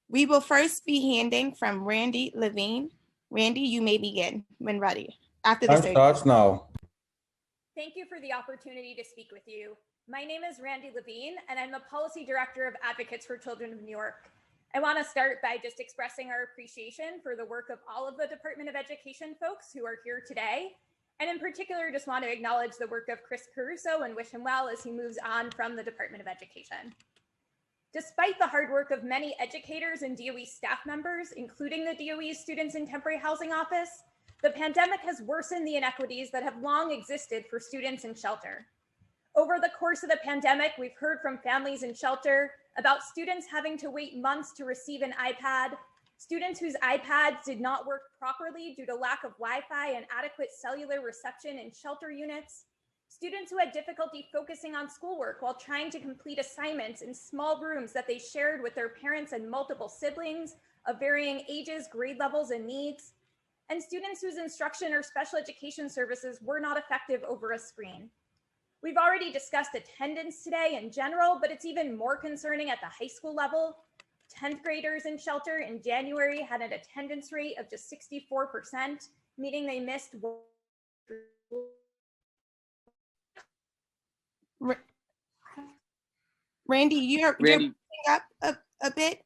We will first be hearing from Randy Levine. Randy, you may begin when ready. After the Time starts now. Thank you for the opportunity to speak with you. My name is Randy Levine, and I'm the Policy Director of Advocates for Children of New York. I want to start by just expressing our appreciation for the work of all of the Department of Education folks who are here today. And in particular, just want to acknowledge the work of Chris Caruso and wish him well as he moves on from the Department of Education. Despite the hard work of many educators and DOE staff members, including the DOE's Students in Temporary Housing Office, the pandemic has worsened the inequities that have long existed for students in shelter. Over the course of the pandemic, we've heard from families in shelter about students having to wait months to receive an iPad, students whose iPads did not work properly due to lack of Wi-Fi and adequate cellular reception in shelter units, students who had difficulty focusing on schoolwork while trying to complete assignments in small rooms that they shared with their parents and multiple siblings of varying ages, grade levels, and needs, and students whose instruction or special education services were not effective over a screen. We've already discussed attendance today in general, but it's even more concerning at the high school level. 10th graders in shelter in January had an attendance rate of just 64%, meaning they missed Randy, you're breaking up a bit.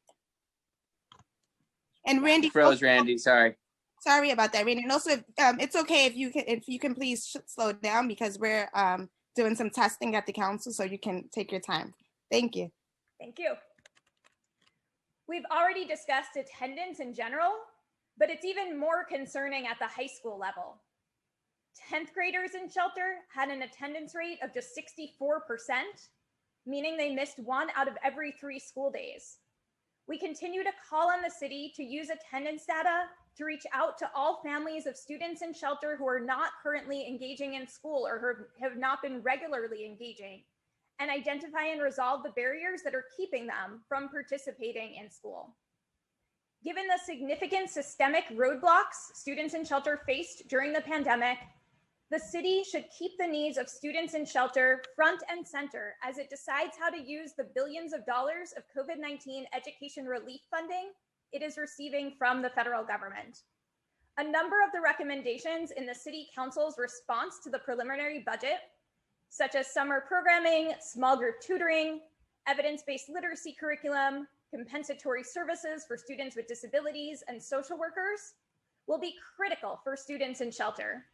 And Randy Froze, Randy. Sorry. Sorry about that, Randy. And also, it's okay if you can please slow down because we're doing some testing at the council, so you can take your time. Thank you. Thank you. We've already discussed attendance in general, but it's even more concerning at the high school level. 10th graders in shelter had an attendance rate of just 64%, meaning they missed 1 out of every 3 school days. We continue to call on the city to use attendance data to reach out to all families of students in shelter who are not currently engaging in school or have not been regularly engaging, and identify and resolve the barriers that are keeping them from participating in school. Given the significant systemic roadblocks students in shelter faced during the pandemic, the city should keep the needs of students in shelter front and center as it decides how to use the billions of dollars of COVID-19 education relief funding it is receiving from the federal government. A number of the recommendations in the city council's response to the preliminary budget, such as summer programming, small group tutoring, evidence-based literacy curriculum, compensatory services for students with disabilities, and social workers, will be critical for students in shelter.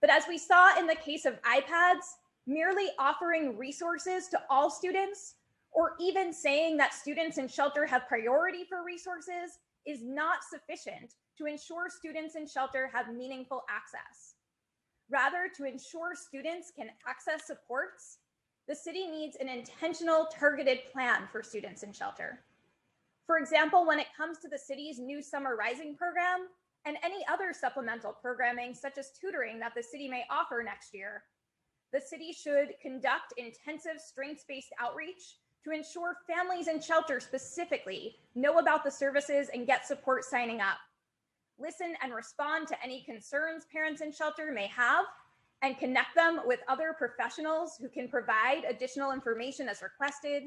But as we saw in the case of iPads, merely offering resources to all students, or even saying that students in shelter have priority for resources, is not sufficient to ensure students in shelter have meaningful access. Rather, to ensure students can access supports, the city needs an intentional, targeted plan for students in shelter. For example, when it comes to the city's new Summer Rising program and any other supplemental programming, such as tutoring that the city may offer next year, the city should conduct intensive strengths-based outreach to ensure families in shelter specifically know about the services and get support signing up. Listen and respond to any concerns parents in shelter may have, and connect them with other professionals who can provide additional information as requested,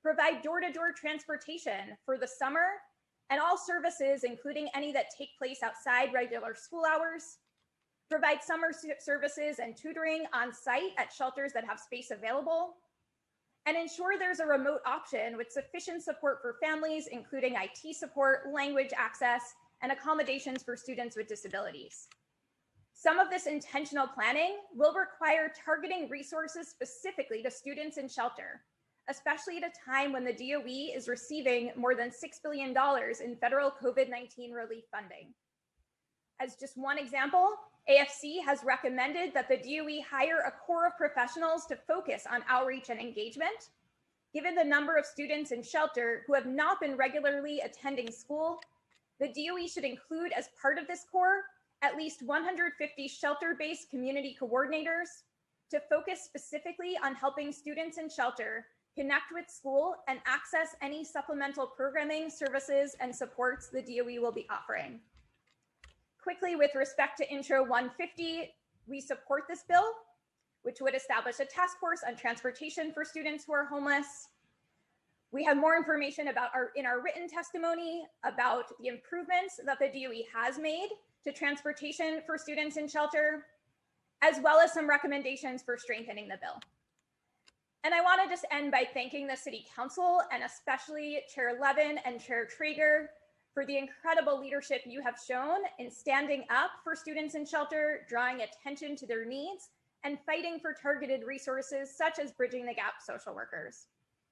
provide door-to-door transportation for the summer and all services, including any that take place outside regular school hours, provide summer services and tutoring on site at shelters that have space available, and ensure there's a remote option with sufficient support for families, including IT support, language access, and accommodations for students with disabilities. Some of this intentional planning will require targeting resources specifically to students in shelter, especially at a time when the DOE is receiving more than $6 billion in federal COVID-19 relief funding. As just one example, AFC has recommended that the DOE hire a core of professionals to focus on outreach and engagement. Given the number of students in shelter who have not been regularly attending school, the DOE should include as part of this core at least 150 shelter-based community coordinators to focus specifically on helping students in shelter connect with school and access any supplemental programming, services, and supports the DOE will be offering. Quickly, with respect to Intro 150, we support this bill, which would establish a task force on transportation for students who are homeless. We have more information about in our written testimony about the improvements that the DOE has made to transportation for students in shelter, as well as some recommendations for strengthening the bill. And I want to just end by thanking the City Council and especially Chair Levin and Chair Traeger for the incredible leadership you have shown in standing up for students in shelter, drawing attention to their needs, and fighting for targeted resources such as Bridging the Gap social workers.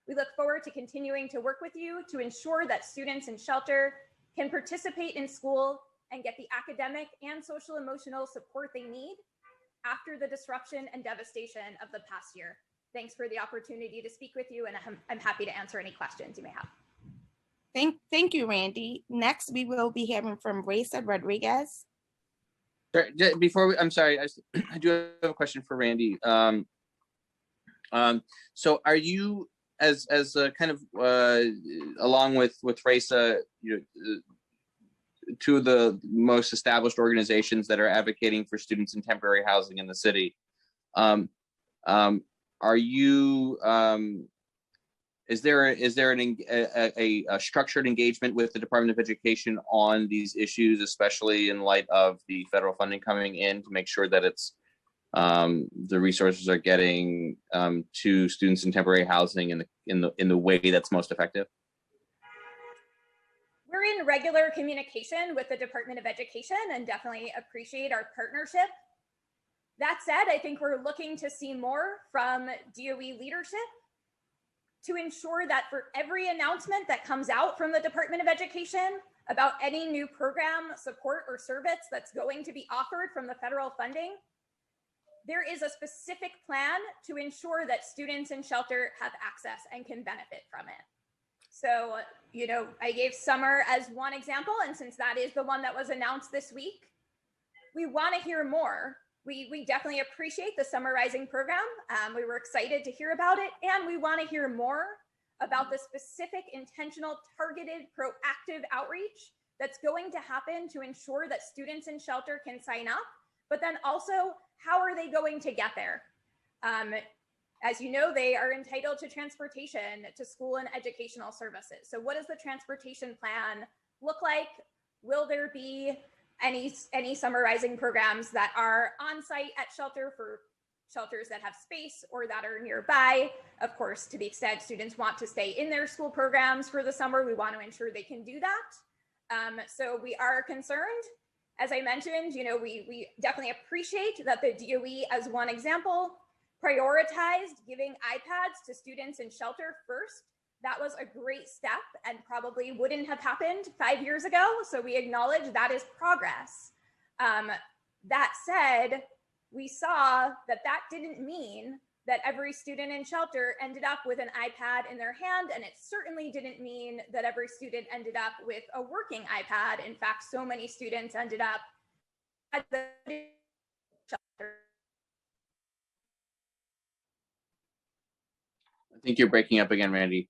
We look forward to continuing to work with you to ensure that students in shelter can participate in school and get the academic and social emotional support they need after the disruption and devastation of the past year. Thanks for the opportunity to speak with you, and I'm happy to answer any questions you may have. Thank you, Randy. Next, we will be hearing from Raisa Rodriguez. Sorry, before we, I'm sorry, I do have a question for Randy. So are you, as a kind of along with Raisa, you know, two of the most established organizations that are advocating for students in temporary housing in the city, are you? Is there a structured engagement with the Department of Education on these issues, especially in light of the federal funding coming in, to make sure that it's the resources are getting to students in temporary housing in the way that's most effective? We're in regular communication with the Department of Education and definitely appreciate our partnership. That said, I think we're looking to see more from DOE leadership to ensure that for every announcement that comes out from the Department of Education about any new program, support, or service that's going to be offered from the federal funding, there is a specific plan to ensure that students in shelter have access and can benefit from it. So, you know, I gave summer as one example, and since that is the one that was announced this week, we want to hear more. We definitely appreciate the Summer Rising program. We were excited to hear about it, and we want to hear more about the specific, intentional, targeted, proactive outreach that's going to happen to ensure that students in shelter can sign up, but then also, how are they going to get there? As you know, they are entitled to transportation to school and educational services. So what does the transportation plan look like? Will there be any Summer Rising programs that are on site at shelter for shelters that have space or that are nearby? Of course, to the extent students want to stay in their school programs for the summer, we want to ensure they can do that. So we are concerned. As I mentioned, you know, we definitely appreciate that the DOE, as one example, prioritized giving iPads to students in shelter first. That was a great step and probably wouldn't have happened 5 years ago. So we acknowledge that is progress. That said, we saw that that didn't mean that every student in shelter ended up with an iPad in their hand. And it certainly didn't mean that every student ended up with a working iPad. In fact, so many students ended up at the shelter. I think you're breaking up again, Randy.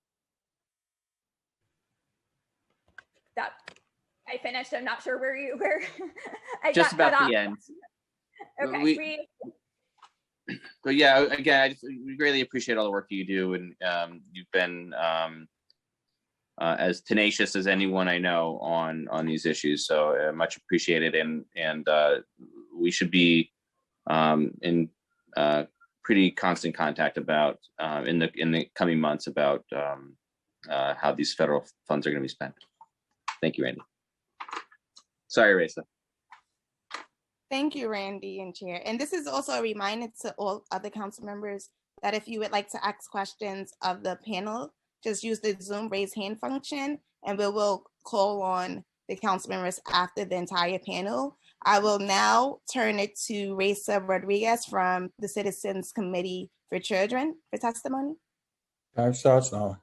That I finished. I'm not sure where I Just got cut about off. the end. Okay. But yeah, again, we greatly appreciate all the work you do, and you've been as tenacious as anyone I know on these issues. So much appreciated, and we should be in pretty constant contact about in the coming months about how these federal funds are going to be spent. Thank you, Randy. Sorry, Raisa. Thank you, Randy and Chair. And this is also a reminder to all other council members that if you would like to ask questions of the panel, just use the Zoom raise hand function, and we will call on the council members after the entire panel. I will now turn it to Raisa Rodriguez from the Citizens Committee for Children for testimony. Time starts now.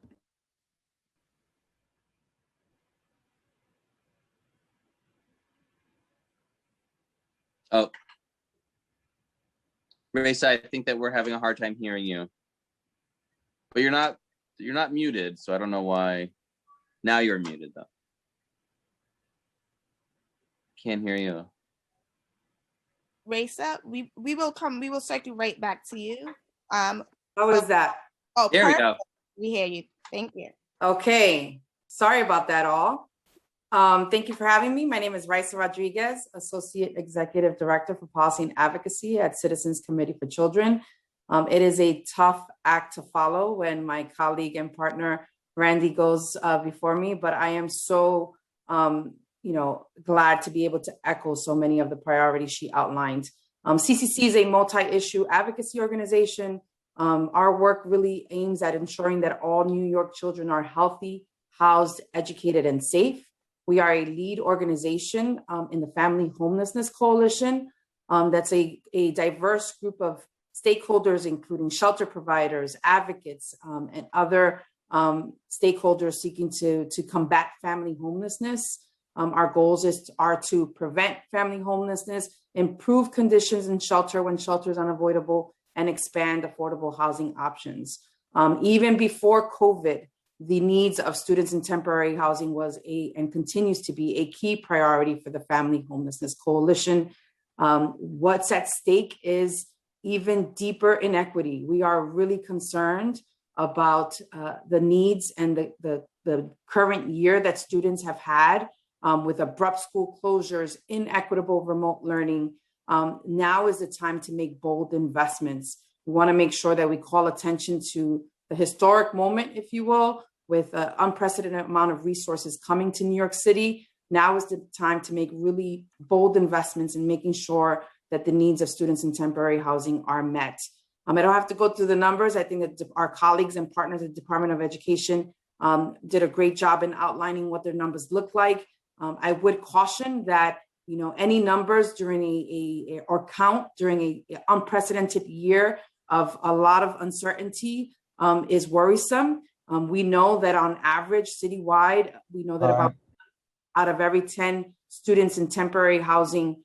Oh, Raisa, I think that we're having a hard time hearing you. But you're not muted, so I don't know why. Now you're muted though. Can't hear you. Raisa, we will circle right back to you. How was that? Oh, there we perfect. go. We hear you. Thank you. Okay. Sorry about that all. Thank you for having me. My name is Raisa Rodriguez, Associate Executive Director for Policy and Advocacy at Citizens Committee for Children. It is a tough act to follow when my colleague and partner Randy goes before me, but I am so glad to be able to echo so many of the priorities she outlined. CCC is a multi-issue advocacy organization. Our work really aims at ensuring that all New York children are healthy, housed, educated, and safe. We are a lead organization in the Family Homelessness Coalition. That's a diverse group of stakeholders, including shelter providers, advocates, and other stakeholders seeking to combat family homelessness. Our goals are to prevent family homelessness, improve conditions in shelter when shelter is unavoidable, and expand affordable housing options. Even before COVID, the needs of students in temporary housing was and continues to be a key priority for the Family Homelessness Coalition. What's at stake is even deeper inequity. We are really concerned about the needs and the current year that students have had with abrupt school closures, inequitable remote learning. Now is the time to make bold investments. We want to make sure that we call attention to the historic moment, if you will, with an unprecedented amount of resources coming to New York City. Now is the time to make really bold investments in making sure that the needs of students in temporary housing are met. I don't have to go through the numbers. I think that our colleagues and partners at the Department of Education did a great job in outlining what their numbers look like. I would caution that any numbers during or count during a unprecedented year of a lot of uncertainty is worrisome. We know that on average citywide, we know that about out of every 10 students in temporary housing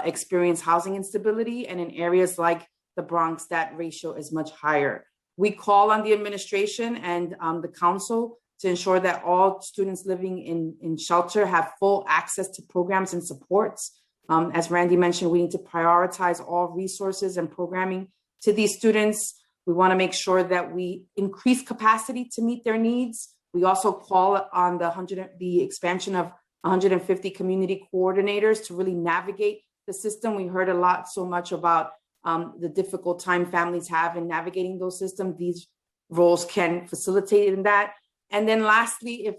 experience housing instability, and in areas like the Bronx, that ratio is much higher. We call on the administration and the council to ensure that all students living in shelter have full access to programs and supports. As Randy mentioned, we need to prioritize all resources and programming to these students. We want to make sure that we increase capacity to meet their needs. We also call on the expansion of 150 community coordinators to really navigate the system. We heard so much about the difficult time families have in navigating those systems. These roles can facilitate in that. And then lastly, if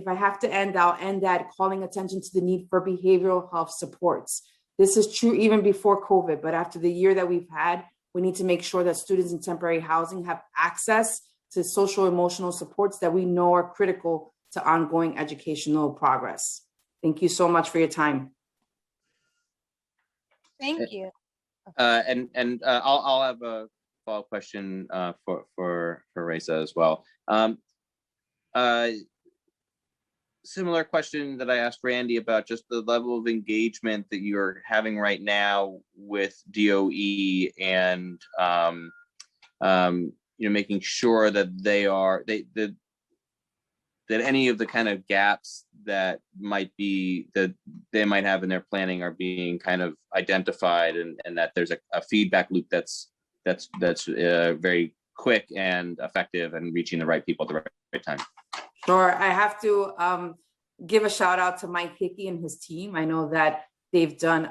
I have to end, I'll end at calling attention to the need for behavioral health supports. This is true even before COVID, but after the year that we've had, we need to make sure that students in temporary housing have access to social emotional supports that we know are critical to ongoing educational progress. Thank you so much for your time. Thank you. I'll have a follow-up question for Raisa as well. Similar question that I asked Randy about just the level of engagement that you're having right now with DOE and making sure that that any of the kind of gaps that they might have in their planning are being kind of identified, and that there's a feedback loop that's very quick and effective and reaching the right people at the right time. Sure. I have to give a shout out to Mike Hickey and his team. I know that they've done,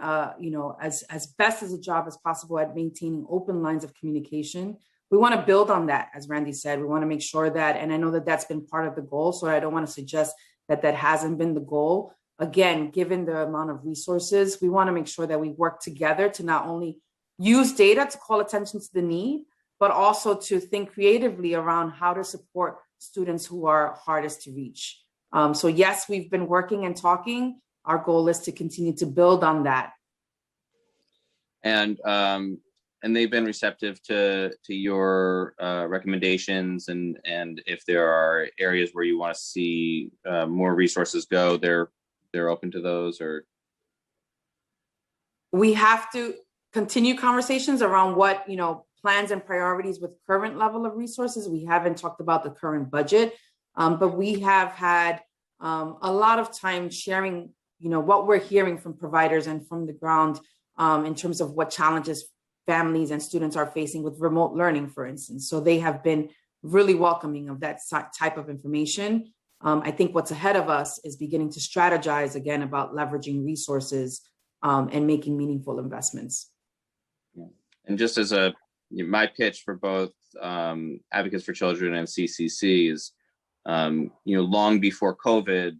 as best as a job as possible at maintaining open lines of communication. We want to build on that, as Randy said. We want to make sure that, and I know that that's been part of the goal, so I don't want to suggest that that hasn't been the goal. Again, given the amount of resources, we want to make sure that we work together to not only use data to call attention to the need, but also to think creatively around how to support students who are hardest to reach. So yes, we've been working and talking. Our goal is to continue to build on that. And they've been receptive to your recommendations, and if there are areas where you want to see more resources go, they're open to those. Or we have to continue conversations around what plans and priorities with current level of resources. We haven't talked about the current budget, but we have had a lot of time sharing, what we're hearing from providers and from the ground in terms of what challenges families and students are facing with remote learning, for instance. So they have been really welcoming of that type of information. I think what's ahead of us is beginning to strategize again about leveraging resources and making meaningful investments. And just as a my pitch for both Advocates for Children and CCC is, long before COVID,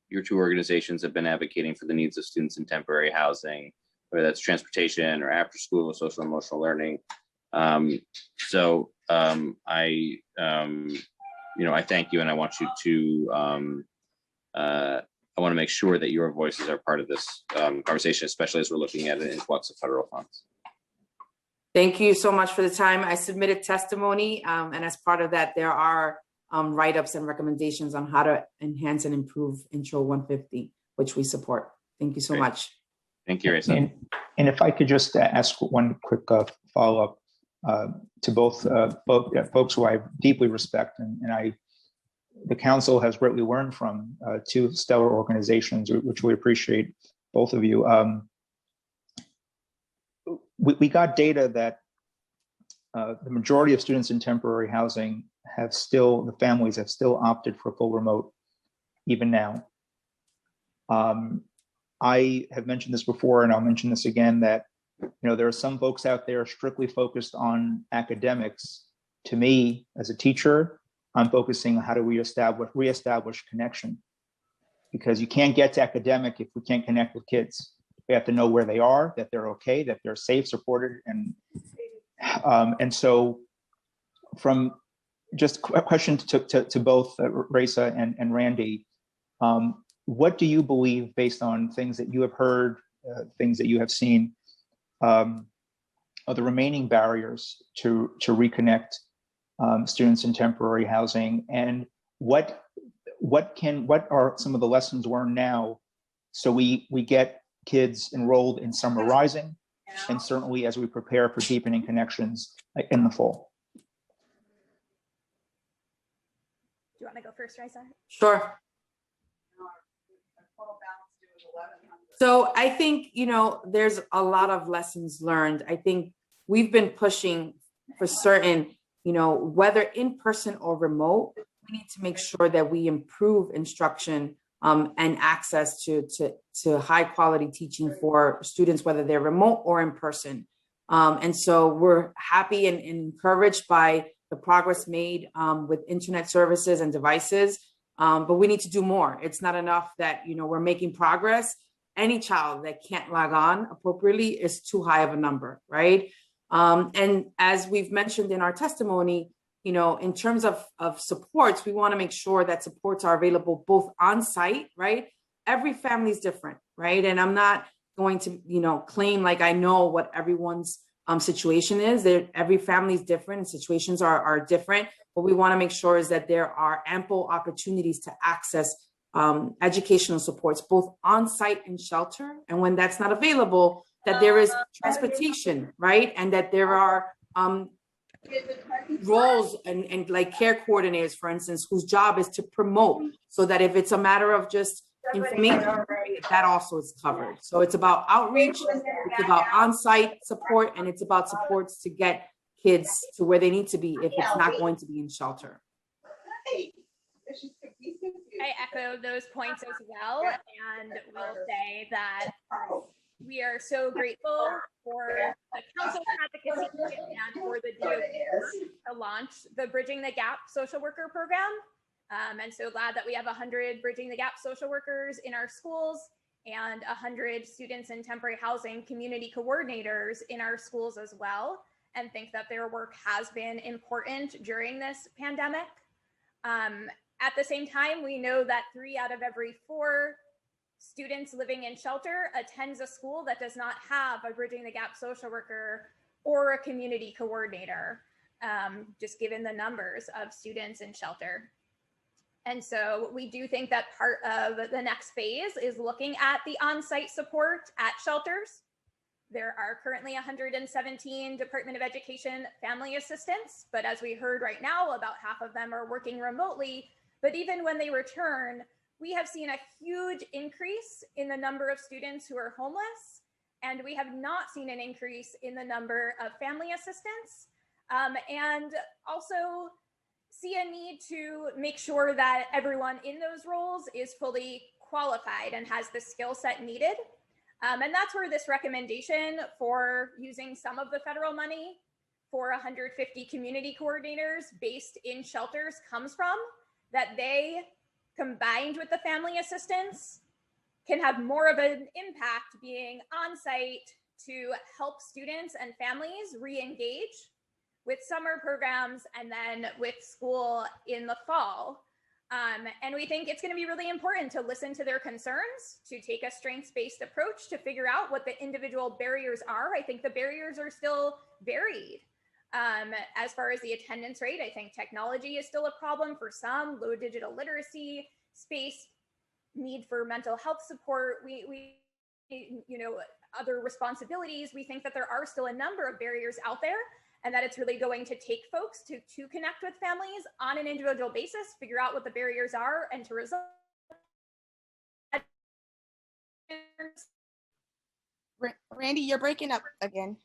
your two organizations have been advocating for the needs of students in temporary housing, whether that's transportation or after school or social emotional learning. I thank you, and I want you to, I want to make sure that your voices are part of this conversation, especially as we're looking at an influx of federal funds. Thank you so much for the time. I submitted testimony, and as part of that, there are write-ups and recommendations on how to enhance and improve Intro 150, which we support. Thank you so much. Thank you, Raisa. And if I could just ask one quick follow-up to both folks who I deeply respect, and the council has greatly learned from two stellar organizations, which we appreciate, both of you. We got data that the majority of students in temporary housing the families have still opted for full remote, even now. I have mentioned this before, and I'll mention this again, that there are some folks out there strictly focused on academics. To me, as a teacher, I'm focusing on how do we reestablish connection, because you can't get to academic if we can't connect with kids. We have to know where they are, that they're okay, that they're safe, supported, and so from just a question to both Raisa and Randy, what do you believe, based on things that you have heard, things that you have seen, are the remaining barriers to reconnect students in temporary housing, and what are some of the lessons learned now, so we get kids enrolled in Summer Rising, and certainly as we prepare for deepening connections in the fall? Do you want to go first, Raisa? Sure. So I think, there's a lot of lessons learned. I think we've been pushing for certain, whether in person or remote, we need to make sure that we improve instruction and access to high quality teaching for students, whether they're remote or in person. And so we're happy and encouraged by the progress made with internet services and devices, but we need to do more. It's not enough that, we're making progress. Any child that can't log on appropriately is too high of a number, right? And as we've mentioned in our testimony, in terms of supports, we want to make sure that supports are available both on site, right? Every family is different, right? And I'm not going to, claim like I know what everyone's situation is. Every family is different and situations are different. What we want to make sure is that there are ample opportunities to access educational supports, both on site and shelter. And when that's not available, that there is transportation, right? And that there are roles and like care coordinators, for instance, whose job is to promote, so that if it's a matter of just information, that also is covered. So it's about outreach, it's about on-site support, and it's about supports to get kids to where they need to be if it's not going to be in shelter. I echo those points as well, and will say that we are so grateful for the council advocacy and for the DOE to launch the Bridging the Gap social worker program. And so glad that we have 100 Bridging the Gap social workers in our schools and 100 students in temporary housing community coordinators in our schools as well, and think that their work has been important during this pandemic. At the same time, we know that 3 out of every 4 students living in shelter attends a school that does not have a Bridging the Gap social worker or a community coordinator, just given the numbers of students in shelter. And so we do think that part of the next phase is looking at the on-site support at shelters. There are currently 117 Department of Education family assistants, but as we heard right now, about half of them are working remotely. But even when they return, we have seen a huge increase in the number of students who are homeless, and we have not seen an increase in the number of family assistants, and also see a need to make sure that everyone in those roles is fully qualified and has the skill set needed. And that's where this recommendation for using some of the federal money for 150 community coordinators based in shelters comes from, that they, combined with the family assistance, can have more of an impact being on site to help students and families re-engage with summer programs and then with school in the fall. And we think it's going to be really important to listen to their concerns, to take a strengths-based approach to figure out what the individual barriers are. I think the barriers are still varied. As far as the attendance rate, I think technology is still a problem for some, low digital literacy, space, need for mental health support, other responsibilities. We think that there are still a number of barriers out there, and that it's really going to take folks to connect with families on an individual basis, figure out what the barriers are, and to resolve. Randy, you're breaking up again.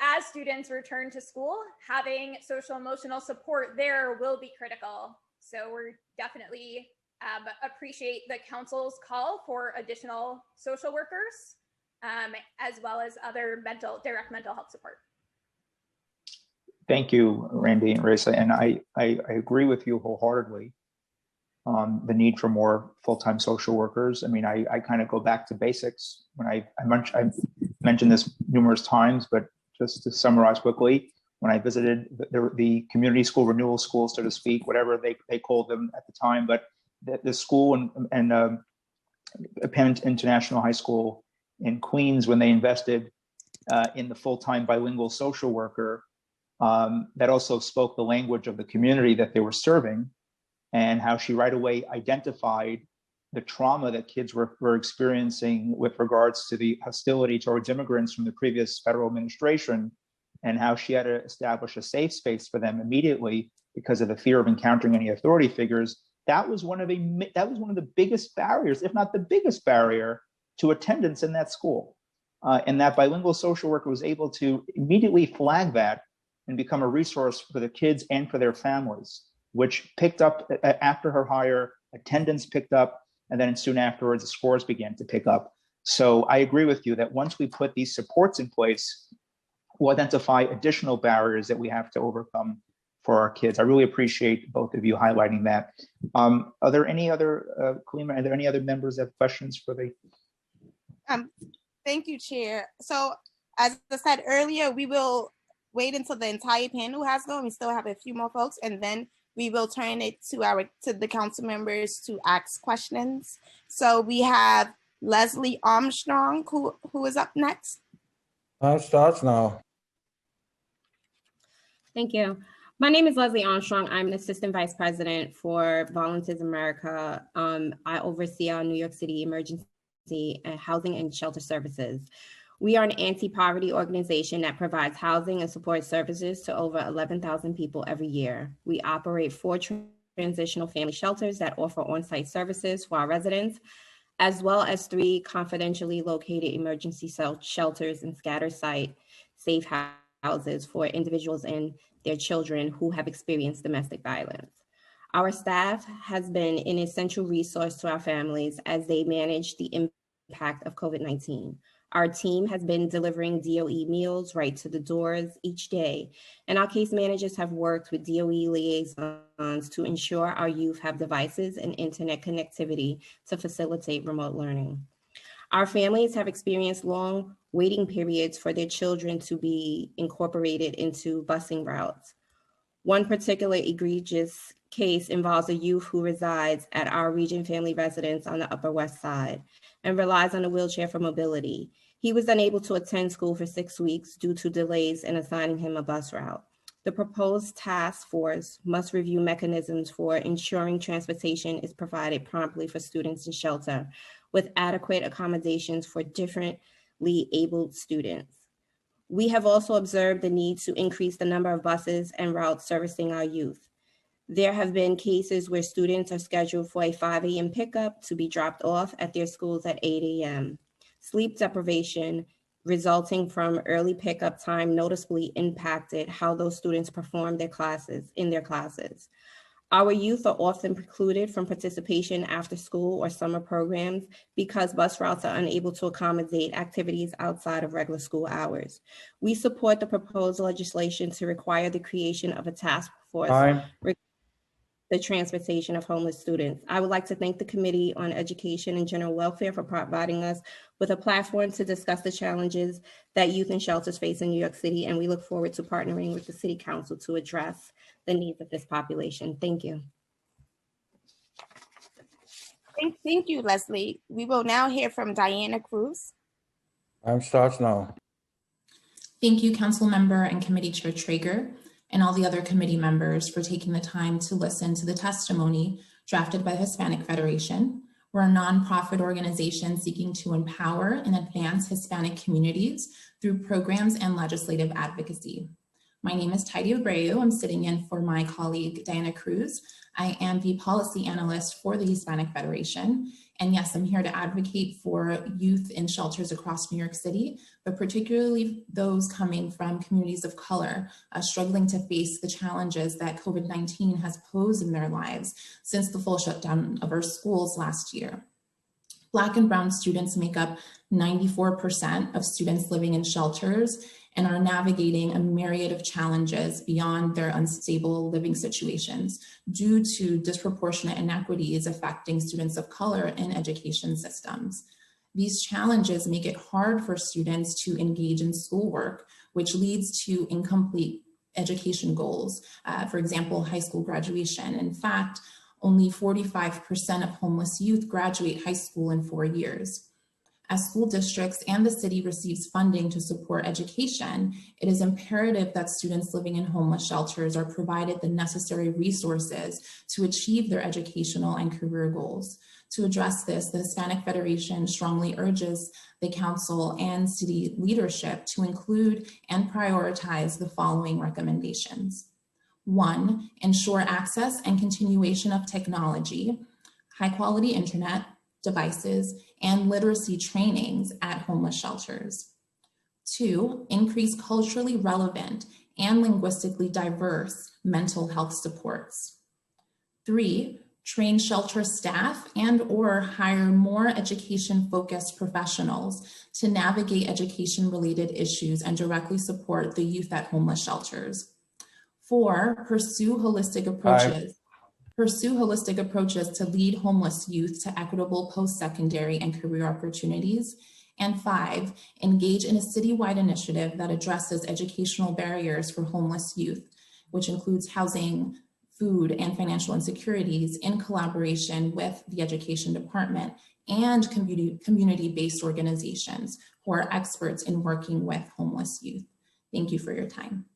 As students return to school, having social emotional support there will be critical. So we're definitely appreciate the council's call for additional social workers, as well as other direct mental health support. Thank you, Randy and Risa. And I agree with you wholeheartedly on the need for more full-time social workers. I mean, I kind of go back to basics when I mentioned this numerous times, but just to summarize quickly, when I visited the community school, renewal schools, so to speak, whatever they called them at the time, but the school and Penn International High School in Queens, when they invested in the full-time bilingual social worker that also spoke the language of the community that they were serving, and how she right away identified the trauma that kids were experiencing with regards to the hostility towards immigrants from the previous federal administration, and how she had to establish a safe space for them immediately because of the fear of encountering any authority figures. That was one of the biggest barriers, if not the biggest barrier, to attendance in that school. And that bilingual social worker was able to immediately flag that and become a resource for the kids and for their families, which picked up after her hire, attendance picked up, and then soon afterwards, the scores began to pick up. So I agree with you that once we put these supports in place, we'll identify additional barriers that we have to overcome for our kids. I really appreciate both of you highlighting that. Are there any other, Khalima, are there any other members that have questions for the? Thank you, Chair. So as I said earlier, we will wait until the entire panel has gone. We still have a few more folks, and then we will turn it to the council members to ask questions. So we have Leslie Armstrong, who is up next. Time starts now. Thank you. My name is Leslie Armstrong. I'm an assistant vice president for Volunteers America. I oversee our New York City Emergency Housing and Shelter Services. We are an anti-poverty organization that provides housing and support services to over 11,000 people every year. We operate 4 transitional family shelters that offer on-site services for our residents, as well as 3 confidentially located emergency shelters and scattered site safe houses for individuals and their children who have experienced domestic violence. Our staff has been an essential resource to our families as they manage the impact of COVID-19. Our team has been delivering DOE meals right to the doors each day, and our case managers have worked with DOE liaisons to ensure our youth have devices and internet connectivity to facilitate remote learning. Our families have experienced long waiting periods for their children to be incorporated into busing routes. One particular egregious case involves a youth who resides at our Region Family Residence on the Upper West Side and relies on a wheelchair for mobility. He was unable to attend school for 6 weeks due to delays in assigning him a bus route. The proposed task force must review mechanisms for ensuring transportation is provided promptly for students in shelter with adequate accommodations for differently abled students. We have also observed the need to increase the number of buses and routes servicing our youth. There have been cases where students are scheduled for a 5 a.m. pickup to be dropped off at their schools at 8 a.m. Sleep deprivation resulting from early pickup time noticeably impacted how those students perform in their classes. Our youth are often precluded from participation after school or summer programs because bus routes are unable to accommodate activities outside of regular school hours. We support the proposed legislation to require the creation of a task force Time. the transportation of homeless students. I would like to thank the Committee on Education and General Welfare for providing us with a platform to discuss the challenges that youth in shelters face in New York City, and we look forward to partnering with the City Council to address the needs of this population. Thank you. Thank you, Leslie. We will now hear from Diana Cruz. Time starts now. Thank you, Council Member and Committee Chair Traeger, and all the other committee members for taking the time to listen to the testimony drafted by the Hispanic Federation. We're a nonprofit organization seeking to empower and advance Hispanic communities through programs and legislative advocacy. My name is Tidy Abreu. I'm sitting in for my colleague, Diana Cruz. I am the policy analyst for the Hispanic Federation. And yes, I'm here to advocate for youth in shelters across New York City, but particularly those coming from communities of color, struggling to face the challenges that COVID-19 has posed in their lives since the full shutdown of our schools last year. Black and brown students make up 94% of students living in shelters and are navigating a myriad of challenges beyond their unstable living situations due to disproportionate inequities affecting students of color in education systems. These challenges make it hard for students to engage in schoolwork, which leads to incomplete education goals. For example, high school graduation. In fact, only 45% of homeless youth graduate high school in 4 years. As school districts and the city receives funding to support education, it is imperative that students living in homeless shelters are provided the necessary resources to achieve their educational and career goals. To address this, the Hispanic Federation strongly urges the council and city leadership to include and prioritize the following recommendations. 1, ensure access and continuation of technology, high-quality internet, devices, and literacy trainings at homeless shelters. 2, increase culturally relevant and linguistically diverse mental health supports. 3, train shelter staff and/or hire more education-focused professionals to navigate education-related issues and directly support the youth at homeless shelters. 4, pursue holistic approaches to lead homeless youth to equitable post-secondary and career opportunities. And 5, engage in a citywide initiative that addresses educational barriers for homeless youth, which includes housing, food, and financial insecurities in collaboration with the Education Department and community-based organizations who are experts in working with homeless youth. Thank you for your time.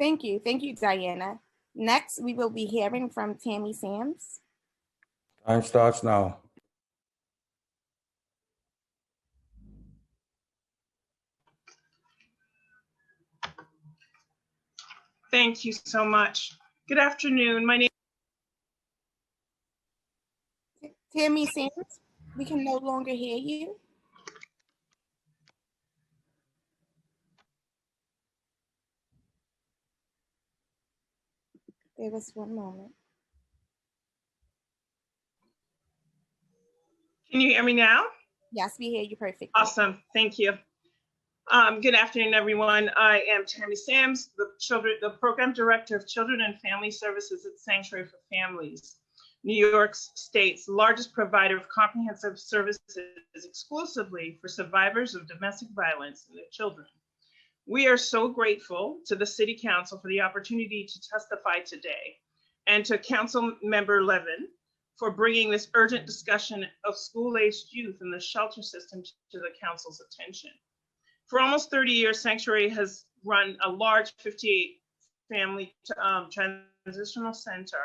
Thank you, Diana. Next, we will be hearing from Tammy Sams. Time starts now. Thank you so much. Good afternoon. My name Tammy Sams, we can no longer hear you. Give us one moment. Can you hear me now? Yes, we hear you perfectly. Awesome. Thank you. Good afternoon, everyone. I am Tammy Sams, the Program Director of Children and Family Services at Sanctuary for Families, New York State's largest provider of comprehensive services exclusively for survivors of domestic violence and their children. We are so grateful to the City Council for the opportunity to testify today, and to Council Member Levin for bringing this urgent discussion of school-aged youth in the shelter system to the Council's attention. For almost 30 years, Sanctuary has run a large 58 family transitional center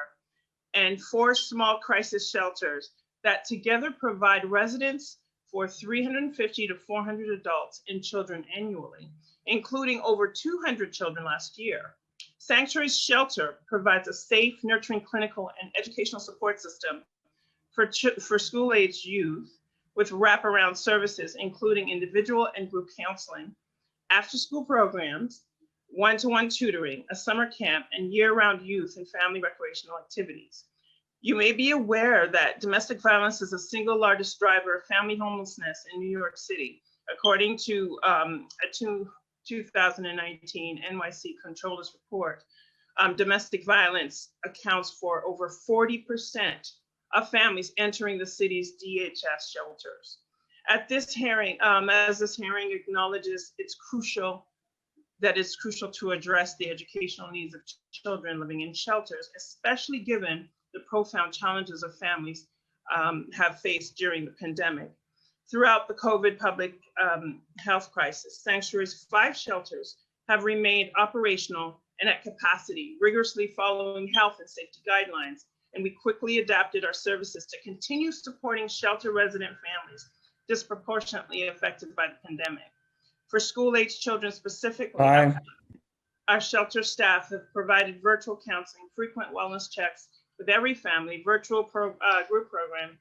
and 4 small crisis shelters that together provide residence for 350 to 400 adults and children annually, including over 200 children last year. Sanctuary's shelter provides a safe, nurturing clinical and educational support system for school-aged youth with wraparound services, including individual and group counseling, after-school programs, one-to-one tutoring, a summer camp, and year-round youth and family recreational activities. You may be aware that domestic violence is the single largest driver of family homelessness in New York City, according to a 2019 NYC Controller's Report. Domestic violence accounts for over 40% of families entering the city's DHS shelters. At this hearing, as this hearing acknowledges it's crucial to address the educational needs of children living in shelters, especially given the profound challenges of families have faced during the pandemic. Throughout the COVID public health crisis, Sanctuary's 5 shelters have remained operational and at capacity, rigorously following health and safety guidelines. And we quickly adapted our services to continue supporting shelter resident families disproportionately affected by the pandemic. For school-age children specifically, our shelter staff have provided virtual counseling, frequent wellness checks with every family, virtual group program,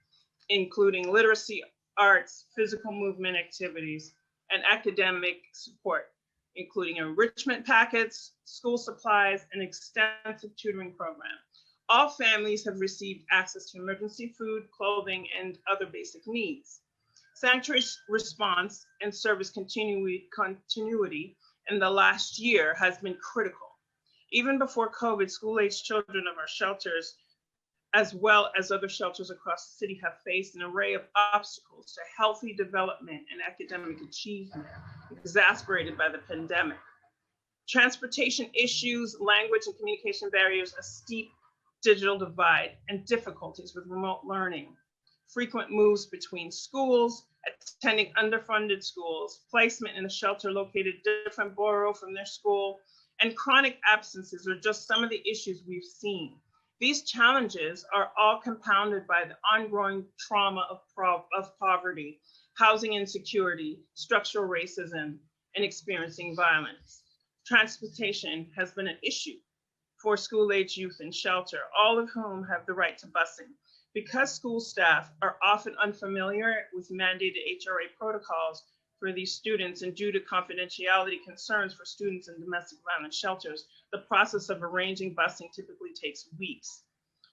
including literacy, arts, physical movement activities, and academic support, including enrichment packets, school supplies, and extensive tutoring program. All families have received access to emergency food, clothing, and other basic needs. Sanctuary's response and service continuity in the last year has been critical. Even before COVID, school-age children of our shelters, as well as other shelters across the city, have faced an array of obstacles to healthy development and academic achievement, exacerbated by the pandemic. Transportation issues, language and communication barriers, a steep digital divide, and difficulties with remote learning. Frequent moves between schools, attending underfunded schools, placement in a shelter located different borough from their school, and chronic absences are just some of the issues we've seen. These challenges are all compounded by the ongoing trauma of poverty, housing insecurity, structural racism, and experiencing violence. Transportation has been an issue for school-age youth in shelter, all of whom have the right to busing. Because school staff are often unfamiliar with mandated HRA protocols for these students, and due to confidentiality concerns for students in domestic violence shelters, the process of arranging busing typically takes weeks.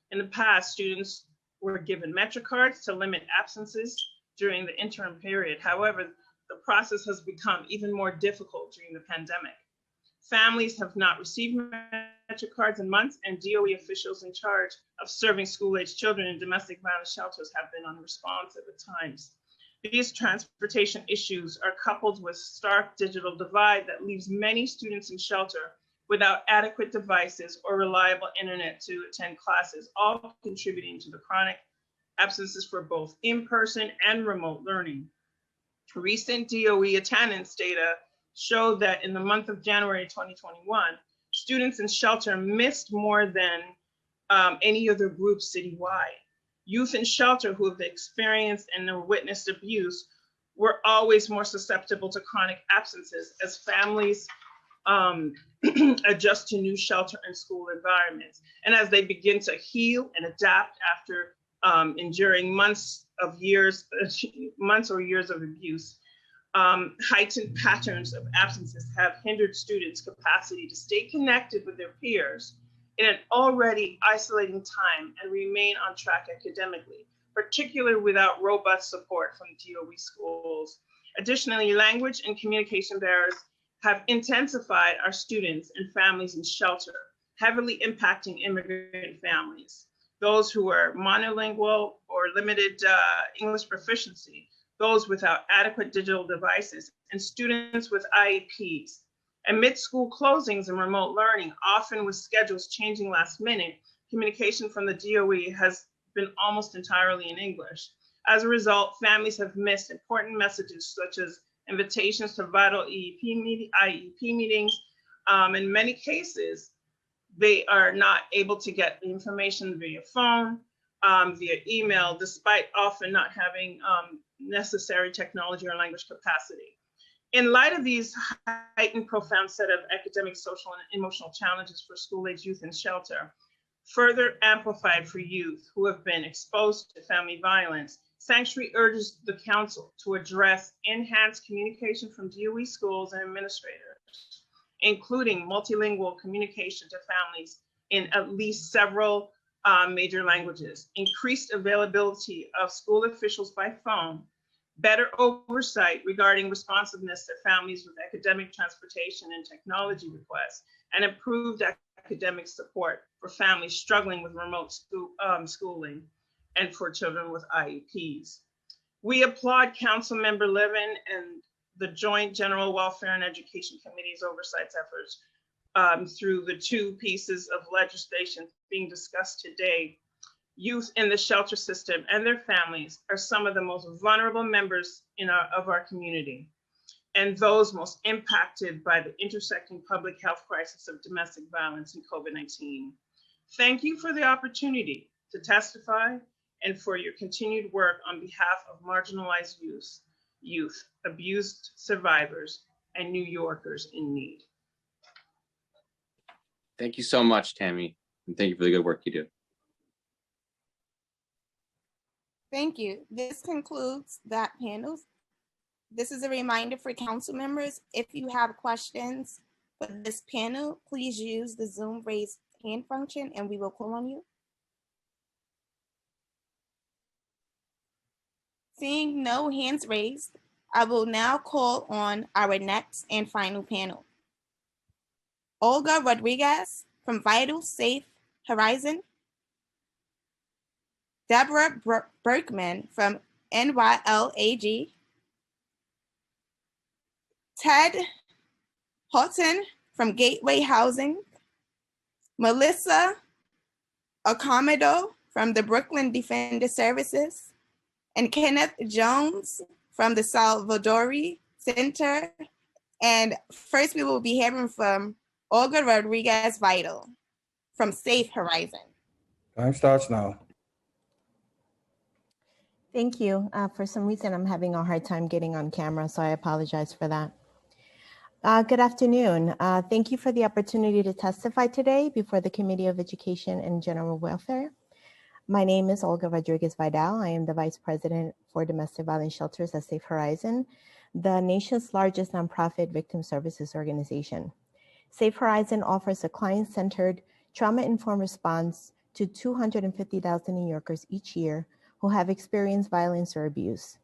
In the past, students were given MetroCards to limit absences during the interim period. However, the process has become even more difficult during the pandemic. Families have not received MetroCards in months, and DOE officials in charge of serving school-age children in domestic violence shelters have been unresponsive at times. These transportation issues are coupled with stark digital divide that leaves many students in shelter without adequate devices or reliable internet to attend classes, all contributing to the chronic absences for both in-person and remote learning. Recent DOE attendance data showed that in the month of January 2021, students in shelter missed more than any other group citywide. Youth in shelter who have experienced and witnessed abuse were always more susceptible to chronic absences as families adjust to new shelter and school environments, and as they begin to heal and adapt after enduring months or years of abuse. Heightened patterns of absences have hindered students' capacity to stay connected with their peers in an already isolating time and remain on track academically, particularly without robust support from DOE schools. Additionally, language and communication barriers have intensified our students and families in shelter, heavily impacting immigrant families, those who are monolingual or limited English proficiency, those without adequate digital devices, and students with IEPs. Amid school closings and remote learning, often with schedules changing last minute, communication from the DOE has been almost entirely in English. As a result, families have missed important messages such as invitations to vital IEP meetings. In many cases, they are not able to get the information via phone, via email, despite often not having necessary technology or language capacity. In light of these heightened, profound set of academic, social, and emotional challenges for school-age youth in shelter, further amplified for youth who have been exposed to family violence, Sanctuary urges the council to address enhanced communication from DOE schools and administrators, including multilingual communication to families in at least several major languages, increased availability of school officials by phone, better oversight regarding responsiveness to families with academic, transportation, and technology requests, and improved academic support for families struggling with remote schooling and for children with IEPs. We applaud Councilmember Levin and the Joint General Welfare and Education Committee's oversight efforts through the two pieces of legislation being discussed today. Youth in the shelter system and their families are some of the most vulnerable members of our community and those most impacted by the intersecting public health crisis of domestic violence and COVID-19. Thank you for the opportunity to testify and for your continued work on behalf of marginalized youth, abused survivors, and New Yorkers in need. Thank you so much, Tammy, and thank you for the good work you do. Thank you. This concludes that panel. This is a reminder for council members. If you have questions for this panel, please use the Zoom raise hand function and we will call on you. Seeing no hands raised, I will now call on our next and final panel. Olga Rodriguez from Vital Safe Horizon, Deborah Berkman from NYLAG, Ted Houghton from Gateway Housing, Melissa Acomado from the Brooklyn Defender Services, and Kenneth Jones from the Salvadori Center. And first we will be hearing from Olga Rodriguez Vital from Safe Horizon. Time starts now. Thank you. For some reason, I'm having a hard time getting on camera, so I apologize for that. Good afternoon. Thank you for the opportunity to testify today before the Committee of Education and General Welfare. My name is Olga Rodriguez Vidal. I am the Vice President for Domestic Violence Shelters at Safe Horizon, the nation's largest nonprofit victim services organization. Safe Horizon offers a client-centered, trauma-informed response to 250,000 New Yorkers each year who have experienced violence or abuse.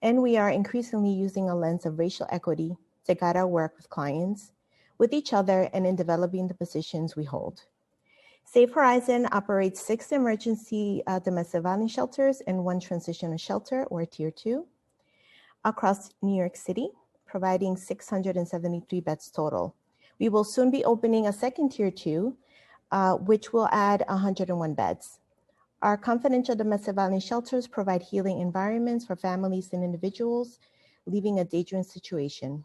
And we are increasingly using a lens of racial equity to guide our work with clients, with each other, and in developing the positions we hold. Safe Horizon operates 6 emergency domestic violence shelters and 1 transitional shelter, or Tier 2, across New York City, providing 673 beds total. We will soon be opening a second Tier 2, which will add 101 beds. Our confidential domestic violence shelters provide healing environments for families and individuals leaving a dangerous situation,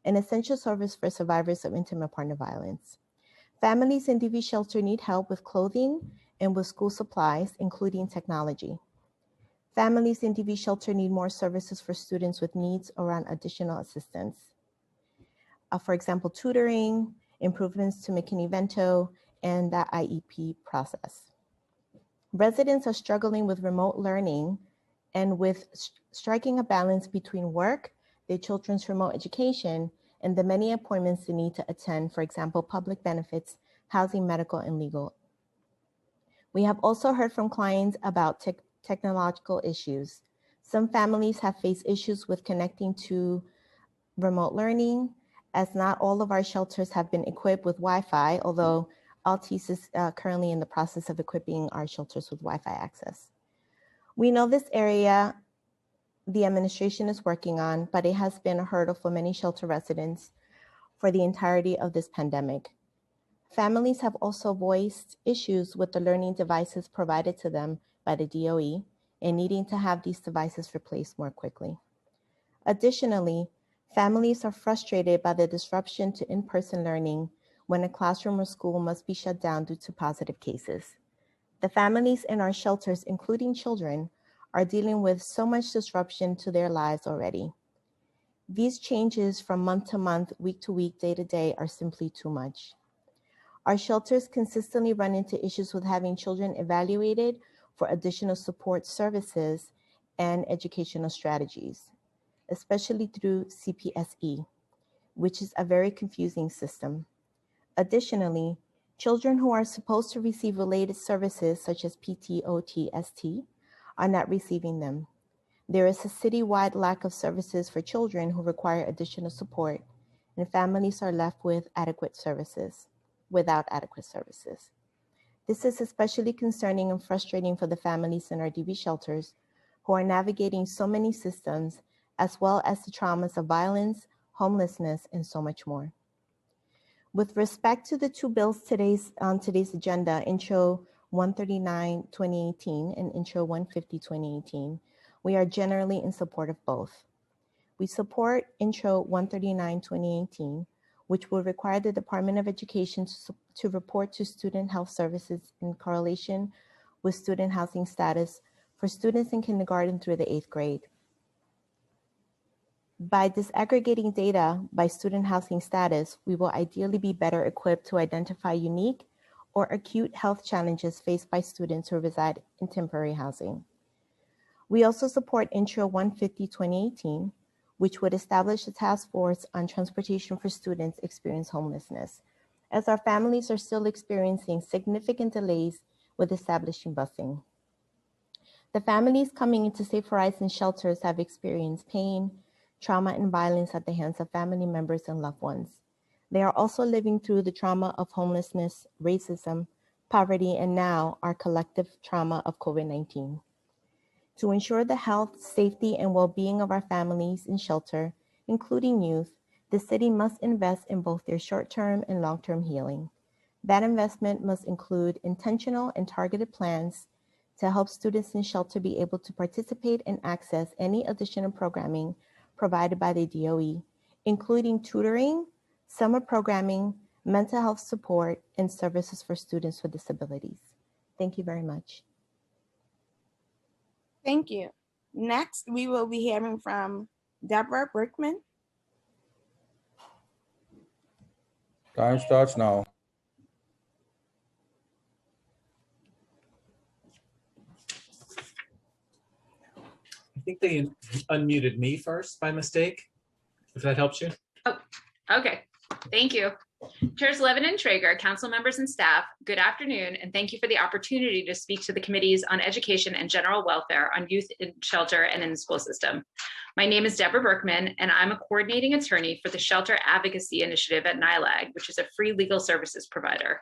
an essential service for survivors of intimate partner violence. Families in DV shelter need help with clothing and with school supplies, including technology. Families in DV shelter need more services for students with needs around additional assistance. For example, tutoring, improvements to McKinney-Vento, and the IEP process. Residents are struggling with remote learning and with striking a balance between work, their children's remote education, and the many appointments they need to attend, for example, public benefits, housing, medical, and legal. We have also heard from clients about technological issues. Some families have faced issues with connecting to remote learning, as not all of our shelters have been equipped with Wi-Fi, although Altice is currently in the process of equipping our shelters with Wi-Fi access. We know this area the administration is working on, but it has been a hurdle for many shelter residents for the entirety of this pandemic. Families have also voiced issues with the learning devices provided to them by the DOE and needing to have these devices replaced more quickly. Additionally, families are frustrated by the disruption to in-person learning when a classroom or school must be shut down due to positive cases. The families in our shelters, including children, are dealing with so much disruption to their lives already. These changes from month to month, week to week, day to day are simply too much. Our shelters consistently run into issues with having children evaluated for additional support services and educational strategies, especially through CPSE. which is a very confusing system. Additionally, children who are supposed to receive related services such as PT, OT, ST are not receiving them. There is a citywide lack of services for children who require additional support, and families are left with without adequate services. This is especially concerning and frustrating for the families in our DV shelters who are navigating so many systems, as well as the traumas of violence, homelessness, and so much more. With respect to the two bills on today's agenda, Intro 139, 2018 and Intro 150, 2018, we are generally in support of both. We support Intro 139, 2018, which will require the Department of Education to report to Student Health Services in correlation with student housing status for students in kindergarten through the 8th grade. By disaggregating data by student housing status, we will ideally be better equipped to identify unique or acute health challenges faced by students who reside in temporary housing. We also support Intro 150, 2018, which would establish a task force on transportation for students experiencing homelessness, as our families are still experiencing significant delays with establishing busing. The families coming into Safe Horizons shelters have experienced pain, trauma, and violence at the hands of family members and loved ones. They are also living through the trauma of homelessness, racism, poverty, and now our collective trauma of COVID-19. To ensure the health, safety, and well-being of our families in shelter, including youth, the city must invest in both their short-term and long-term healing. That investment must include intentional and targeted plans to help students in shelter be able to participate and access any additional programming provided by the DOE, including tutoring, summer programming, mental health support, and services for students with disabilities. Thank you very much. Thank you. Next, we will be hearing from Deborah Brickman. Time starts now. I think they unmuted me first by mistake, if that helps you. Oh, okay. Thank you. Chairs Levin and Traeger, council members and staff, good afternoon, and thank you for the opportunity to speak to the committees on education and general welfare on youth in shelter and in the school system. My name is Deborah Berkman, and I'm a coordinating attorney for the Shelter Advocacy Initiative at NILAG, which is a free legal services provider.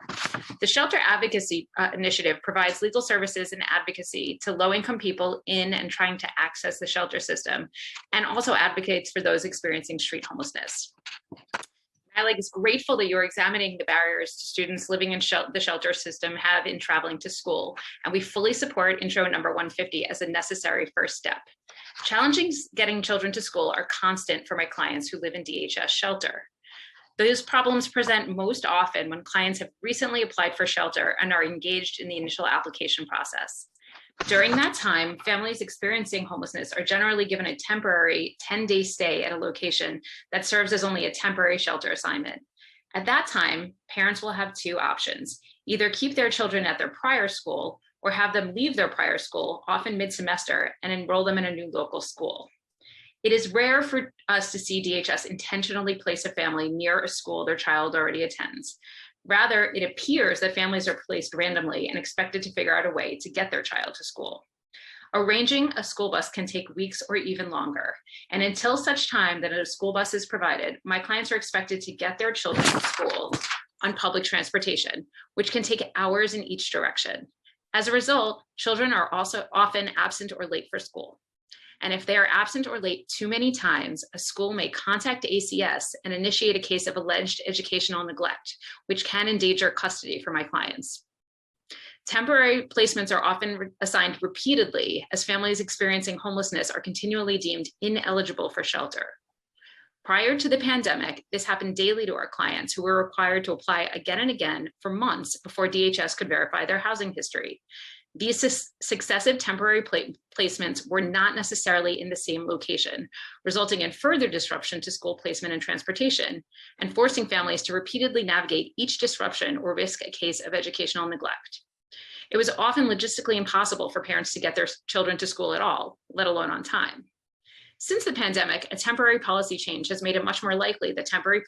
The Shelter Advocacy Initiative provides legal services and advocacy to low-income people in and trying to access the shelter system, and also advocates for those experiencing street homelessness. NILAG is grateful that you're examining the barriers students living in the shelter system have in traveling to school, and we fully support Intro number 150 as a necessary first step. Challenges getting children to school are constant for my clients who live in DHS shelter. Those problems present most often when clients have recently applied for shelter and are engaged in the initial application process. During that time, families experiencing homelessness are generally given a temporary 10-day stay at a location that serves as only a temporary shelter assignment. At that time, parents will have two options: either keep their children at their prior school or have them leave their prior school, often mid-semester, and enroll them in a new local school. It is rare for us to see DHS intentionally place a family near a school their child already attends. Rather, it appears that families are placed randomly and expected to figure out a way to get their child to school. Arranging a school bus can take weeks or even longer. And until such time that a school bus is provided, my clients are expected to get their children to school on public transportation, which can take hours in each direction. As a result, children are also often absent or late for school. And if they are absent or late too many times, a school may contact ACS and initiate a case of alleged educational neglect, which can endanger custody for my clients. Temporary placements are often assigned repeatedly as families experiencing homelessness are continually deemed ineligible for shelter. Prior to the pandemic, this happened daily to our clients who were required to apply again and again for months before DHS could verify their housing history. These successive temporary placements were not necessarily in the same location, resulting in further disruption to school placement and transportation, and forcing families to repeatedly navigate each disruption or risk a case of educational neglect. It was often logistically impossible for parents to get their children to school at all, let alone on time. Since the pandemic, a temporary policy change has made it much more likely that temporary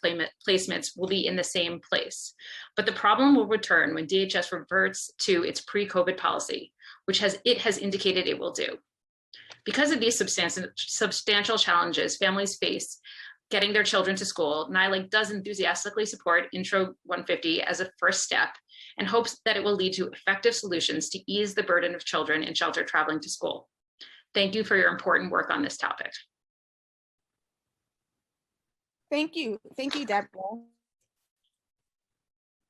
placements will be in the same place. But the problem will return when DHS reverts to its pre-COVID policy, which it has indicated it will do. Because of these substantial challenges families face getting their children to school, NILAG does enthusiastically support Intro 150 as a first step and hopes that it will lead to effective solutions to ease the burden of children in shelter traveling to school. Thank you for your important work on this topic. Thank you. Thank you, Deborah.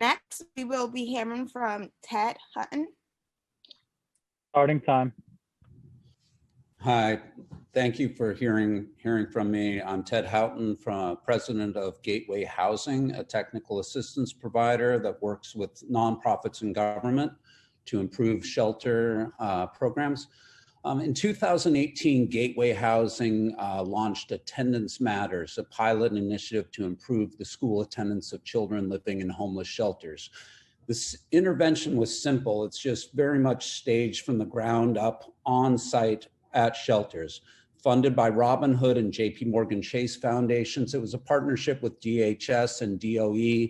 Next, we will be hearing from Ted Hutton. Starting time. Hi, thank you for hearing from me. I'm Ted Houghton, president of Gateway Housing, a technical assistance provider that works with nonprofits and government to improve shelter programs. In 2018, Gateway Housing launched Attendance Matters, a pilot initiative to improve the school attendance of children living in homeless shelters. This intervention was simple. It's just very much staged from the ground up on site at shelters. Funded by Robin Hood and JP Morgan Chase Foundations. It was a partnership with DHS and DOE,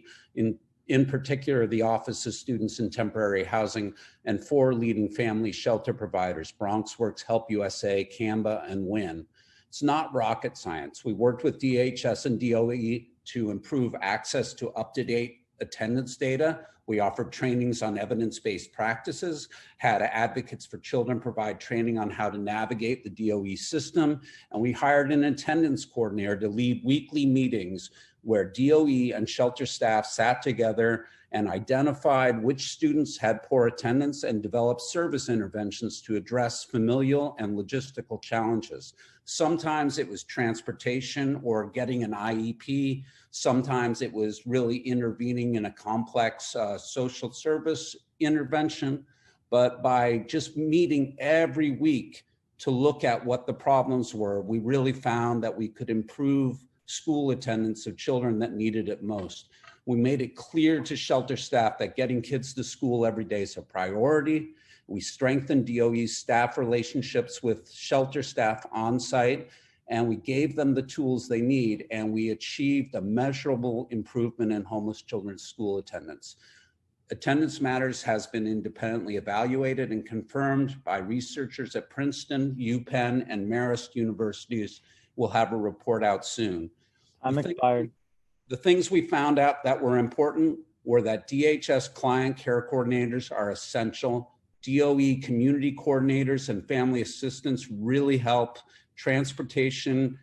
in particular the Office of Students in Temporary Housing, and 4 leading family shelter providers, BronxWorks, Help USA, CAMBA, and WIN. It's not rocket science. We worked with DHS and DOE to improve access to up-to-date attendance data. We offered trainings on evidence-based practices, had advocates for children provide training on how to navigate the DOE system, and we hired an attendance coordinator to lead weekly meetings where DOE and shelter staff sat together and identified which students had poor attendance and developed service interventions to address familial and logistical challenges. Sometimes it was transportation or getting an IEP. Sometimes it was really intervening in a complex social service intervention. But by just meeting every week to look at what the problems were, we really found that we could improve school attendance of children that needed it most. We made it clear to shelter staff that getting kids to school every day is a priority. We strengthened DOE's staff relationships with shelter staff on site, and we gave them the tools they need, and we achieved a measurable improvement in homeless children's school attendance. Attendance Matters has been independently evaluated and confirmed by researchers at Princeton, UPenn, and Marist universities. We'll have a report out soon. I'm expired. The things we found out that were important were that DHS client care coordinators are essential. DOE community coordinators and family assistants really help. Transportation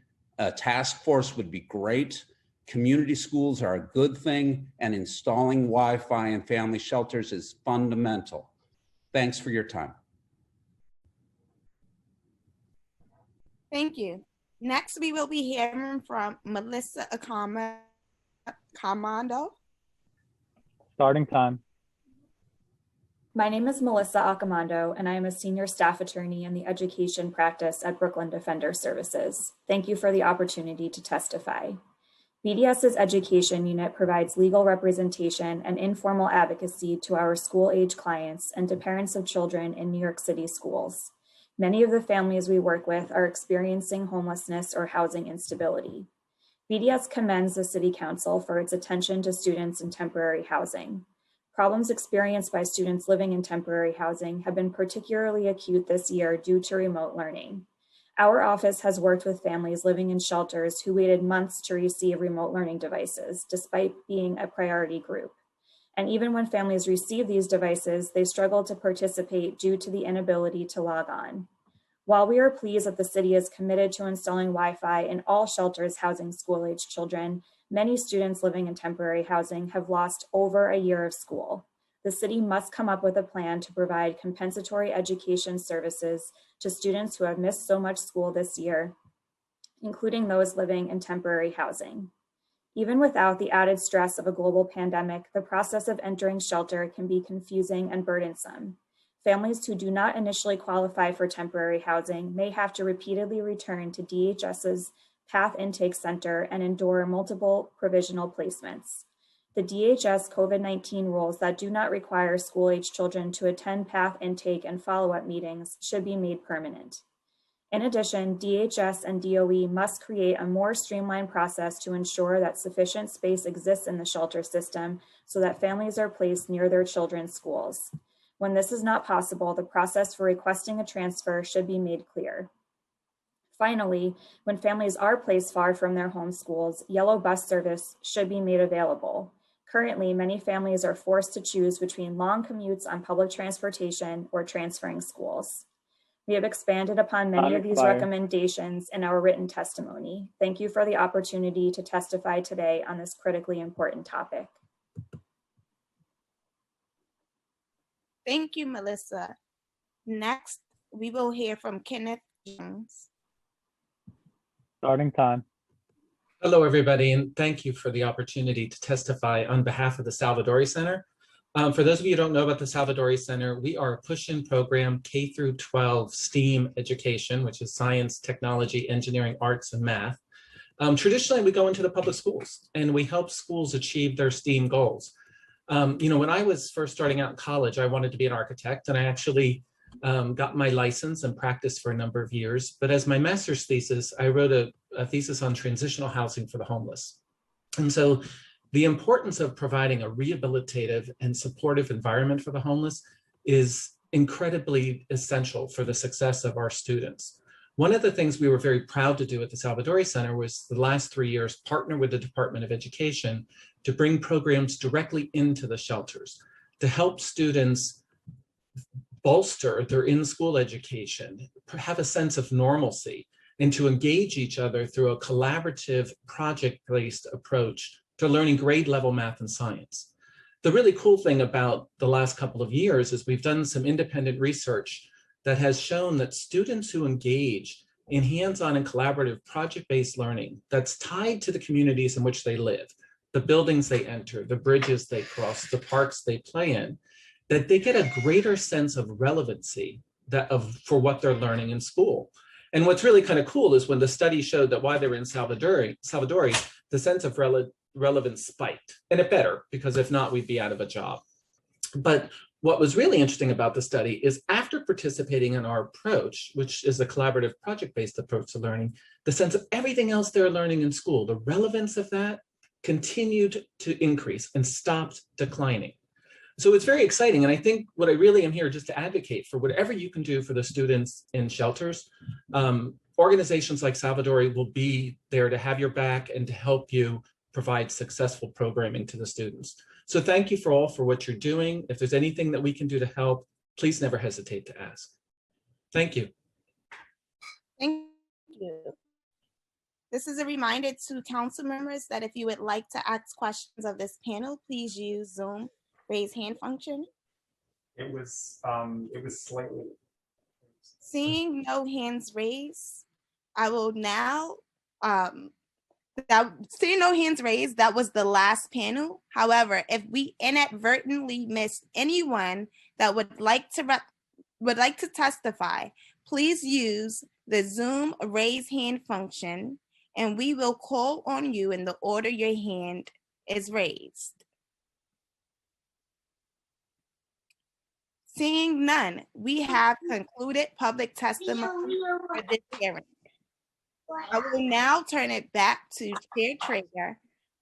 task force would be great. Community schools are a good thing, and installing Wi-Fi in family shelters is fundamental. Thanks for your time. Thank you. Next, we will be hearing from Melissa Accomando. Starting time. My name is Melissa Accomando, and I am a senior staff attorney in the education practice at Brooklyn Defender Services. Thank you for the opportunity to testify. BDS's education unit provides legal representation and informal advocacy to our school-age clients and to parents of children in New York City schools. Many of the families we work with are experiencing homelessness or housing instability. BDS commends the City Council for its attention to students in temporary housing. Problems experienced by students living in temporary housing have been particularly acute this year due to remote learning. Our office has worked with families living in shelters who waited months to receive remote learning devices, despite being a priority group. And even when families receive these devices, they struggle to participate due to the inability to log on. While we are pleased that the city is committed to installing Wi-Fi in all shelters housing school-age children, many students living in temporary housing have lost over a year of school. The city must come up with a plan to provide compensatory education services to students who have missed so much school this year, including those living in temporary housing. Even without the added stress of a global pandemic, the process of entering shelter can be confusing and burdensome. Families who do not initially qualify for temporary housing may have to repeatedly return to DHS's PATH Intake Center and endure multiple provisional placements. The DHS COVID-19 rules that do not require school-age children to attend PATH intake and follow-up meetings should be made permanent. In addition, DHS and DOE must create a more streamlined process to ensure that sufficient space exists in the shelter system so that families are placed near their children's schools. When this is not possible, the process for requesting a transfer should be made clear. Finally, when families are placed far from their home schools, yellow bus service should be made available. Currently, many families are forced to choose between long commutes on public transportation or transferring schools. We have expanded upon many of these recommendations in our written testimony. Thank you for the opportunity to testify today on this critically important topic. Thank you, Melissa. Next, we will hear from Kenneth Jones. Starting time. Hello, everybody, and thank you for the opportunity to testify on behalf of the Salvadori Center. For those of you who don't know about the Salvadori Center, we are a push-in program K through 12 STEAM education, which is science, technology, engineering, arts, and math. Traditionally, we go into the public schools and we help schools achieve their STEAM goals. When I was first starting out in college, I wanted to be an architect, and I actually got my license and practiced for a number of years. But as my master's thesis, I wrote a thesis on transitional housing for the homeless. And so the importance of providing a rehabilitative and supportive environment for the homeless is incredibly essential for the success of our students. One of the things we were very proud to do at the Salvadori Center was the last 3 years partner with the Department of Education to bring programs directly into the shelters to help students bolster their in-school education, have a sense of normalcy, and to engage each other through a collaborative project-based approach to learning grade level math and science. The really cool thing about the last couple of years is we've done some independent research that has shown that students who engage in hands-on and collaborative project-based learning that's tied to the communities in which they live, the buildings they enter, the bridges they cross, the parks they play in, that they get a greater sense of relevancy for what they're learning in school. And what's really kind of cool is when the study showed that while they were in Salvadori, the sense of relevance spiked, and it better, because if not, we'd be out of a job. But what was really interesting about the study is after participating in our approach, which is a collaborative project-based approach to learning, the sense of everything else they're learning in school, the relevance of that continued to increase and stopped declining. So it's very exciting. And I think what I really am here just to advocate for whatever you can do for the students in shelters. Organizations like Salvadori will be there to have your back and to help you provide successful programming to the students. So thank you for all for what you're doing. If there's anything that we can do to help, please never hesitate to ask. Thank you. Thank you. This is a reminder to council members that if you would like to ask questions of this panel, please use Zoom raise hand function. It was slightly. Seeing no hands raised, I will now, seeing no hands raised, that was the last panel. However, if we inadvertently missed anyone that would like to testify, please use the Zoom raise hand function, and we will call on you in the order your hand is raised. Seeing none, we have concluded public testimony for this hearing. I will now turn it back to Chair Traeger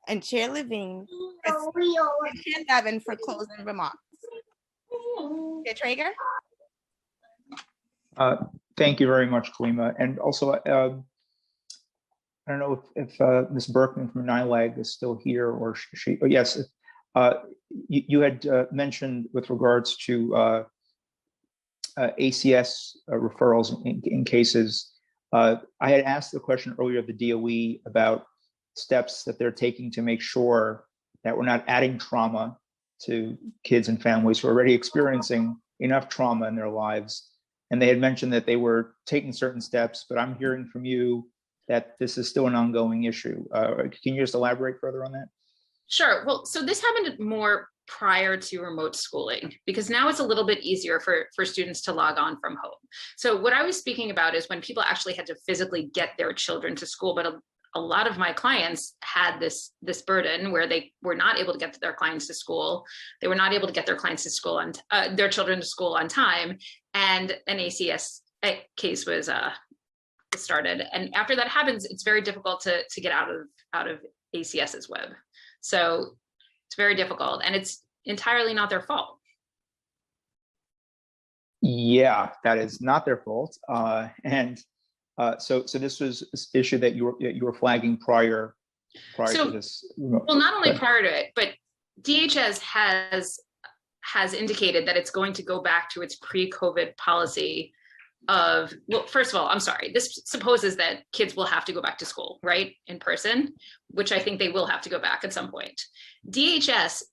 and Chair Levine and Chair Levin for closing remarks. Chair Traeger? Thank you very much, Kalima. And also, I don't know if Ms. Berkman from NILAG is still here, or she, oh, yes. You had mentioned with regards to ACS referrals in cases. I had asked the question earlier of the DOE about steps that they're taking to make sure that we're not adding trauma to kids and families who are already experiencing enough trauma in their lives. And they had mentioned that they were taking certain steps, but I'm hearing from you that this is still an ongoing issue. Can you just elaborate further on that? Sure. Well, so this happened more prior to remote schooling, because now it's a little bit easier for students to log on from home. So what I was speaking about is when people actually had to physically get their children to school, but a lot of my clients had this burden where they were not able to get their clients to school. They were not able to get their clients to school on their children to school on time, and an ACS case was gets started. And after that happens, it's very difficult to get out of ACS's web. So it's very difficult, and it's entirely not their fault. Yeah, that is not their fault. So this was an issue that you were flagging prior to this. Well, not only prior to it, but DHS has indicated that it's going to go back to its pre-COVID policy of, well, first of all, I'm sorry, this supposes that kids will have to go back to school, right, in person, which I think they will have to go back at some point. DHS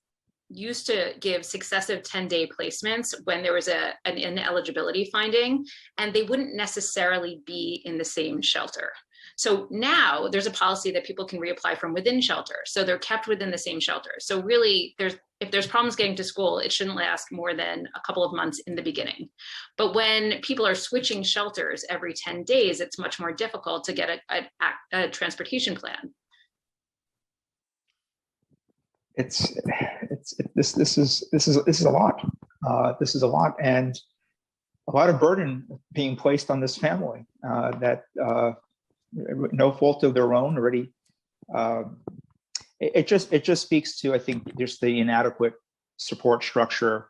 used to give successive 10-day placements when there was an ineligibility finding, and they wouldn't necessarily be in the same shelter. So now there's a policy that people can reapply from within shelter. So they're kept within the same shelter. So really, if there's problems getting to school, it shouldn't last more than a couple of months in the beginning. But when people are switching shelters every 10 days, it's much more difficult to get a transportation plan. This is a lot. This is a lot, and a lot of burden being placed on this family that no fault of their own already. It just speaks to, I think, just the inadequate support structure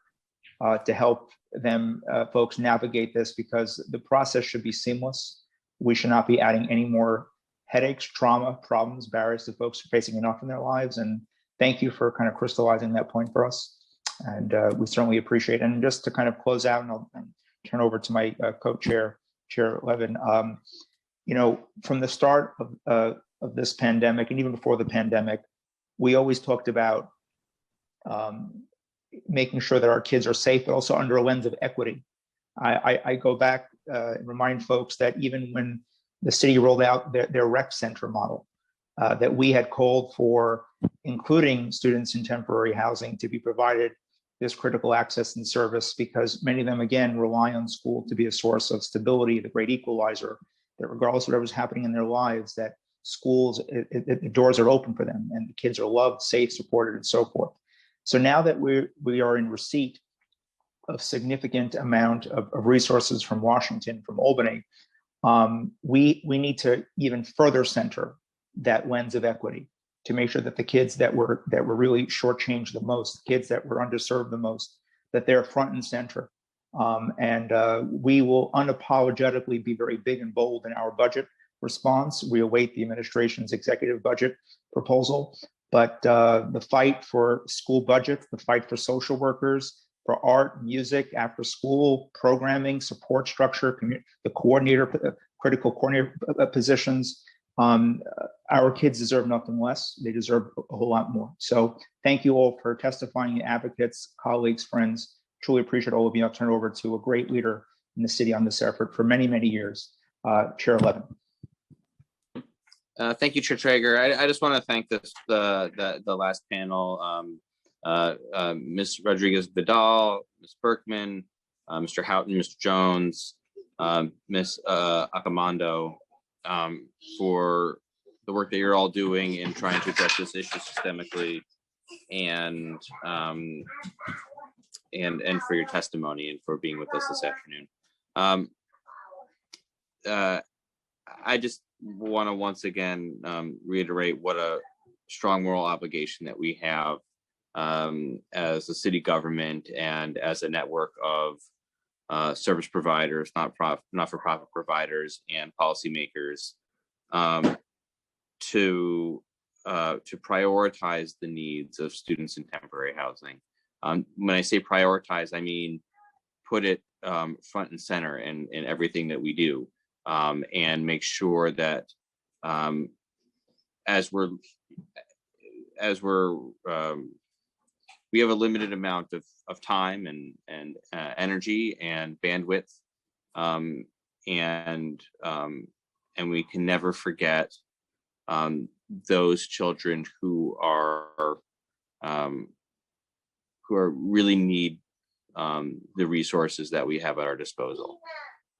to help them folks navigate this, because the process should be seamless. We should not be adding any more headaches, trauma, problems, barriers that folks are facing enough in their lives. And thank you for kind of crystallizing that point for us. And we certainly appreciate it. And just to kind of close out, and I'll turn over to my co-chair, Chair Levin. From the start of this pandemic, and even before the pandemic, we always talked about making sure that our kids are safe, but also under a lens of equity. I go back and remind folks that even when the city rolled out their rec center model, that we had called for including students in temporary housing to be provided this critical access and service, because many of them, again, rely on school to be a source of stability, the great equalizer, that regardless of whatever's happening in their lives, that schools, the doors are open for them and the kids are loved, safe, supported, and so forth. So now that we are in receipt of significant amount of resources from Washington, from Albany, we need to even further center that lens of equity to make sure that the kids that were really shortchanged the most, kids that were underserved the most, that they're front and center. We will unapologetically be very big and bold in our budget response. We await the administration's executive budget proposal, but the fight for school budgets, the fight for social workers, for art, music, after school programming, support structure, the coordinator, critical coordinator positions, our kids deserve nothing less. They deserve a whole lot more. So thank you all for testifying, advocates, colleagues, friends. Truly appreciate all of you. I'll turn it over to a great leader in the city on this effort for many, many years, Chair Levin. Thank you, Chair Traeger. I just want to thank the last panel, Ms. Rodriguez Vidal, Ms. Berkman, Mr. Houghton, Mr. Jones, Ms. Accomando, for the work that you're all doing in trying to address this issue systemically, and for your testimony and for being with us this afternoon. I just want to once again reiterate what a strong moral obligation that we have as a city government and as a network of service providers, not-for-profit providers, and policymakers to prioritize the needs of students in temporary housing. When I say prioritize, I mean put it front and center in everything that we do, and make sure that as we have a limited amount of time and energy and bandwidth, and we can never forget those children who really need the resources that we have at our disposal,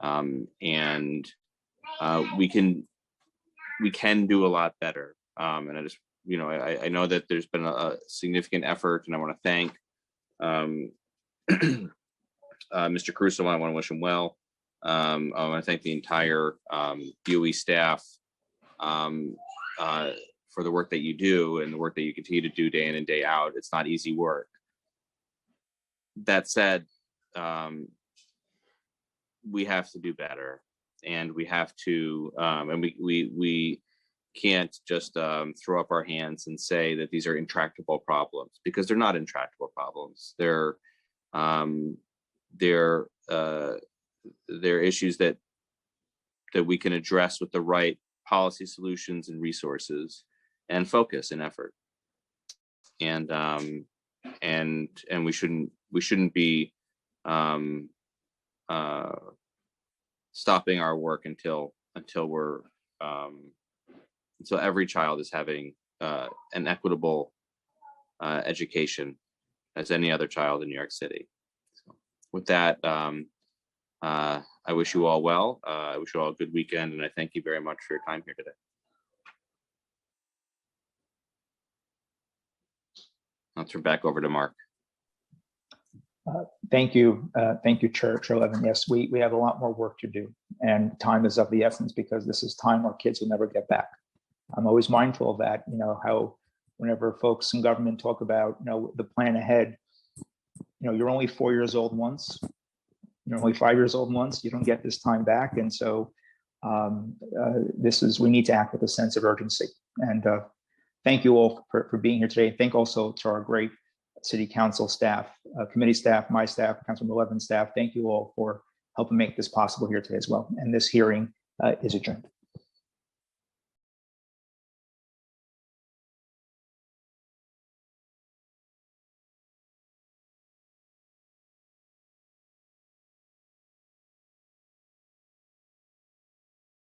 and we can do a lot better. And I just, I know that there's been a significant effort, and I want to thank Mr. Caruso. I want to wish him well. I want to thank the entire BOE staff for the work that you do and the work that you continue to do day in and day out. It's not easy work. That said, we have to do better, and we have to, and we can't just throw up our hands and say that these are intractable problems, because they're not intractable problems. They're issues that we can address with the right policy solutions and resources and focus and effort. And we shouldn't be stopping our work until every child is having an equitable education as any other child in New York City. So with that, I wish you all well. I wish you all a good weekend, and I thank you very much for your time here today. I'll turn back over to Mark. Thank you, Chair Levin. Yes, we have a lot more work to do, and time is of the essence, because this is time our kids will never get back. I'm always mindful of that. You know, how whenever folks in government talk about, you know, the plan ahead, you know, you're only 4 years old once, you're only 5 years old once, you don't get this time back. And so we need to act with a sense of urgency. And thank you all for being here today. Thank also to our great City Council staff, committee staff, my staff, Councilmember Levin staff. Thank you all for helping make this possible here today as well. And this hearing is adjourned.